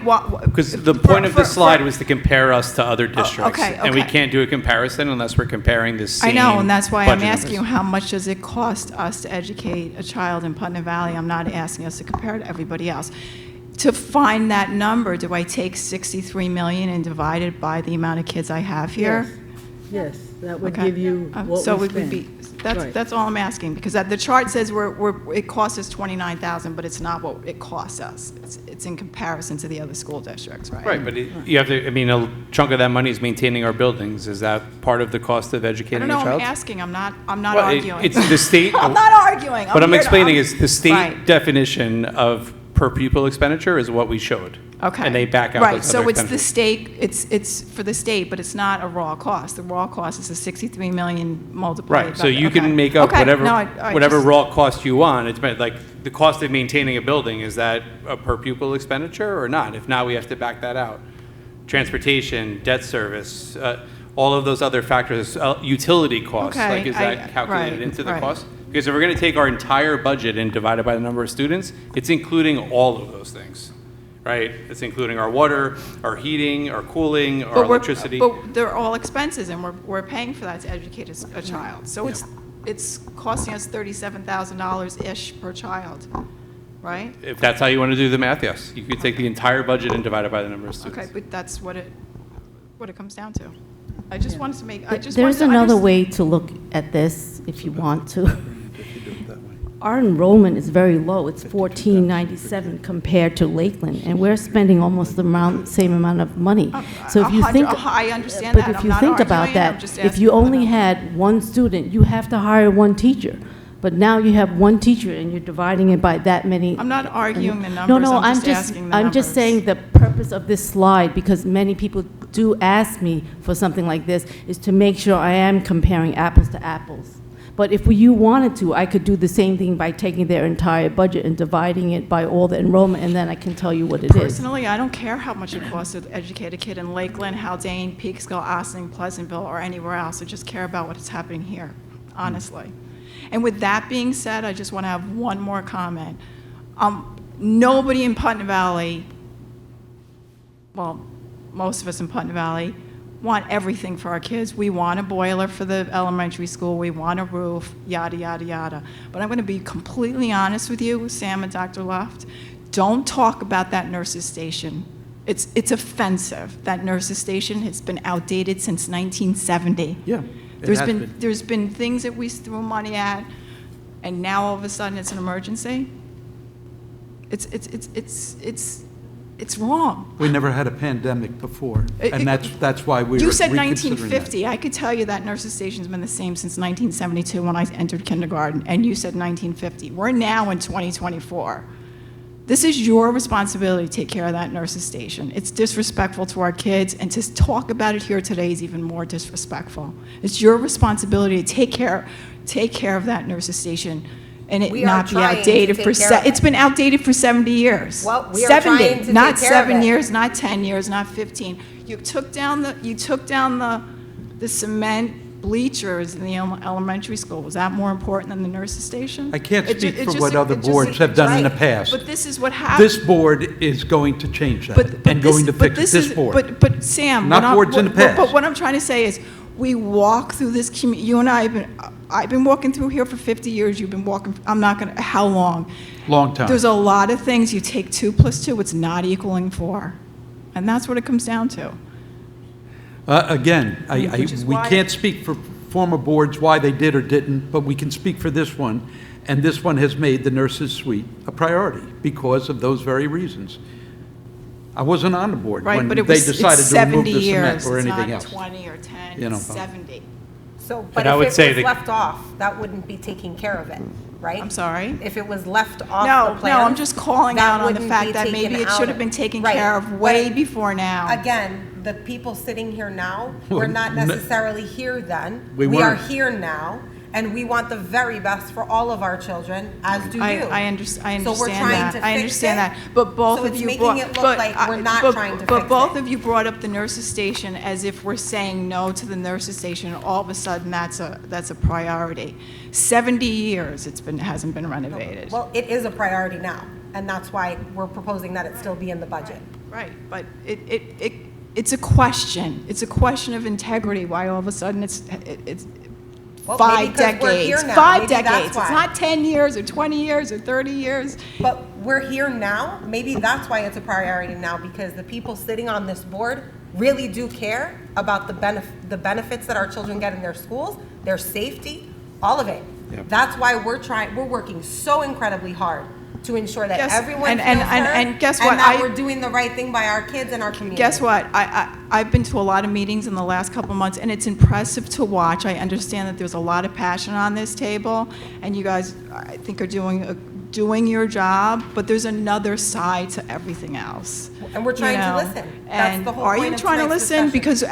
Because the point of the slide was to compare us to other districts.
okay,
And we
okay.
can't do a comparison unless we're comparing the same
I know, and that's why I'm
budget
asking you,
numbers.
how much does it cost us to educate a child in Putnam Valley? I'm not asking us to compare to everybody else. To find that number, do I take 63 million and divide it by the amount of kids I have here?
yes, that would
Okay.
give you what
So
we
it would be,
spend. Right.
that's all I'm asking, because the chart says it costs us 29,000, but it's not what it costs us. It's in comparison to the other school districts, right?
Right, but you have to, I mean, a chunk of that money is maintaining our buildings. Is that part of the cost of
I
educating
don't
a
know, I'm
child?
asking, I'm not
Well,
arguing.
It's the state.
I'm not arguing.
What I'm
here to-
explaining is the state
Right.
definition of per pupil expenditure is what we showed.
Okay.
And they back out
Right,
those
so
other
it's the
expenditures.
state, it's for the state, but it's not a raw cost. The raw cost is the 63 million multiplied.
Right, so
by-
you
okay.
can make up
Okay,
whatever,
no, I
whatever
just-
raw cost you want. It's like the cost of maintaining a building, is that a per pupil expenditure or not? If not, we have to back that out. Transportation, debt service, all of those other factors, utility costs,
Okay,
like is that calculated
right,
into the
right.
cost? Because if we're gonna take our entire budget and divide it by the number of students, it's including all of those things, right? It's including our water, our heating, our cooling, our
But we're-
electricity.
But they're all expenses, and we're paying for that to educate a child. So it's costing us $37,000-ish per child, right?
If that's how you want to do the math, yes. You could take the entire budget and divide it by the number of students.
Okay, but that's what it comes down to. I just wanted to make, I just wanted
There's
to
another
understand-
way to look at this, if you want to. Our enrollment is very low. It's 1497 compared to Lakeland, and we're spending almost the same amount of money. So if you think,
I understand
but
that.
if
I'm
you
not
think about
arguing, I'm
that,
just
if
asking
you
for the
only
number.
had one student, you have to hire one teacher. But now you have one teacher, and you're dividing it by that many.
I'm not arguing the
No,
numbers,
no,
I'm just asking the
I'm just
numbers.
saying the purpose of this slide, because many people do ask me for something like this, is to make sure I am comparing apples to apples. But if you wanted to, I could do the same thing by taking their entire budget and dividing it by all the enrollment, and then I can tell you what it is.
Personally, I don't care how much it costs to educate a kid in Lakeland, Haldane, Peekskill, Ossining, Pleasantville, or anywhere else. I just care about what's happening here, honestly. And with that being said, I just want to have one more comment. Nobody in Putnam Valley, well, most of us in Putnam Valley, want everything for our kids. We want a boiler for the elementary school, we want a roof, yada, yada, yada. But I'm going to be completely honest with you, Sam and Dr. Luft, don't talk about that nurse's station. It's offensive. That nurse's station has been outdated since 1970.
Yeah, it has been.
There's been things that we threw money at, and now all of a sudden it's an emergency. It's wrong.
We never had a pandemic before, and that's why we were
You said
reconsidering that.
1950. I could tell you that nurse's station's been the same since 1972 when I entered kindergarten, and you said 1950. We're now in 2024. This is your responsibility to take care of that nurse's station. It's disrespectful to our kids, and to talk about it here today is even more disrespectful. It's your responsibility to take care of that nurse's station and it
We are
not be
trying to
outdated
take
for,
care of
it's
it.
been outdated for 70 years.
Well, we are
70,
trying to
not
take care of
7
it.
years, not 10 years, not 15. You took down the cement bleachers in the elementary school. Was that more important than the nurse's station?
I can't
It ju-
speak
it
for
just-
what other
it just-
boards have done in the
right.
past.
But this is what happens.
This board is going to change that and going to fix it, this board.
But Sam.
Not
what I'm-
boards in the
what-
past.
But what I'm trying to say is, we walk through this, you and I I've been walking through here for 50 years, you've been walking, I'm not gonna, how long?
Long time.
There's a lot of things, you take 2 + 2, it's not equaling 4. And that's what it comes down to.
Again,
Which is
we
why-
can't speak for former boards why they did or didn't, but we can speak for this one, and this one has made the nurses' suite a priority because of those very reasons. I wasn't on the board
Right,
when
but
they
it was,
decided
it's
to remove
70
the cement
years,
or
it's
anything
not
else.
20 or 10,
You know.
it's 70.
So, but
And I
if
would
it
say
was
that-
left off, that wouldn't be taking care of it, right?
I'm sorry?
If it was left off
No,
the plan.
no, I'm just calling
that
out on the
wouldn't
fact
be
that maybe
taken
it
out
should have been taken
Right.
care of
But
way before now.
Again, the people sitting here now, we're not
Well,
necessarily here then.
We
We are
weren't.
here now, and we want the very best for all of our children, as do you.
I understand
So we're trying
that.
to
I
fix
understand
it.
that. But both
So
of
it's
you
making
brought.
it look
but
like
I-
we're not
but-
trying to
But
fix
both
it.
of you brought up the nurses' station as if we're saying no to the nurses' station, and all of a sudden that's a priority. 70 years hasn't been renovated.
Well, it is a priority now, and that's why we're proposing that it still be in the budget.
Right, but it's a question. It's a question of integrity, why all of a sudden it's
Well, maybe
5
'cause we're here
decades.
now.
5
Maybe that's
decades. It's
why.
not 10 years or 20 years or 30 years.
But we're here now, maybe that's why it's a priority now, because the people sitting on this board really do care about the benefits that our children get in their schools, their safety, all of it.
Yep.
That's why we're working so incredibly hard to ensure that
Yes,
everyone
and-
feels
and-
heard,
and guess what?
and that
I-
we're doing the right thing by our kids and our community.
Guess what? I've been to a lot of meetings in the last couple of months, and it's impressive to watch. I understand that there's a lot of passion on this table, and you guys, I think, are doing your job, but there's another side to everything else.
And we're trying
you
to
know?
listen. That's
And
the whole
are
point
you
of
trying to
tonight's
listen?
discussion.
Because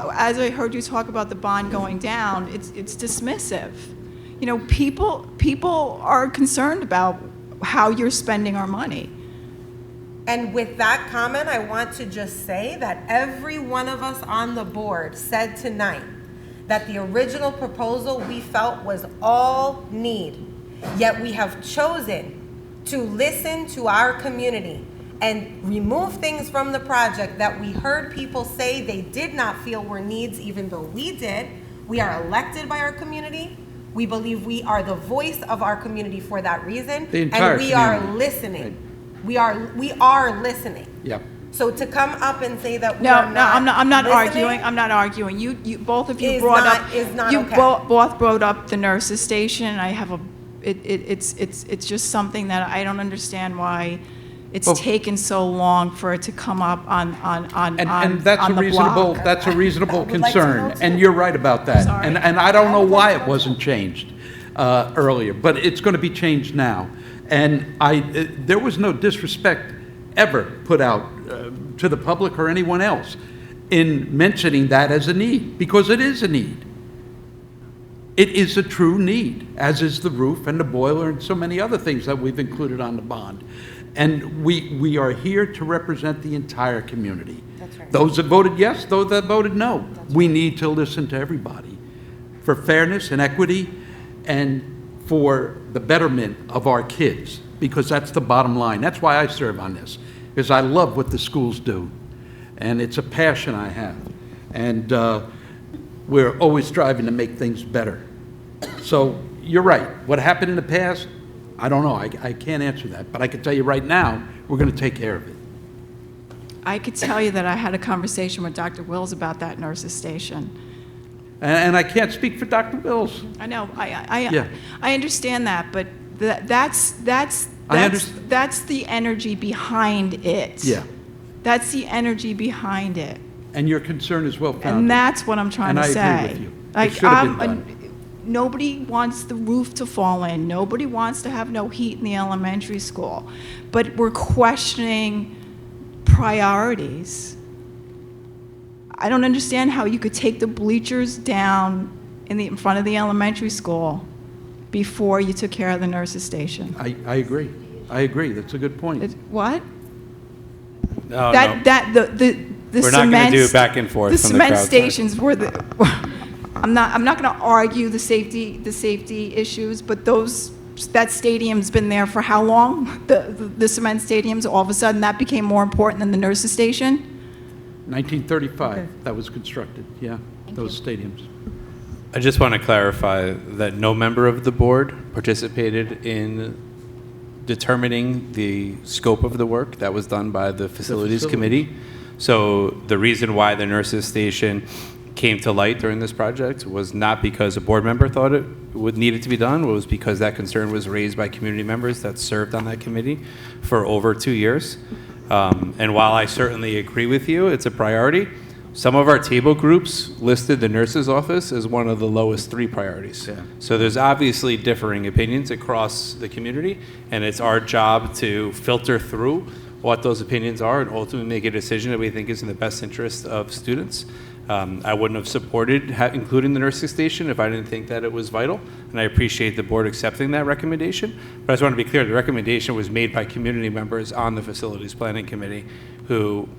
as I heard you talk about the bond going down, it's dismissive. You know, people are concerned about how you're spending our money.
And with that comment, I want to just say that every one of us on the board said tonight that the original proposal we felt was all need. Yet we have chosen to listen to our community and remove things from the project that we heard people say they did not feel were needs, even though we did. We are elected by our community. We believe we are the voice of our community for that reason.
The entire
and we are
community.
listening. We are listening.
Yep.
So to come up and say that we
No,
are
no,
not
I'm not
listening,
arguing. I'm not arguing. You both of you
Is
brought
not-
up.
is not
you
okay.
both brought up the nurses' station. I have it's just something that I don't understand why it's
Well-
taken so long for it to come up on
And that's
on
a
the
reasonable,
block.
that's a reasonable
I would like to know
concern,
too.
and you're right about that.
Sorry.
And I don't know why it wasn't changed earlier, but it's going to be changed now. And there was no disrespect ever put out to the public or anyone else in mentioning that as a need, because it is a need. It is a true need, as is the roof and the boiler and so many other things that we've included on the bond. And we are here to represent the entire community.
That's right.
Those that voted yes, those that voted no. We need to listen to everybody for fairness and equity and for the betterment of our kids, because that's the bottom line. That's why I serve on this, because I love what the schools do, and it's a passion I have. And we're always striving to make things better. So you're right. What happened in the past, I don't know. I can't answer that. But I can tell you right now, we're going to take care of it.
I could tell you that I had a conversation with Dr. Wills about that nurses' station.
And I can't speak for Dr. Wills.
I know,
Yeah.
I understand that, but that's the energy behind it.
Yeah.
That's the energy behind it.
And your concern is well-founded.
And that's what I'm trying to
And
say.
I agree with you. It
Like,
should have been done.
nobody wants the roof to fall in. Nobody wants to have no heat in the elementary school. But we're questioning priorities. I don't understand how you could take the bleachers down in front of the elementary school before you took care of the nurses' station.
I agree. I agree. That's a good point.
What?
No,
The
We're not gonna do
cement-
back and forth
The
from the
cement
crowd.
stations were the, I'm not going to argue the safety issues, but that stadium's been there for how long? The cement stadiums, all of a sudden, that became more important than the nurses' station?
1935, that was constructed, yeah, those stadiums.
I just want to clarify that no member of the board participated in determining the scope of the work. That was done by the facilities committee. So the reason why the nurses station came to light during this project was not because a board member thought it needed to be done. It was because that concern was raised by community members that served on that committee for over 2 years. And while I certainly agree with you, it's a priority. Some of our table groups listed the nurse's office as one of the lowest 3 priorities.
Yeah.
So there's obviously differing opinions across the community, and it's our job to filter through what those opinions are and ultimately make a decision that we think is in the best interest of students. I wouldn't have supported including the nursing station if I didn't think that it was vital, and I appreciate the board accepting that recommendation. But I just want to be clear, the recommendation was made by community members on the facilities planning committee who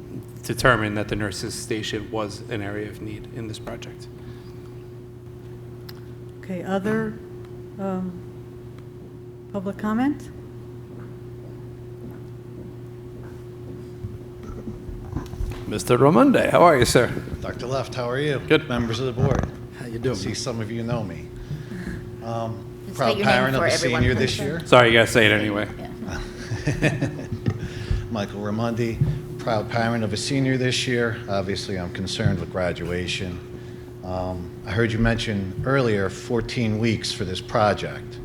determined that the nurses station was an area of need in this project.
Okay, other public comment?
Mr. Ramonde, how are you, sir?
Dr. Left, how are you?
Good.
Members of the board.
How you doing?
See, some of you know me.
State
Proud
your name
parent of
for
a
everyone,
senior
please,
this
sir.
year.
Sorry, you gotta say it anyway.
Michael Raimondi, proud parent of a senior this year. Obviously, I'm concerned with graduation. I heard you mention earlier 14 weeks for this project.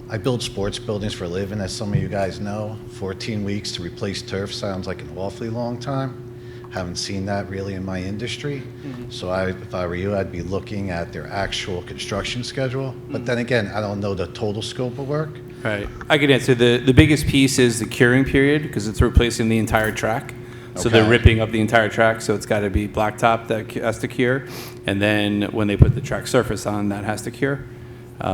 I build sports buildings for a living, as some of you guys know. 14 weeks to replace turf sounds like an awfully long time. Haven't seen that really in my industry. So if I were you, I'd be looking at their actual construction schedule. But then again, I don't know the total scope of work.
Right. I can answer. The biggest piece is the curing period because it's replacing the entire track. So they're
Okay.
ripping up the entire track, so it's got to be blacktop that has to cure. And then when they put the track surface on, that has to cure.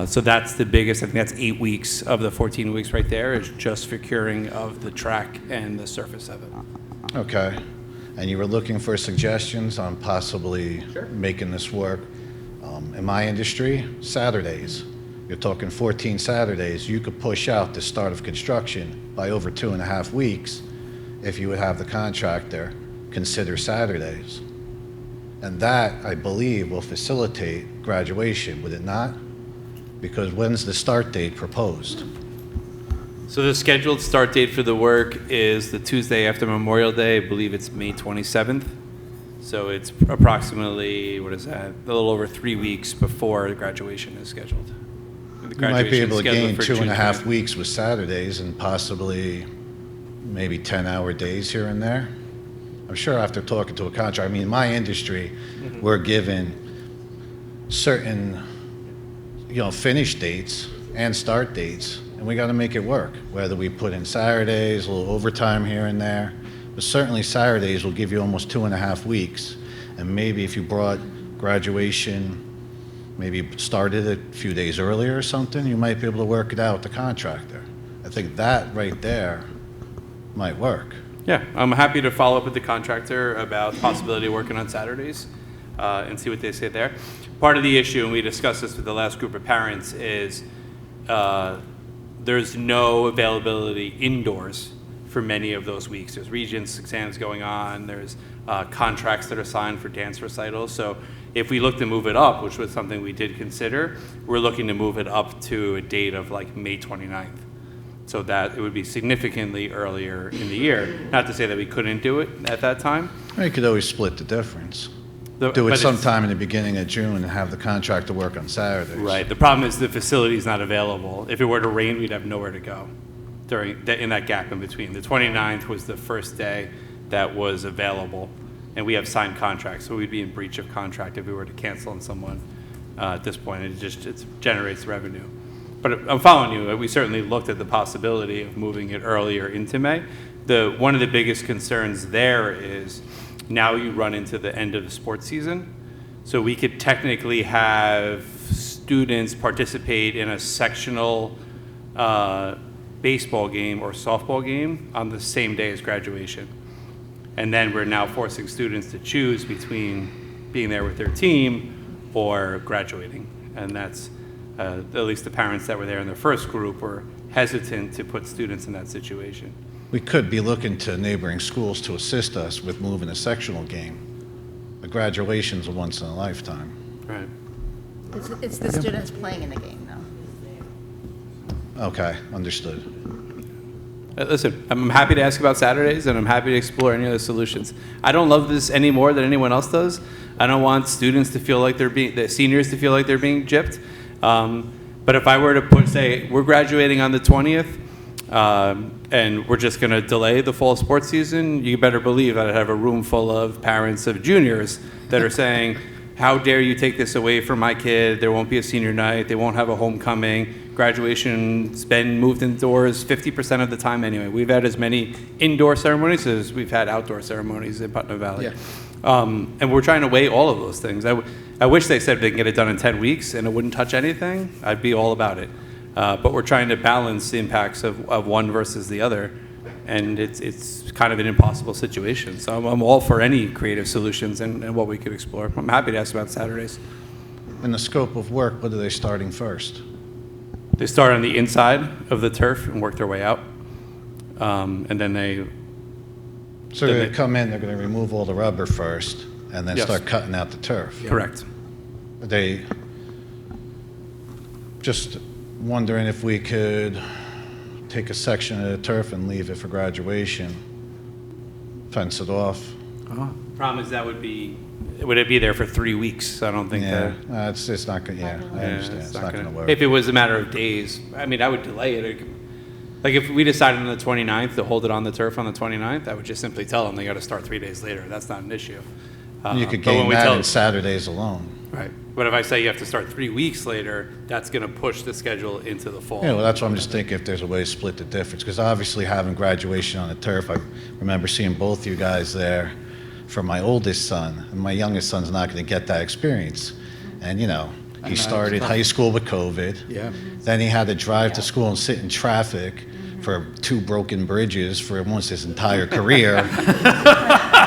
So that's the biggest. I think that's 8 weeks of the 14 weeks right there is just for curing of the track and the surface of it.
Okay. And you were looking for suggestions on possibly making this work. In my industry, Saturdays. You're talking 14 Saturdays. You could push out the start of construction by over 2.5 weeks if you would have the contractor consider Saturdays. And that, I believe, will facilitate graduation, would it not? Because when's the start date proposed?
So the scheduled start date for the work is the Tuesday after Memorial Day. I believe it's May 27th. So it's approximately, what is that? A little over 3 weeks before the graduation is scheduled. The
You might be
graduation
able
is
to
scheduled
gain
for
2.5
June 20th.
weeks with Saturdays and possibly maybe 10-hour days here and there. I'm sure after talking to a contractor, I mean, in my industry, we're given certain, finish dates and start dates, and we got to make it work, whether we put in Saturdays, a little overtime here and there. But certainly Saturdays will give you almost 2.5 weeks. And maybe if you brought graduation, maybe started a few days earlier or something, you might be able to work it out with the contractor. I think that right there might work.
Yeah, I'm happy to follow up with the contractor about the possibility of working on Saturdays and see what they say there. Part of the issue, and we discussed this with the last group of parents, is there's no availability indoors for many of those weeks. There's regents exams going on, there's contracts that are signed for dance recitals. So if we look to move it up, which was something we did consider, we're looking to move it up to a date of like May 29th. So that it would be significantly earlier in the year. Not to say that we couldn't do it at that time.
Or you could always split the difference.
But
Do it
it's-
sometime in the beginning of June and have the contractor work on Saturdays.
Right. The problem is the facility is not available. If it were to rain, we'd have nowhere to go in that gap in between. The 29th was the first day that was available, and we have signed contracts, so we'd be in breach of contract if we were to cancel on someone at this point. It generates revenue. But I'm following you. We certainly looked at the possibility of moving it earlier into May. One of the biggest concerns there is now you run into the end of the sports season. So we could technically have students participate in a sectional baseball game or softball game on the same day as graduation. And then we're now forcing students to choose between being there with their team or graduating. And that's, at least the parents that were there in the first group were hesitant to put students in that situation.
We could be looking to neighboring schools to assist us with moving a sectional game. A graduation's a once in a lifetime.
Right.
It's the students playing in the game, though.
Okay, understood.
Listen, I'm happy to ask about Saturdays, and I'm happy to explore any other solutions. I don't love this any more than anyone else does. I don't want students to feel like the seniors to feel like they're being gypped. But if I were to say, we're graduating on the 20th, and we're just going to delay the fall sports season, you better believe that I'd have a room full of parents of juniors that are saying, how dare you take this away from my kid? There won't be a senior night. They won't have a homecoming. Graduation's been moved indoors 50% of the time anyway. We've had as many indoor ceremonies as we've had outdoor ceremonies in Putnam Valley.
Yeah.
And we're trying to weigh all of those things. I wish they said they can get it done in 10 weeks and it wouldn't touch anything. I'd be all about it. But we're trying to balance the impacts of one versus the other. And it's kind of an impossible situation. So I'm all for any creative solutions and what we could explore. I'm happy to ask about Saturdays.
In the scope of work, what are they starting first?
They start on the inside of the turf and work their way out. And then they...
So they're going to come in, they're going to remove all the rubber first, and then
Yes.
start cutting out the turf.
Correct.
They, just wondering if we could take a section of the turf and leave it for graduation, fence it off.
Problem is would it be there for 3 weeks? I don't think
Yeah,
that...
it's not going to, yeah, I understand, it's not going to work.
If it was a matter of days, I mean, I would delay it. Like if we decided on the 29th to hold it on the turf on the 29th, I would just simply tell them they got to start 3 days later. That's not an issue.
You could
but when
gain
we
that
tell-
in Saturdays alone.
Right. But if I say you have to start 3 weeks later, that's going to push the schedule into the fall.
Yeah, well, that's what I'm just thinking, if there's a way to split the difference, because obviously having graduation on the turf, I remember seeing both you guys there for my oldest son, and my youngest son's not going to get that experience. And, you know, he started high school with COVID.
Yeah.
Then he had to drive to school and sit in traffic for 2 broken bridges for almost his entire career.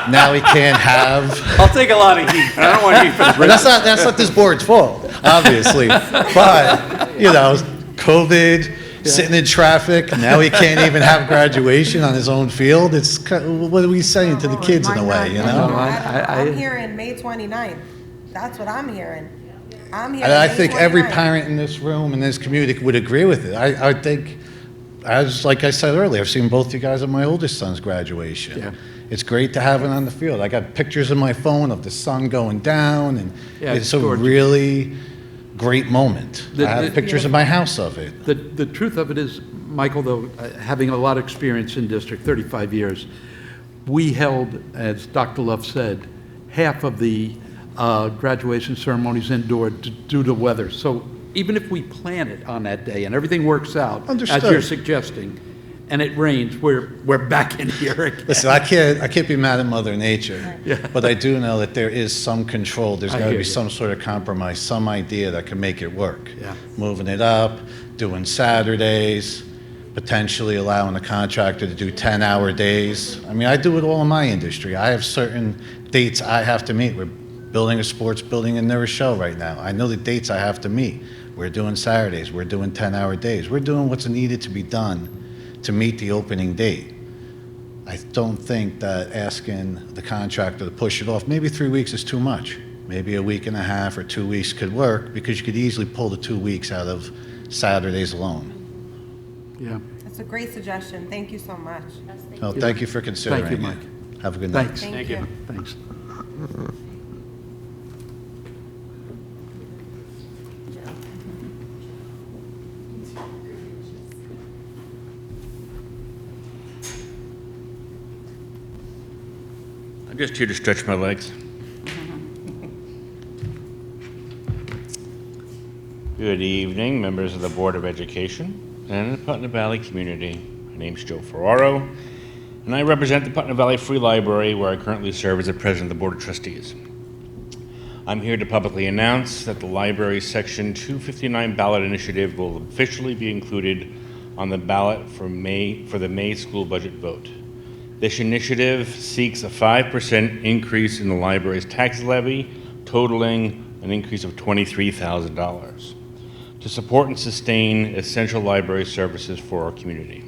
Now he can't have...
I'll take a lot of heat. I don't want heat for the
But that's not this board's fault, obviously. But, you know, COVID, sitting in traffic, now he can't even have graduation on his own field. It's what are we saying to the kids in a way, you know?
I'm hearing May 29th. That's what I'm hearing. I'm hearing
And I
May
think every
29th.
parent in this room, in this community, would agree with it. I think, as like I said earlier, I've seen both you guys at my oldest son's graduation.
Yeah.
It's great to have it on the field. I got pictures in my phone of the sun going down, and
Yeah,
it's
it's
a
gorgeous.
really great moment.
The-
I have
the-
pictures in my house of it.
The truth of it is, Michael, though, having a lot of experience in district, 35 years, we held, as Dr. Luff said, half of the graduation ceremonies indoor due to weather. So even if we plan it on that day and everything works out, as
Understood.
you're suggesting, and it rains, we're back in here again.
Listen, I can't be mad at Mother Nature,
Yeah.
but I do know that there is some control. There's
I
got to
hear
be
you.
some sort of compromise, some idea that can make it work.
Yeah.
Moving it up, doing Saturdays, potentially allowing the contractor to do 10-hour days. I mean, I do it all in my industry. I have certain dates I have to meet. We're building a sports building in New Rochelle right now. I know the dates I have to meet. We're doing Saturdays. We're doing 10-hour days. We're doing what's needed to be done to meet the opening date. I don't think that asking the contractor to push it off, maybe 3 weeks is too much. Maybe a week and a half or 2 weeks could work, because you could easily pull the 2 weeks out of Saturdays alone.
Yeah.
That's a great suggestion. Thank you so much.
Well, thank you for considering
Thank you,
it.
Mike.
Have a good night.
Thanks.
Thank you.
Thanks.
I'm just here to stretch my legs. Good evening, members of the Board of Education and the Putnam Valley community. My name's Joe Ferraro, and I represent the Putnam Valley Free Library, where I currently serve as the president of the Board of Trustees. I'm here to publicly announce that the library's Section 259 ballot initiative will officially be included on the ballot for the May school budget vote. This initiative seeks a 5% increase in the library's tax levy, totaling an increase of $23,000 to support and sustain essential library services for our community.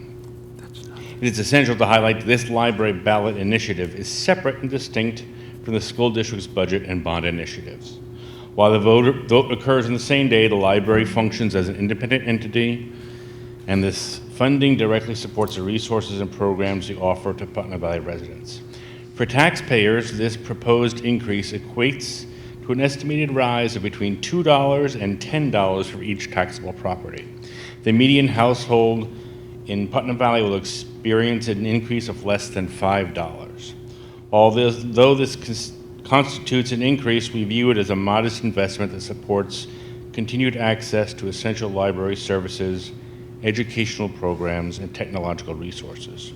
It is essential to highlight that this library ballot initiative is separate and distinct from the school district's budget and bond initiatives. While the vote occurs on the same day, the library functions as an independent entity, and this funding directly supports the resources and programs we offer to Putnam Valley residents. For taxpayers, this proposed increase equates to an estimated rise of between $2 and $10 for each taxable property. The median household in Putnam Valley will experience an increase of less than $5. Though this constitutes an increase, we view it as a modest investment that supports continued access to essential library services, educational programs, and technological resources.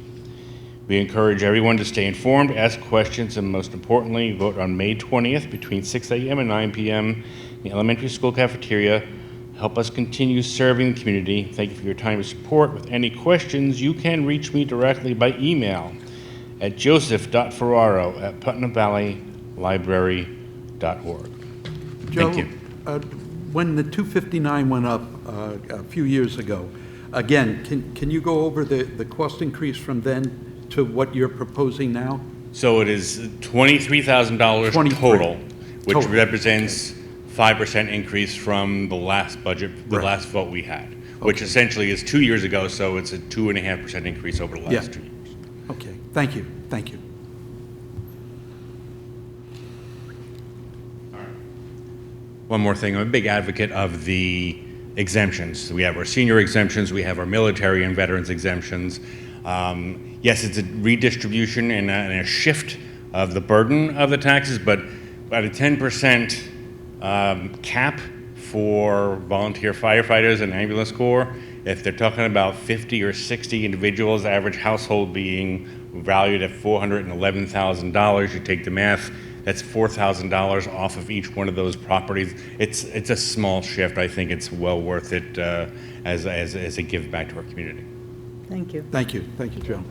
We encourage everyone to stay informed, ask questions, and most importantly, vote on May 20th between 6 a.m. and 9 p.m. in the elementary school cafeteria. Help us continue serving the community. Thank you for your time and support. With any questions, you can reach me directly by email at joseph.ferraro@putnamvalleylibrary.org.
Joe,
Thank you.
When the 259 went up a few years ago, again, can you go over the cost increase from then to what you're proposing now?
So it is $23,000 total, which
Total.
represents 5% increase from the last budget, the last vote we had, which essentially is 2 years ago, so it's a 2.5% increase over the last 2 years.
Okay, thank you, thank you.
One more thing, I'm a big advocate of the exemptions. We have our senior exemptions, we have our military and veterans exemptions. Yes, it's a redistribution and a shift of the burden of the taxes, but at a 10% cap for volunteer firefighters and ambulance corps, if they're talking about 50 or 60 individuals, average household being valued at $411,000, you take the math, that's $4,000 off of each one of those properties. It's a small shift. I think it's well worth it as a give back to our community.
Thank you.
Thank you, Joe.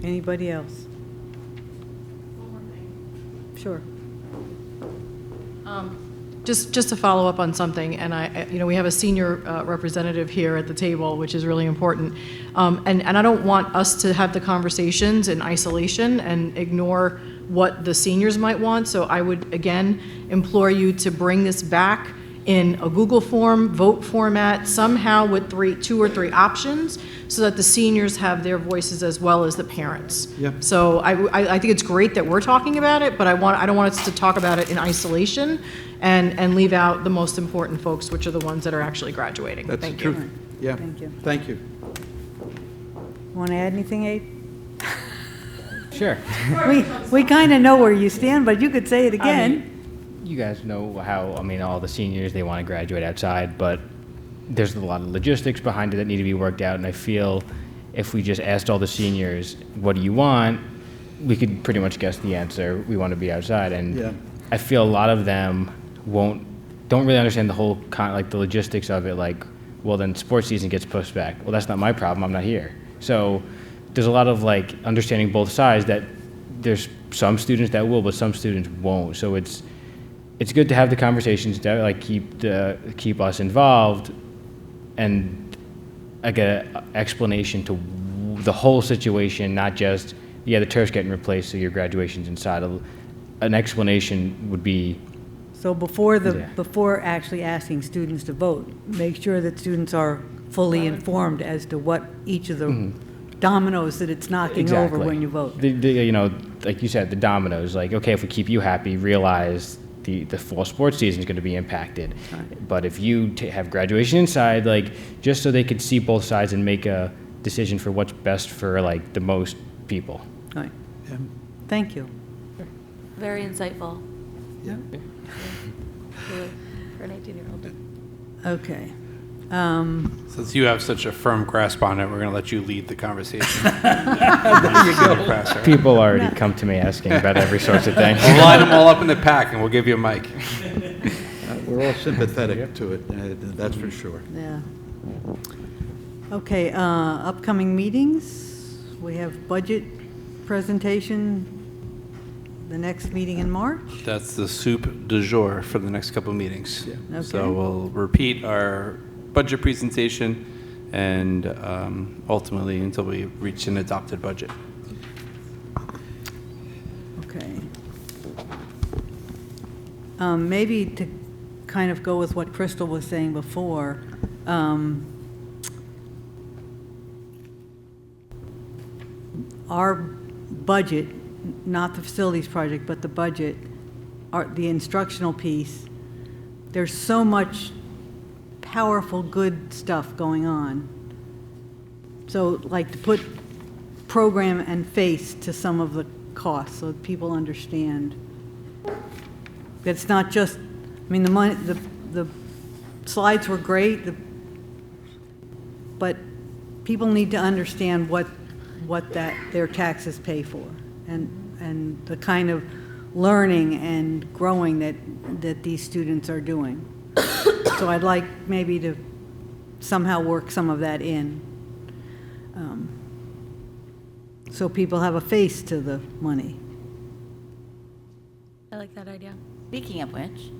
Anybody else? Sure.
Just to follow up on something, and we have a senior representative here at the table, which is really important. And I don't want us to have the conversations in isolation and ignore what the seniors might want. So I would, again, implore you to bring this back in a Google form, vote format, somehow with 2 or 3 options, so that the seniors have their voices as well as the parents.
Yep.
So I think it's great that we're talking about it, but I don't want us to talk about it in isolation and leave out the most important folks, which are the ones that are actually graduating.
That's
Thank
the
you.
truth. Yeah.
Thank you.
Thank you.
Want to add anything, Abe?
Sure.
We kind of know where you stand, but you could say it again.
You guys know how, all the seniors, they want to graduate outside, but there's a lot of logistics behind it that need to be worked out, and I feel if we just asked all the seniors, what do you want, we could pretty much guess the answer. We want to be outside, and
Yeah.
I feel a lot of them don't really understand the whole, the logistics of it, well, then sports season gets pushed back. Well, that's not my problem, I'm not here. So there's a lot of understanding both sides, that there's some students that will, but some students won't. So it's good to have the conversations that keep us involved, and get an explanation to the whole situation, not just the turf's getting replaced, so your graduation's inside. An explanation would be.
So before actually asking students to vote, make sure that students are fully informed as to what each of the dominoes that it's knocking over when you vote.
Like you said, the dominoes. Okay, if we keep you happy, realize the fall sports season is going to be impacted. Right. But if you have graduation inside, just so they could see both sides and make a decision for what's best for the most people.
Right. Yeah. Thank you.
Very insightful.
Yeah.
For an 18-year-old.
Okay.
Since you have such a firm grasp on it, we're going to let you lead the conversation.
There you go.
People already come to me asking about every sorts of thing.
We'll line them all up in the pack, and we'll give you a mic.
We're all sympathetic to it, that's for sure.
Yeah. Okay, upcoming meetings. We have budget presentation, the next meeting in March.
That's the soup du jour for the next couple of meetings.
Okay.
So we'll repeat our budget presentation and ultimately until we reach an adopted budget.
Okay. Maybe to kind of go with what Crystal was saying before, our budget, not the facilities project, but the budget, the instructional piece, there's so much powerful, good stuff going on. So like to put program and face to some of the costs so that people understand. It's not just, I mean, the money, the slides were great, but people need to understand what their taxes pay for, and the kind of learning and growing that these students are doing. So I'd like maybe to somehow work some of that in, so people have a face to the money.
I like that idea. Speaking of which,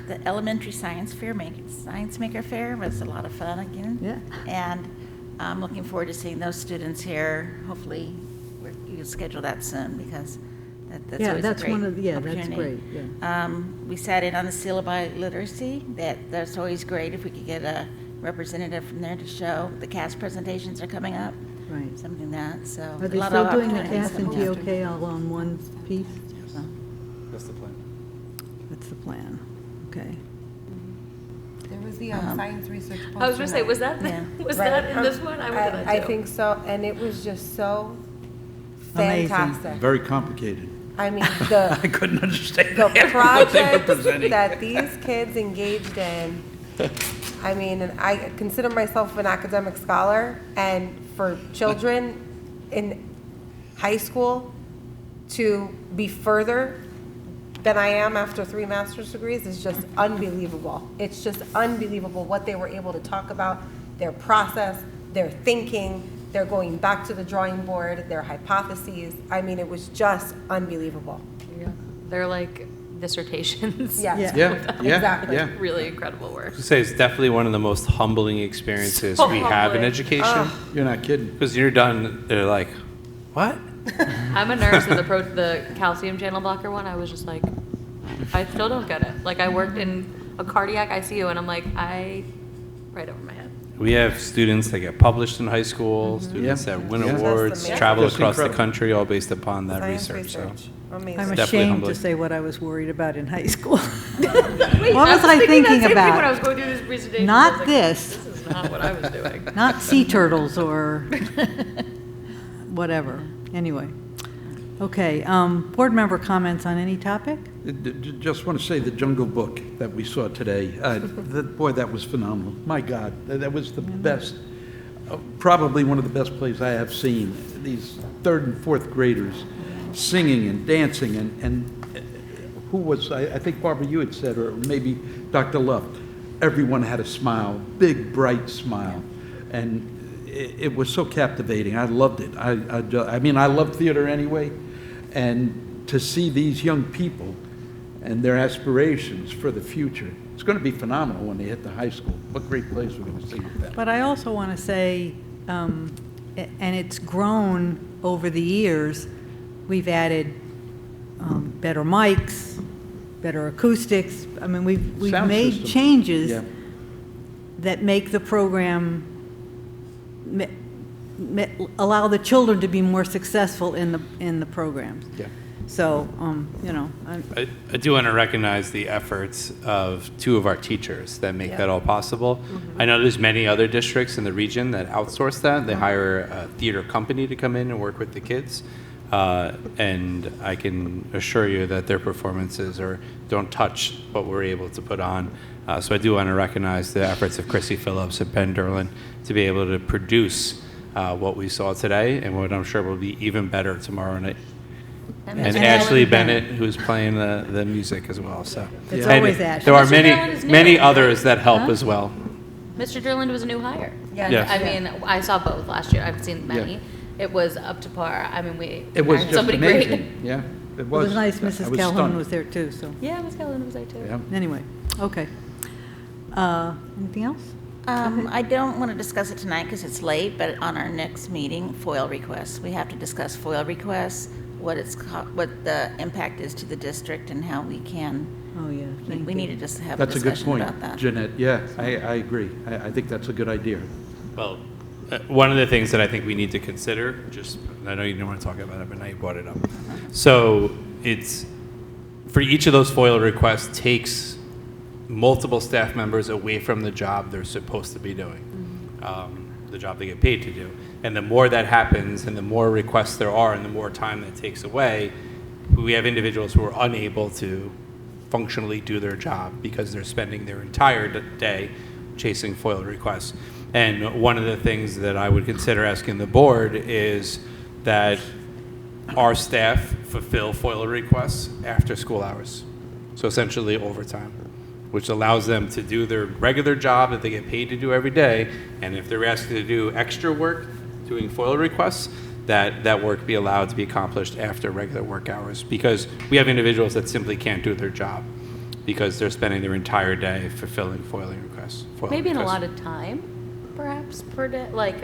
the elementary science maker fair was a lot of fun again.
Yeah.
And I'm looking forward to seeing those students here. Hopefully, you'll schedule that soon because that's always a great opportunity.
That's great. Yeah.
We sat in on the syllabi literacy. That's always great if we could get a representative from there to show. The CAS presentations are coming up.
Right.
Something like that. So
Are they
a lot
still
of
doing the
opportunities
CAS and
coming up.
TOK all on one piece?
That's the plan.
That's the plan. Okay.
There was the science research poster.
I was going to say, was that that in this one? I went to that
I
too.
think so, and it was just so
Amazing.
fantastic.
Very complicated.
I mean,
I couldn't understand
the
what they were
projects
presenting.
that these kids engaged in, I mean, and I consider myself an academic scholar, and for children in high school to be further than I am after 3 master's degrees is just unbelievable. It's just unbelievable what they were able to talk about, their process, their thinking, they're going back to the drawing board, their hypotheses. I mean, it was just unbelievable.
Yeah. They're like dissertations.
Yeah.
Yeah,
Exactly.
yeah.
Really incredible work.
I say it's definitely one of the most humbling experiences
So
we have in
humbling.
education.
You're not kidding.
Because you're done, they're like, what?
I'm a nurse, and the calcium channel blocker one, I was just like, I still don't get it. Like, I worked in a cardiac ICU, and I'm like, right over my head.
We have students that get published in high school, students
Yeah.
that win
Yeah.
awards,
That's
travel
That's
across the
incredible.
country, all based upon that
Science
research. So
Amazing.
I'm
definitely
ashamed
humbling.
to say what I was worried about in high school.
Wait,
What was I thinking
that same thing
about?
when I was going through this presentation. I
Not
was like,
this.
This is not what I was doing.
Not sea turtles or whatever. Anyway. Okay, board member comments on any topic?
Just want to say the Jungle Book that we saw today, boy, that was phenomenal. My God, that was the best, probably one of the best plays I have seen. These 3rd and 4th graders singing and dancing, and who was, I think Barbara, you had said, or maybe Dr. Luft, everyone had a smile, big, bright smile. And it was so captivating. I loved it. I mean, I love theater anyway. And to see these young people and their aspirations for the future, it's going to be phenomenal when they hit the high school. What great place we're going to see with them.
But I also want to say, and it's grown over the years, we've added better mics, better acoustics. I mean, we've
Sound
made
system.
changes
Yeah.
that make the program, allow the children to be more successful in the programs.
Yeah.
So, you know,
I do want to recognize the efforts of 2 of our teachers that make that all possible. I know there's many other districts in the region that outsource that. They hire a theater company to come in and work with the kids. And I can assure you that their performances don't touch what we're able to put on. So I do want to recognize the efforts of Chrissy Phillips and Ben Derlin to be able to produce what we saw today and what I'm sure will be even better tomorrow night. And Ashley Bennett, who's playing the music as well. So
It's
and
always Ashley.
there are
Mr. Derlin is new,
many
right?
others that help
Huh?
as well.
Mr. Derland was a new hire.
Yeah.
Yes.
I mean, I saw both last year. I've seen many.
Yeah.
It was up to par. I mean,
It was
hired
just
somebody
amazing.
great.
Yeah, it
It
was.
was nice
I
Mrs.
was
Calhoun
stunned.
was there too, so,
Yeah, Ms. Calhoun was there too.
Yeah.
anyway, okay. Anything else?
I don't want to discuss it tonight because it's late, but on our next meeting, FOIL requests. We have to discuss FOIL requests, what the impact is to the district and how we can,
Oh, yeah, thank
we
you.
need to just have a
That's a good
discussion
point,
about that.
Jeanette. Yeah, I agree. I think that's a good idea.
Well, one of the things that I think we need to consider, just, I know you didn't want to talk about it, but now you brought it up. So it's, for each of those FOIL requests takes multiple staff members away from the job they're supposed to be doing, the job they get paid to do. And the more that happens and the more requests there are and the more time that takes away, we have individuals who are unable to functionally do their job because they're spending their entire day chasing FOIL requests. And one of the things that I would consider asking the board is that our staff fulfill FOIL requests after school hours. So essentially overtime, which allows them to do their regular job that they get paid to do every day. And if they're asked to do extra work doing FOIL requests, that work be allowed to be accomplished after regular work hours. Because we have individuals that simply can't do their job because they're spending their entire day fulfilling FOIL requests.
Maybe in a lot of time, perhaps, per day. Like,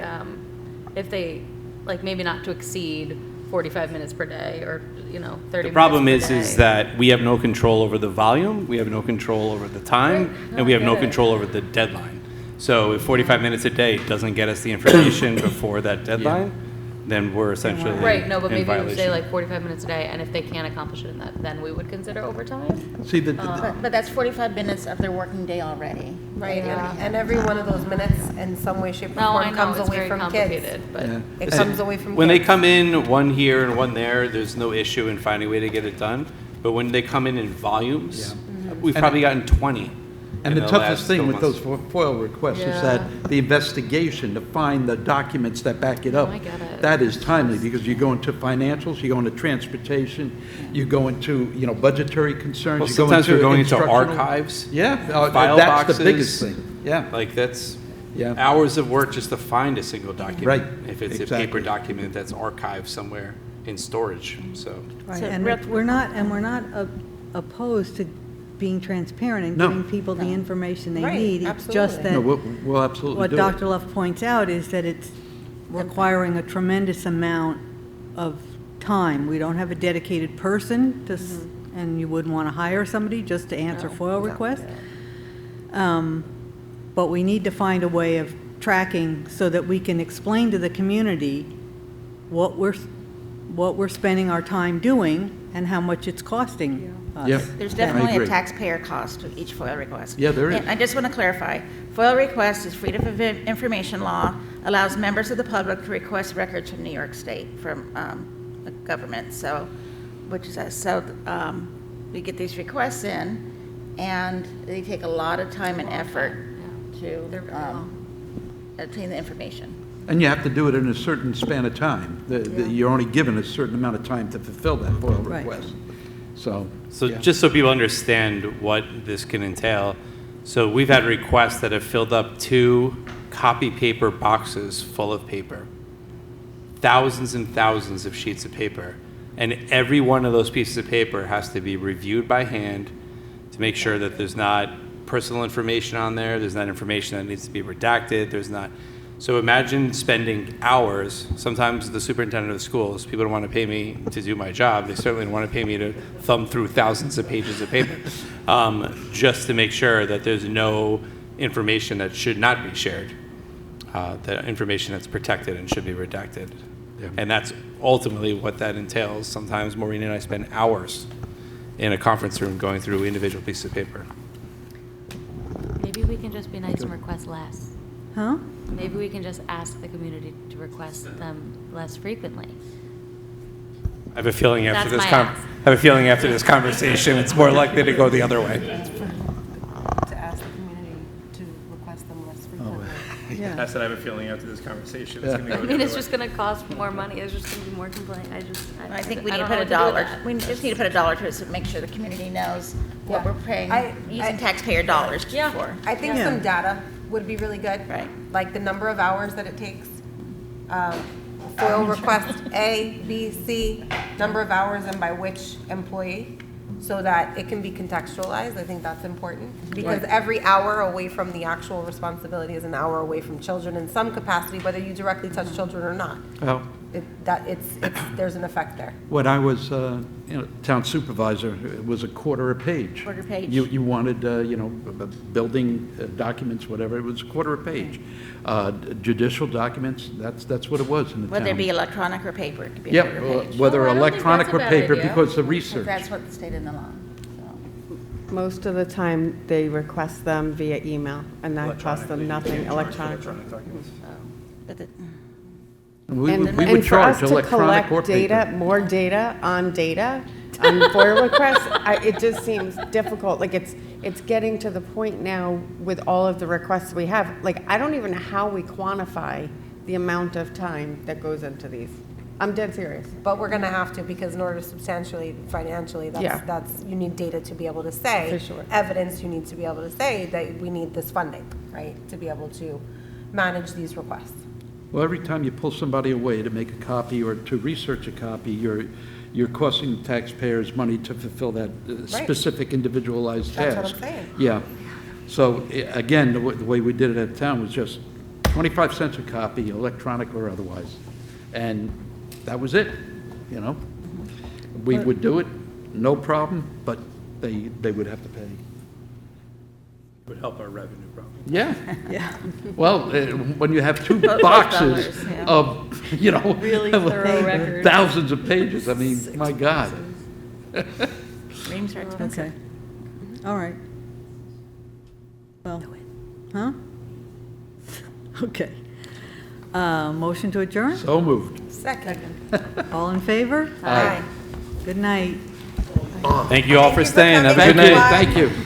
if they, like, maybe not to exceed 45 minutes per day or, 30 minutes per day.
The problem is that we have no control over the volume, we have no control over the time,
Right. No,
and we have
I
no
get it.
control over the deadline. So if 45 minutes a day doesn't get us the information before that deadline, then we're essentially
Right, no, but
in
maybe we would say
violation.
like 45 minutes a day, and if they can't accomplish it in that, then we would consider overtime.
See,
But that's 45 minutes of their working day already.
Right,
Yeah.
and every one of those minutes in some way, shape, or
No, I
form
know,
comes
it's
away
very
from kids.
complicated, but.
Yeah.
It comes away from kids.
When they come in, one here and one there, there's no issue in finding a way to get it done. But when they come in volumes, we've
And-
probably gotten 20.
And
in
the
last
toughest thing
couple
with those
months.
FOIL requests is
Yeah.
that the investigation to find the documents that back it up.
I get it.
That is timely, because you go into financials, you go into transportation, you go into, budgetary concerns.
Well,
you go
sometimes we're going into
instructional-
archives.
Yeah,
File
that's
boxes.
the biggest thing, yeah.
Like that's
Yeah.
hours of work just to find a single document.
Right,
If it's a
exactly.
paper document that's archived somewhere in storage, so.
Right,
So
and
real-
we're not opposed to being transparent and
No.
giving people the information they
Right,
need. It's just
absolutely.
that
No, we'll absolutely
what
do it.
Dr. Luff points out is that it's requiring a tremendous amount of time. We don't have a dedicated person to, and you wouldn't want to hire somebody just to answer FOIL requests. But we need to find a way of tracking so that we can explain to the community what we're spending our time doing and how much it's costing us.
Yeah.
There's
I
definitely a
agree.
taxpayer cost to each FOIL request.
Yeah, there is.
And I just want to clarify, FOIL request is Freedom of Information law, allows members of the public to request records from New York State, from the government, we get these requests in, and they take a lot of time and effort to
They're very long.
obtain the information.
And you have to do it in a certain span of time. You're only given a certain amount of time to fulfill that FOIL
Right.
request. So yeah.
Just so people understand what this can entail, so we've had requests that have filled up 2 copy paper boxes full of paper, thousands and thousands of sheets of paper, and every one of those pieces of paper has to be reviewed by hand to make sure that there's not personal information on there's not information that needs to be redacted, there's not. So imagine spending hours, sometimes the superintendent of schools, people don't want to pay me to do my job, they certainly don't want to pay me to thumb through thousands of pages of paper, just to make sure that there's no information that should not be shared, that information that's protected and should be redacted.
Yeah.
And that's ultimately what that entails. Sometimes Maureen and I spend hours in a conference room going through individual pieces of paper.
Maybe we can just be nice and request less.
Huh?
Maybe we can just ask the community to request them less frequently.
have a feeling after
That's
this
my ask.
I have a feeling after this conversation, it's more likely to go the other way.
To ask the community to request them less frequently.
That's what I have a feeling after this conversation, it's going to
I
go the
mean,
other
it's
way.
just gonna cost more money, it's just gonna be more complaint,
I think we need
don't
to
know
put a
what to do with
dollar,
that.
we just need to put a dollar to it to make sure the community knows what
Yeah.
we're paying,
I-
using taxpayer dollars
Yeah.
for.
I think
Yeah.
some data would be really good.
Right.
Like the number of hours that it takes. FOIL request A, B, C, number of hours and by which employee, so that it can be contextualized. I think that's important. Because every hour away from the actual responsibility is an hour away from children in some capacity, whether you directly touch children or not.
Well,
There's an effect there.
when I was, town supervisor, it was a quarter a page.
Quarter page.
You wanted, building documents, whatever, it was a quarter a page. Judicial documents, that's what it was in the town.
Whether it be electronic or paper, it could be a
Yeah,
quarter page.
whether
Well, I don't think
electronic
that's
or
a bad
paper,
idea.
because the
If
research.
that's what stated in the law, so.
Most of the time, they request them via email, and that costs them nothing, electronic.
But the-
We
And-
would we
And
would
for us
charge
to
electronic or
collect data,
paper.
more data on FOIA requests, it just seems difficult. Like, it's getting to the point now with all of the requests we have, like, I don't even know how we quantify the amount of time that goes into these. I'm dead serious.
But we're gonna have to, because in order to substantially, financially,
Yeah.
you need data to be able to say.
For sure.
Evidence, you need to be able to say that we need this funding, right? To be able to manage these requests.
Well, every time you pull somebody away to make a copy or to research a copy, you're costing taxpayers money to fulfill that specific individualized task.
That's what I'm saying.
Yeah. So, again, the way we did it at town was just 25 cents a copy, electronic or otherwise. And that was it, you know? We would do it, no problem, but they would have to pay.
Would help our revenue problem.
Yeah. Well, when you have two boxes
dollars, yeah.
of,
Really thorough record.
thousands of pages, I mean, my God.
Reams are expensive.
Okay. All right. Well, huh? Okay. Motion to adjourn?
So moved.
Second.
All in favor?
Aye.
Good night.
Thank you all for
you for
staying, have a
coming.
good night.
Thank you.